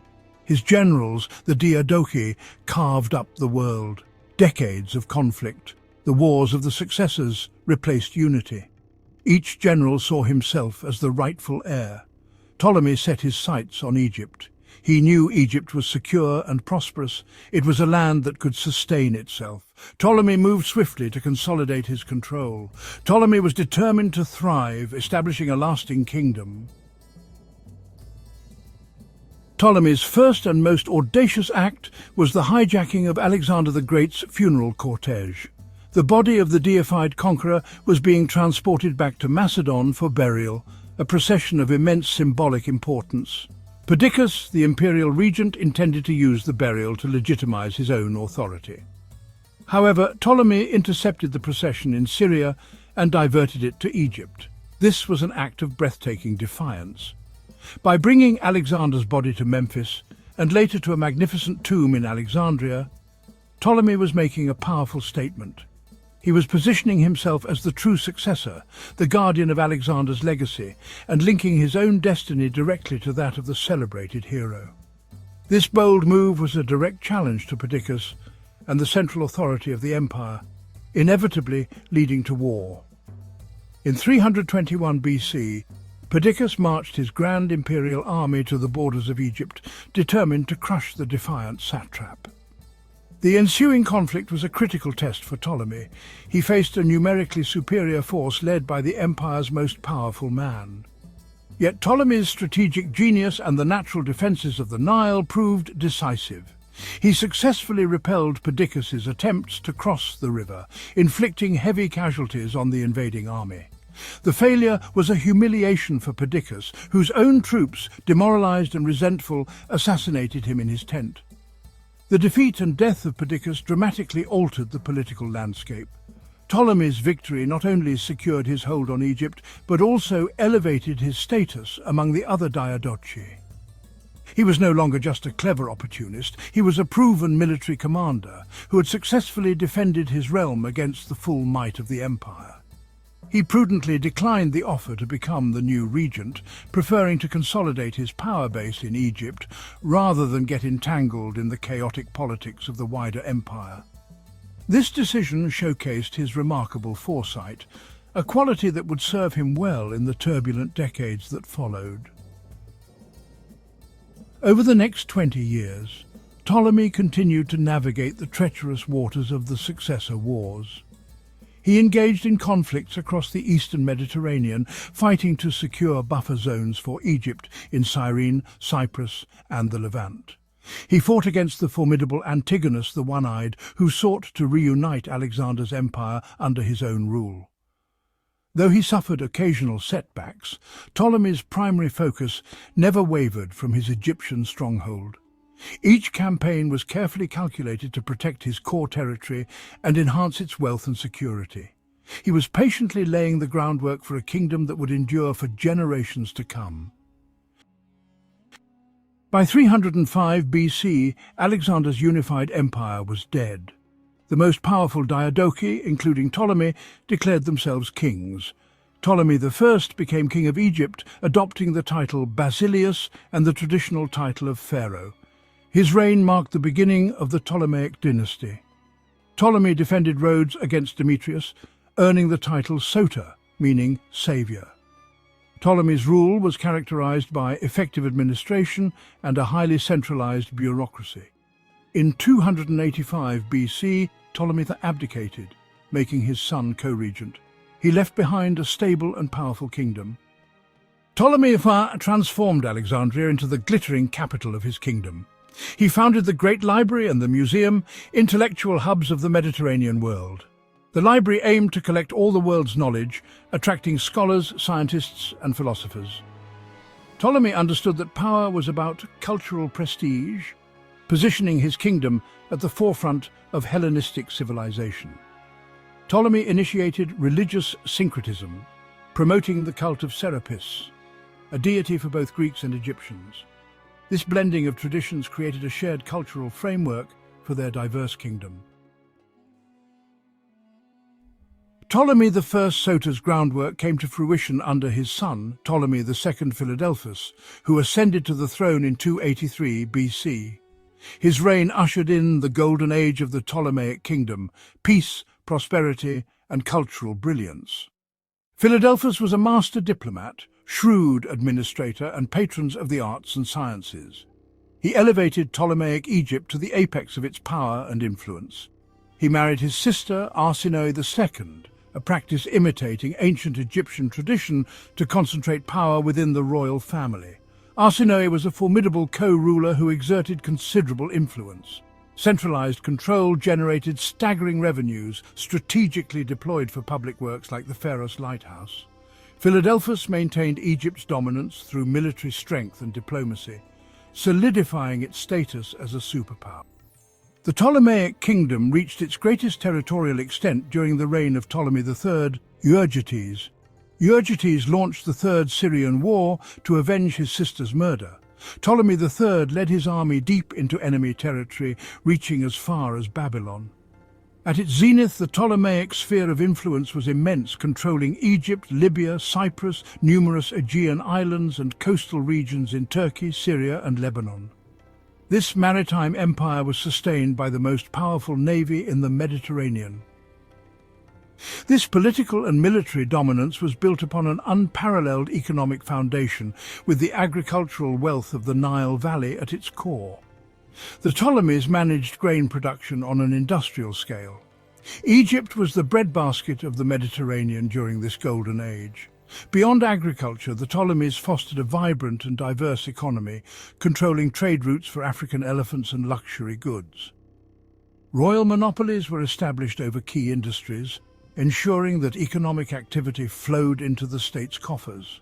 His generals, the Diadochi, carved up the world. Decades of conflict, the wars of the successors, replaced unity. Each general saw himself as the rightful heir. Ptolemy set his sights on Egypt. He knew Egypt was secure and prosperous. It was a land that could sustain itself. Ptolemy moved swiftly to consolidate his control. Ptolemy was determined to thrive, establishing a lasting kingdom. Ptolemy's first and most audacious act was the hijacking of Alexander the Great's funeral cortege. The body of the deified conqueror was being transported back to Macedon for burial, a procession of immense symbolic importance. Perdiccas, the imperial regent, intended to use the burial to legitimize his own authority. However, Ptolemy intercepted the procession in Syria and diverted it to Egypt. This was an act of breathtaking defiance. By bringing Alexander's body to Memphis and later to a magnificent tomb in Alexandria, Ptolemy was making a powerful statement. He was positioning himself as the true successor, the guardian of Alexander's legacy, and linking his own destiny directly to that of the celebrated hero. This bold move was a direct challenge to Perdiccas and the central authority of the empire, inevitably leading to war. In 321 BC, Perdiccas marched his grand imperial army to the borders of Egypt, determined to crush the defiant satrap. The ensuing conflict was a critical test for Ptolemy. He faced a numerically superior force led by the empire's most powerful man. Yet Ptolemy's strategic genius and the natural defences of the Nile proved decisive. He successfully repelled Perdiccas' attempts to cross the river, inflicting heavy casualties on the invading army. The failure was a humiliation for Perdiccas, whose own troops, demoralized and resentful, assassinated him in his tent. The defeat and death of Perdiccas dramatically altered the political landscape. Ptolemy's victory not only secured his hold on Egypt, but also elevated his status among the other Diadochi. He was no longer just a clever opportunist, he was a proven military commander who had successfully defended his realm against the full might of the empire. He prudently declined the offer to become the new regent, preferring to consolidate his power base in Egypt rather than get entangled in the chaotic politics of the wider empire. This decision showcased his remarkable foresight, a quality that would serve him well in the turbulent decades that followed. Over the next 20 years, Ptolemy continued to navigate the treacherous waters of the successor wars. He engaged in conflicts across the eastern Mediterranean, fighting to secure buffer zones for Egypt in Cyrene, Cyprus, and the Levant. He fought against the formidable Antigonus the One-Eyed, who sought to reunite Alexander's empire under his own rule. Though he suffered occasional setbacks, Ptolemy's primary focus never wavered from his Egyptian stronghold. Each campaign was carefully calculated to protect his core territory and enhance its wealth and security. He was patiently laying the groundwork for a kingdom that would endure for generations to come. By 305 BC, Alexander's unified empire was dead. The most powerful Diadochi, including Ptolemy, declared themselves kings. Ptolemy I became king of Egypt, adopting the title Basileus and the traditional title of Pharaoh. His reign marked the beginning of the Ptolemaic dynasty. Ptolemy defended Rhodes against Demetrius, earning the title Soter, meaning saviour. Ptolemy's rule was characterized by effective administration and a highly centralized bureaucracy. In 285 BC, Ptolemy abdicated, making his son co-regent. He left behind a stable and powerful kingdom. Ptolemy transformed Alexandria into the glittering capital of his kingdom. He founded the Great Library and the Museum, intellectual hubs of the Mediterranean world. The library aimed to collect all the world's knowledge, attracting scholars, scientists, and philosophers. Ptolemy understood that power was about cultural prestige, positioning his kingdom at the forefront of Hellenistic civilization. Ptolemy initiated religious syncretism, promoting the cult of Serapis, a deity for both Greeks and Egyptians. This blending of traditions created a shared cultural framework for their diverse kingdom. Ptolemy I Soter's groundwork came to fruition under his son, Ptolemy II Philadelphus, who ascended to the throne in 283 BC. His reign ushered in the golden age of the Ptolemaic kingdom, peace, prosperity, and cultural brilliance. Philadelphus was a master diplomat, shrewd administrator, and patron of the arts and sciences. He elevated Ptolemaic Egypt to the apex of its power and influence. He married his sister, Arsinoe II, a practice imitating ancient Egyptian tradition to concentrate power within the royal family. Arsinoe was a formidable co-ruler who exerted considerable influence. Centralized control generated staggering revenues strategically deployed for public works like the Pharos lighthouse. Philadelphus maintained Egypt's dominance through military strength and diplomacy, solidifying its status as a superpower. The Ptolemaic kingdom reached its greatest territorial extent during the reign of Ptolemy III, Euergetes. Euergetes launched the Third Syrian War to avenge his sister's murder. Ptolemy III led his army deep into enemy territory, reaching as far as Babylon. At its zenith, the Ptolemaic sphere of influence was immense, controlling Egypt, Libya, Cyprus, numerous Aegean islands, and coastal regions in Turkey, Syria, and Lebanon. This maritime empire was sustained by the most powerful navy in the Mediterranean. This political and military dominance was built upon an unparalleled economic foundation, with the agricultural wealth of the Nile Valley at its core. The Ptolemies managed grain production on an industrial scale. Egypt was the breadbasket of the Mediterranean during this golden age. Beyond agriculture, the Ptolemies fostered a vibrant and diverse economy, controlling trade routes for African elephants and luxury goods. Royal monopolies were established over key industries, ensuring that economic activity flowed into the state's coffers.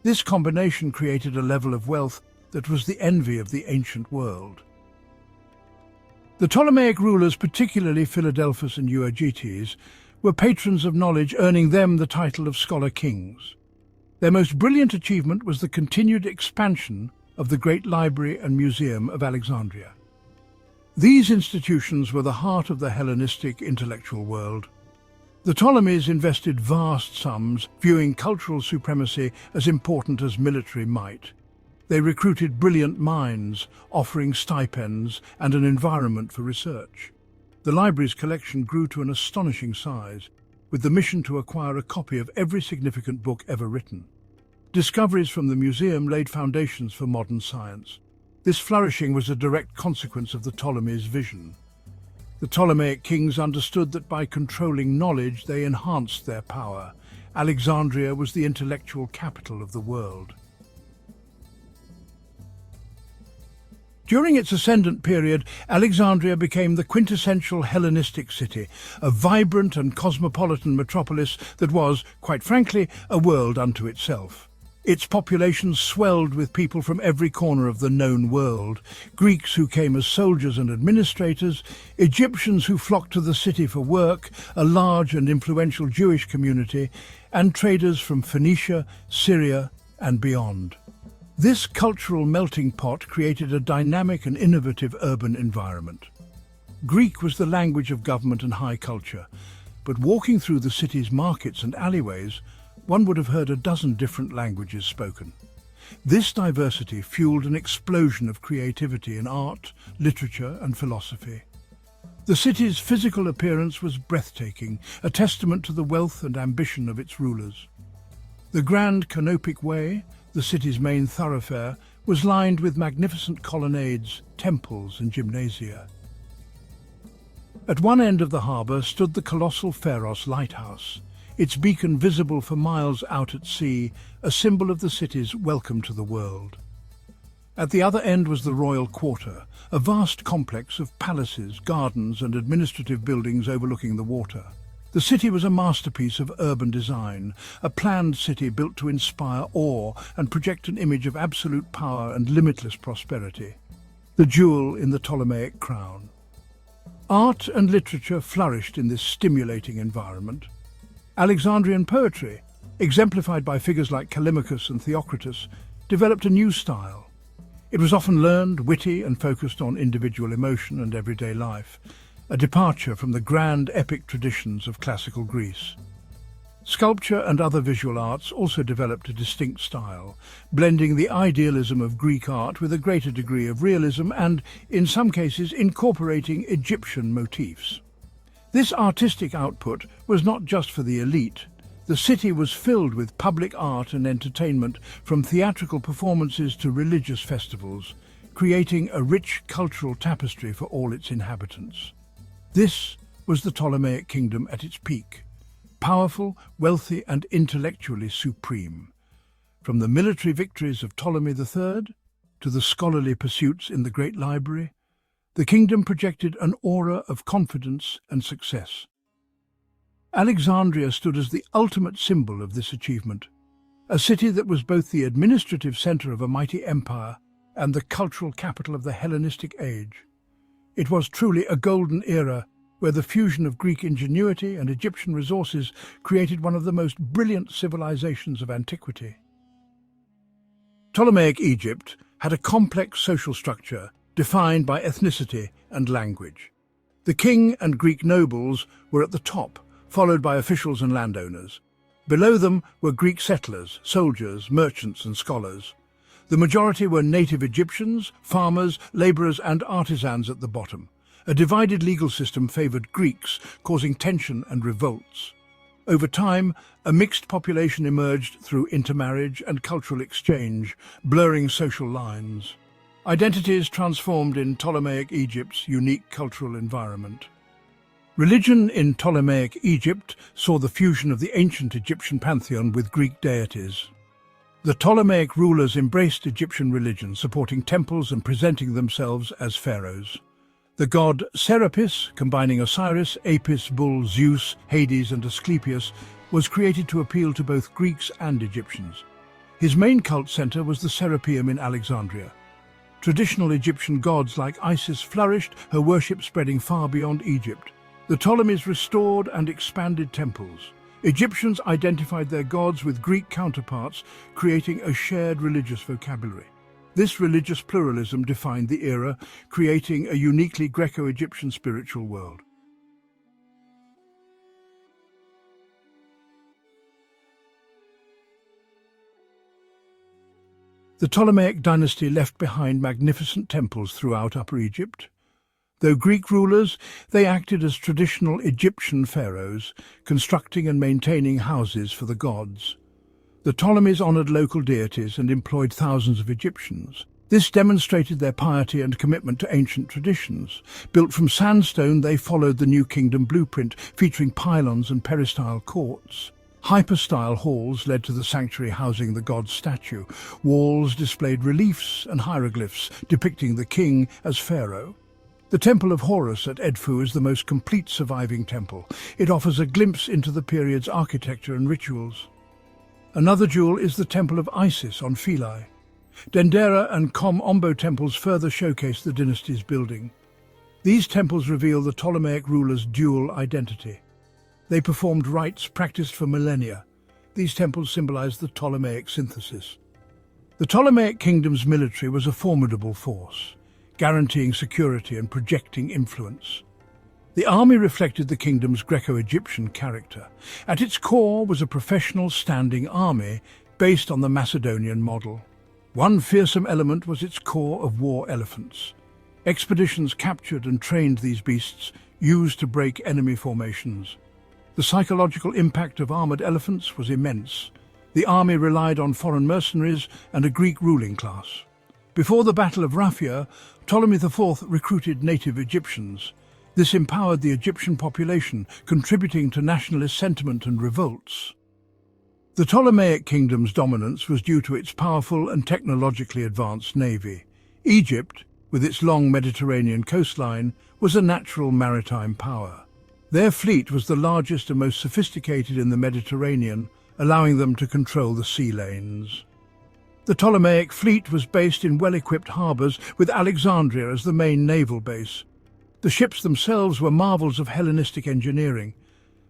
This combination created a level of wealth that was the envy of the ancient world. The Ptolemaic rulers, particularly Philadelphus and Euergetes, were patrons of knowledge, earning them the title of scholar kings. Their most brilliant achievement was the continued expansion of the Great Library and Museum of Alexandria. These institutions were the heart of the Hellenistic intellectual world. The Ptolemies invested vast sums, viewing cultural supremacy as important as military might. They recruited brilliant minds, offering stipends and an environment for research. The library's collection grew to an astonishing size, with the mission to acquire a copy of every significant book ever written. Discoveries from the museum laid foundations for modern science. This flourishing was a direct consequence of the Ptolemies' vision. The Ptolemaic kings understood that by controlling knowledge they enhanced their power. Alexandria was the intellectual capital of the world. During its ascendant period, Alexandria became the quintessential Hellenistic city, a vibrant and cosmopolitan metropolis that was, quite frankly, a world unto itself. Its population swelled with people from every corner of the known world: Greeks who came as soldiers and administrators, Egyptians who flocked to the city for work, a large and influential Jewish community, and traders from Phoenicia, Syria, and beyond. This cultural melting pot created a dynamic and innovative urban environment. Greek was the language of government and high culture, but walking through the city's markets and alleyways, one would have heard a dozen different languages spoken. This diversity fueled an explosion of creativity in art, literature, and philosophy. The city's physical appearance was breathtaking, a testament to the wealth and ambition of its rulers. The Grand Canopic Way, the city's main thoroughfare, was lined with magnificent colonnades, temples, and gymnasia. At one end of the harbour stood the colossal Pharos lighthouse, its beacon visible for miles out at sea, a symbol of the city's welcome to the world. At the other end was the Royal Quarter, a vast complex of palaces, gardens, and administrative buildings overlooking the water. The city was a masterpiece of urban design, a planned city built to inspire awe and project an image of absolute power and limitless prosperity, the jewel in the Ptolemaic crown. Art and literature flourished in this stimulating environment. Alexandrian poetry, exemplified by figures like Callimachus and Theocritus, developed a new style. It was often learned, witty, and focused on individual emotion and everyday life, a departure from the grand epic traditions of classical Greece. Sculpture and other visual arts also developed a distinct style, blending the idealism of Greek art with a greater degree of realism and, in some cases, incorporating Egyptian motifs. This artistic output was not just for the elite. The city was filled with public art and entertainment, from theatrical performances to religious festivals, creating a rich cultural tapestry for all its inhabitants. This was the Ptolemaic kingdom at its peak, powerful, wealthy, and intellectually supreme. From the military victories of Ptolemy III to the scholarly pursuits in the Great Library, the kingdom projected an aura of confidence and success. Alexandria stood as the ultimate symbol of this achievement, a city that was both the administrative center of a mighty empire and the cultural capital of the Hellenistic age. It was truly a golden era where the fusion of Greek ingenuity and Egyptian resources created one of the most brilliant civilizations of antiquity. Ptolemaic Egypt had a complex social structure defined by ethnicity and language. The king and Greek nobles were at the top, followed by officials and landowners. Below them were Greek settlers, soldiers, merchants, and scholars. The majority were native Egyptians, farmers, laborers, and artisans at the bottom. A divided legal system favored Greeks, causing tension and revolts. Over time, a mixed population emerged through intermarriage and cultural exchange, blurring social lines. Identities transformed in Ptolemaic Egypt's unique cultural environment. Religion in Ptolemaic Egypt saw the fusion of the ancient Egyptian pantheon with Greek deities. The Ptolemaic rulers embraced Egyptian religion, supporting temples and presenting themselves as pharaohs. The god Serapis, combining Osiris, Apis, Bull, Zeus, Hades, and Asclepius, was created to appeal to both Greeks and Egyptians. His main cult center was the Serapeum in Alexandria. Traditional Egyptian gods like Isis flourished, her worship spreading far beyond Egypt. The Ptolemies restored and expanded temples. Egyptians identified their gods with Greek counterparts, creating a shared religious vocabulary. This religious pluralism defined the era, creating a uniquely Greco-Egyptian spiritual world. The Ptolemaic dynasty left behind magnificent temples throughout Upper Egypt. Though Greek rulers, they acted as traditional Egyptian pharaohs, constructing and maintaining houses for the gods. The Ptolemies honored local deities and employed thousands of Egyptians. This demonstrated their piety and commitment to ancient traditions. Built from sandstone, they followed the New Kingdom blueprint, featuring pylons and peristyle courts. Hypostyle halls led to the sanctuary housing the god's statue. Walls displayed reliefs and hieroglyphs depicting the king as pharaoh. The Temple of Horus at Edfu is the most complete surviving temple. It offers a glimpse into the period's architecture and rituals. Another jewel is the Temple of Isis on Philae. Dendera and Kom Ombo temples further showcase the dynasty's building. These temples reveal the Ptolemaic rulers' dual identity. They performed rites practiced for millennia. These temples symbolize the Ptolemaic synthesis. The Ptolemaic kingdom's military was a formidable force, guaranteeing security and projecting influence. The army reflected the kingdom's Greco-Egyptian character. At its core was a professional standing army based on the Macedonian model. One fearsome element was its corps of war elephants. Expeditions captured and trained these beasts, used to break enemy formations. The psychological impact of armored elephants was immense. The army relied on foreign mercenaries and a Greek ruling class. Before the Battle of Raphia, Ptolemy IV recruited native Egyptians. This empowered the Egyptian population, contributing to nationalist sentiment and revolts. The Ptolemaic kingdom's dominance was due to its powerful and technologically advanced navy. Egypt, with its long Mediterranean coastline, was a natural maritime power. Their fleet was the largest and most sophisticated in the Mediterranean, allowing them to control the sea lanes. The Ptolemaic fleet was based in well-equipped harbours, with Alexandria as the main naval base. The ships themselves were marvels of Hellenistic engineering.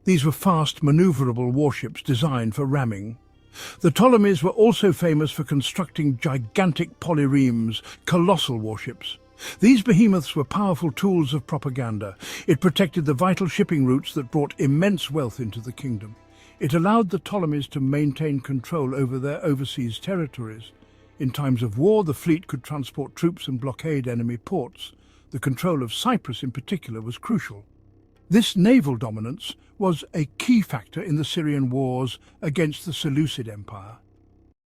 These were fast, manoeuvrable warships designed for ramming. The Ptolemies were also famous for constructing gigantic polyremes, colossal warships. These behemoths were powerful tools of propaganda. It protected the vital shipping routes that brought immense wealth into the kingdom. It allowed the Ptolemies to maintain control over their overseas territories. In times of war, the fleet could transport troops and blockade enemy ports. The control of Cyprus in particular was crucial. This naval dominance was a key factor in the Syrian wars against the Seleucid Empire.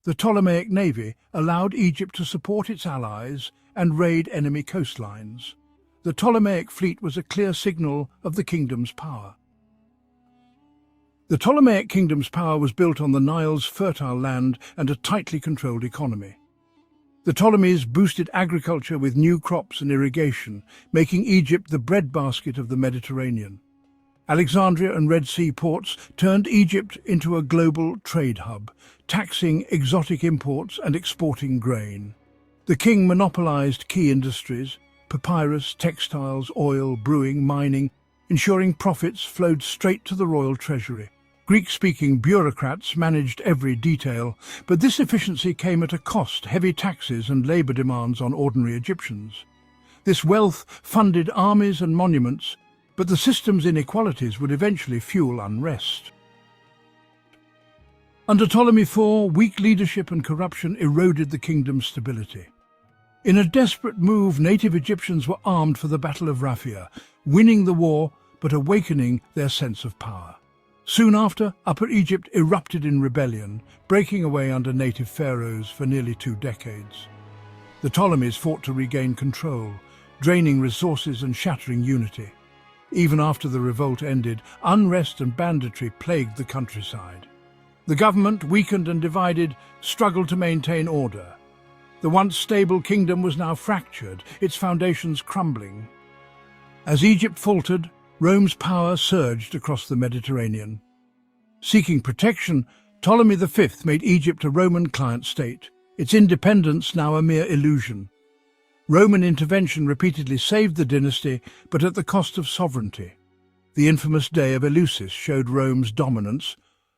The Ptolemaic navy allowed Egypt to support its allies and raid enemy coastlines. The Ptolemaic fleet was a clear signal of the kingdom's power. The Ptolemaic kingdom's power was built on the Nile's fertile land and a tightly controlled economy. The Ptolemies boosted agriculture with new crops and irrigation, making Egypt the breadbasket of the Mediterranean. Alexandria and Red Sea ports turned Egypt into a global trade hub, taxing exotic imports and exporting grain. The king monopolized key industries: papyrus, textiles, oil, brewing, mining, ensuring profits flowed straight to the royal treasury. Greek-speaking bureaucrats managed every detail, but this efficiency came at a cost: heavy taxes and labor demands on ordinary Egyptians. This wealth funded armies and monuments, but the system's inequalities would eventually fuel unrest. Under Ptolemy IV, weak leadership and corruption eroded the kingdom's stability. In a desperate move, native Egyptians were armed for the Battle of Raphia, winning the war but awakening their sense of power. Soon after, Upper Egypt erupted in rebellion, breaking away under native pharaohs for nearly 2 decades. The Ptolemies fought to regain control, draining resources and shattering unity. Even after the revolt ended, unrest and banditry plagued the countryside. The government, weakened and divided, struggled to maintain order. The once stable kingdom was now fractured, its foundations crumbling. As Egypt faltered, Rome's power surged across the Mediterranean. Seeking protection, Ptolemy V made Egypt a Roman client state, its independence now a mere illusion. Roman intervention repeatedly saved the dynasty, but at the cost of sovereignty. The infamous day of Eleusis showed Rome's dominance.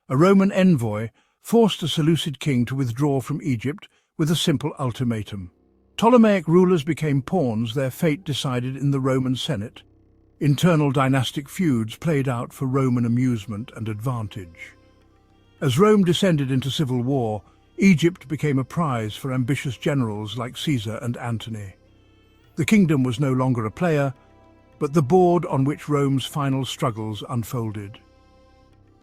A Roman envoy forced a Seleucid king to withdraw from Egypt with a simple ultimatum. Ptolemaic rulers became pawns, their fate decided in the Roman Senate. Internal dynastic feuds played out for Roman amusement and advantage. As Rome descended into civil war, Egypt became a prize for ambitious generals like Caesar and Antony. The kingdom was no longer a player, but the board on which Rome's final struggles unfolded.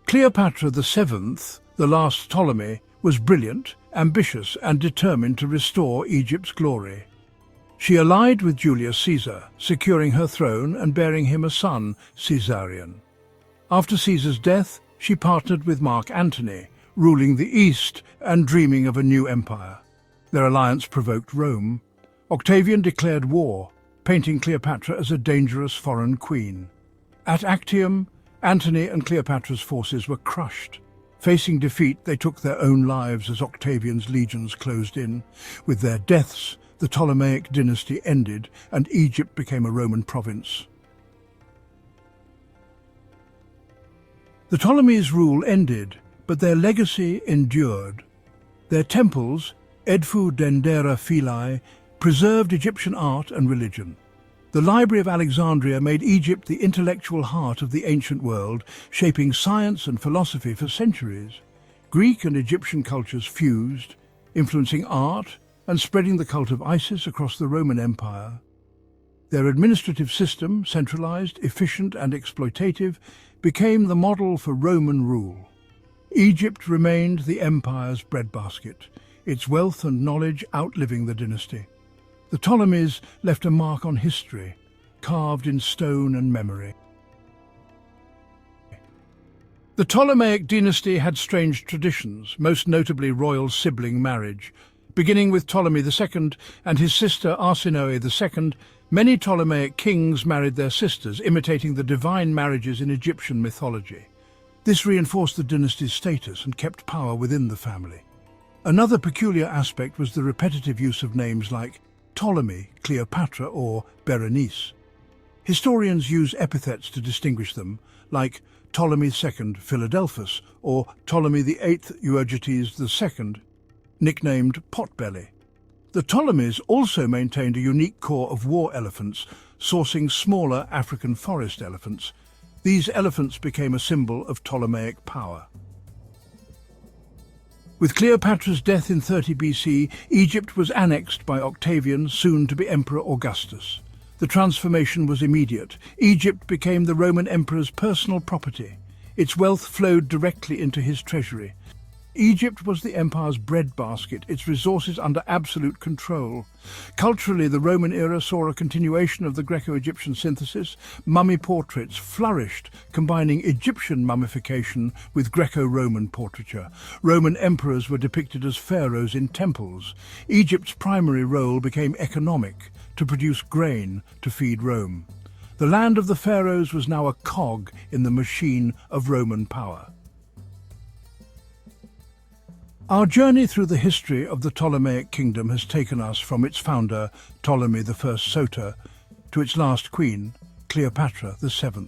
Cleopatra VII, the last Ptolemy, was brilliant, ambitious, and determined to restore Egypt's glory. She allied with Julius Caesar, securing her throne and bearing him a son, Caesarion. After Caesar's death, she partnered with Mark Antony, ruling the East and dreaming of a new empire. Their alliance provoked Rome. Octavian declared war, painting Cleopatra as a dangerous foreign queen. At Actium, Antony and Cleopatra's forces were crushed. Facing defeat, they took their own lives as Octavian's legions closed in. With their deaths, the Ptolemaic dynasty ended and Egypt became a Roman province. The Ptolemies' rule ended, but their legacy endured. Their temples, Edfu Dendera Philae, preserved Egyptian art and religion. The Library of Alexandria made Egypt the intellectual heart of the ancient world, shaping science and philosophy for centuries. Greek and Egyptian cultures fused, influencing art and spreading the cult of Isis across the Roman Empire. Their administrative system, centralized, efficient and exploitative, became the model for Roman rule. Egypt remained the empire's breadbasket, its wealth and knowledge outliving the dynasty. The Ptolemies left a mark on history, carved in stone and memory. The Ptolemaic dynasty had strange traditions, most notably royal sibling marriage. Beginning with Ptolemy II and his sister Arsinoe II, many Ptolemaic kings married their sisters, imitating the divine marriages in Egyptian mythology. This reinforced the dynasty's status and kept power within the family. Another peculiar aspect was the repetitive use of names like Ptolemy, Cleopatra, or Berenice. Historians use epithets to distinguish them, like Ptolemy II Philadelphus, or Ptolemy VIII Euergetes II, nicknamed Potbelly. The Ptolemies also maintained a unique core of war elephants, sourcing smaller African forest elephants. These elephants became a symbol of Ptolemaic power. With Cleopatra's death in 30 BC, Egypt was annexed by Octavian, soon to be Emperor Augustus. The transformation was immediate. Egypt became the Roman emperor's personal property. Its wealth flowed directly into his treasury. Egypt was the empire's breadbasket, its resources under absolute control. Culturally, the Roman era saw a continuation of the Greco-Egyptian synthesis. Mummy portraits flourished, combining Egyptian mummification with Greco-Roman portraiture. Roman emperors were depicted as pharaohs in temples. Egypt's primary role became economic, to produce grain to feed Rome. The land of the pharaohs was now a cog in the machine of Roman power. Our journey through the history of the Ptolemaic kingdom has taken us from its founder, Ptolemy I Soter, to its last queen, Cleopatra VII.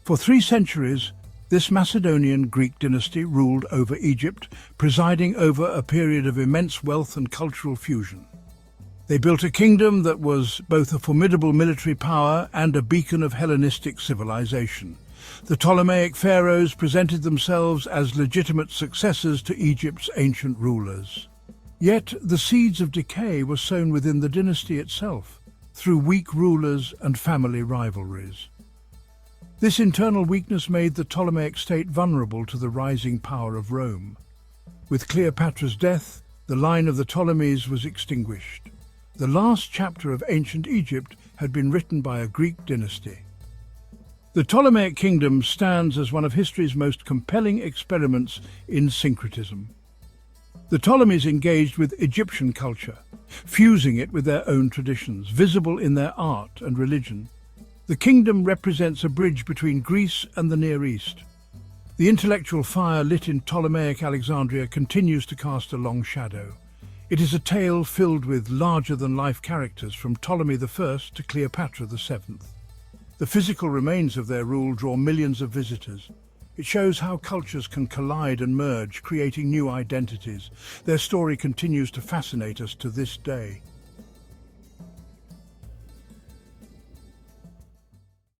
For 3 centuries, this Macedonian Greek dynasty ruled over Egypt, presiding over a period of immense wealth and cultural fusion. They built a kingdom that was both a formidable military power and a beacon of Hellenistic civilization. The Ptolemaic pharaohs presented themselves as legitimate successors to Egypt's ancient rulers. Yet the seeds of decay were sown within the dynasty itself, through weak rulers and family rivalries. This internal weakness made the Ptolemaic state vulnerable to the rising power of Rome. With Cleopatra's death, the line of the Ptolemies was extinguished. The last chapter of ancient Egypt had been written by a Greek dynasty. The Ptolemaic kingdom stands as one of history's most compelling experiments in syncretism. The Ptolemies engaged with Egyptian culture, fusing it with their own traditions, visible in their art and religion. The kingdom represents a bridge between Greece and the Near East. The intellectual fire lit in Ptolemaic Alexandria continues to cast a long shadow. It is a tale filled with larger-than-life characters from Ptolemy I to Cleopatra VII. The physical remains of their rule draw millions of visitors. It shows how cultures can collide and merge, creating new identities. Their story continues to fascinate us to this day.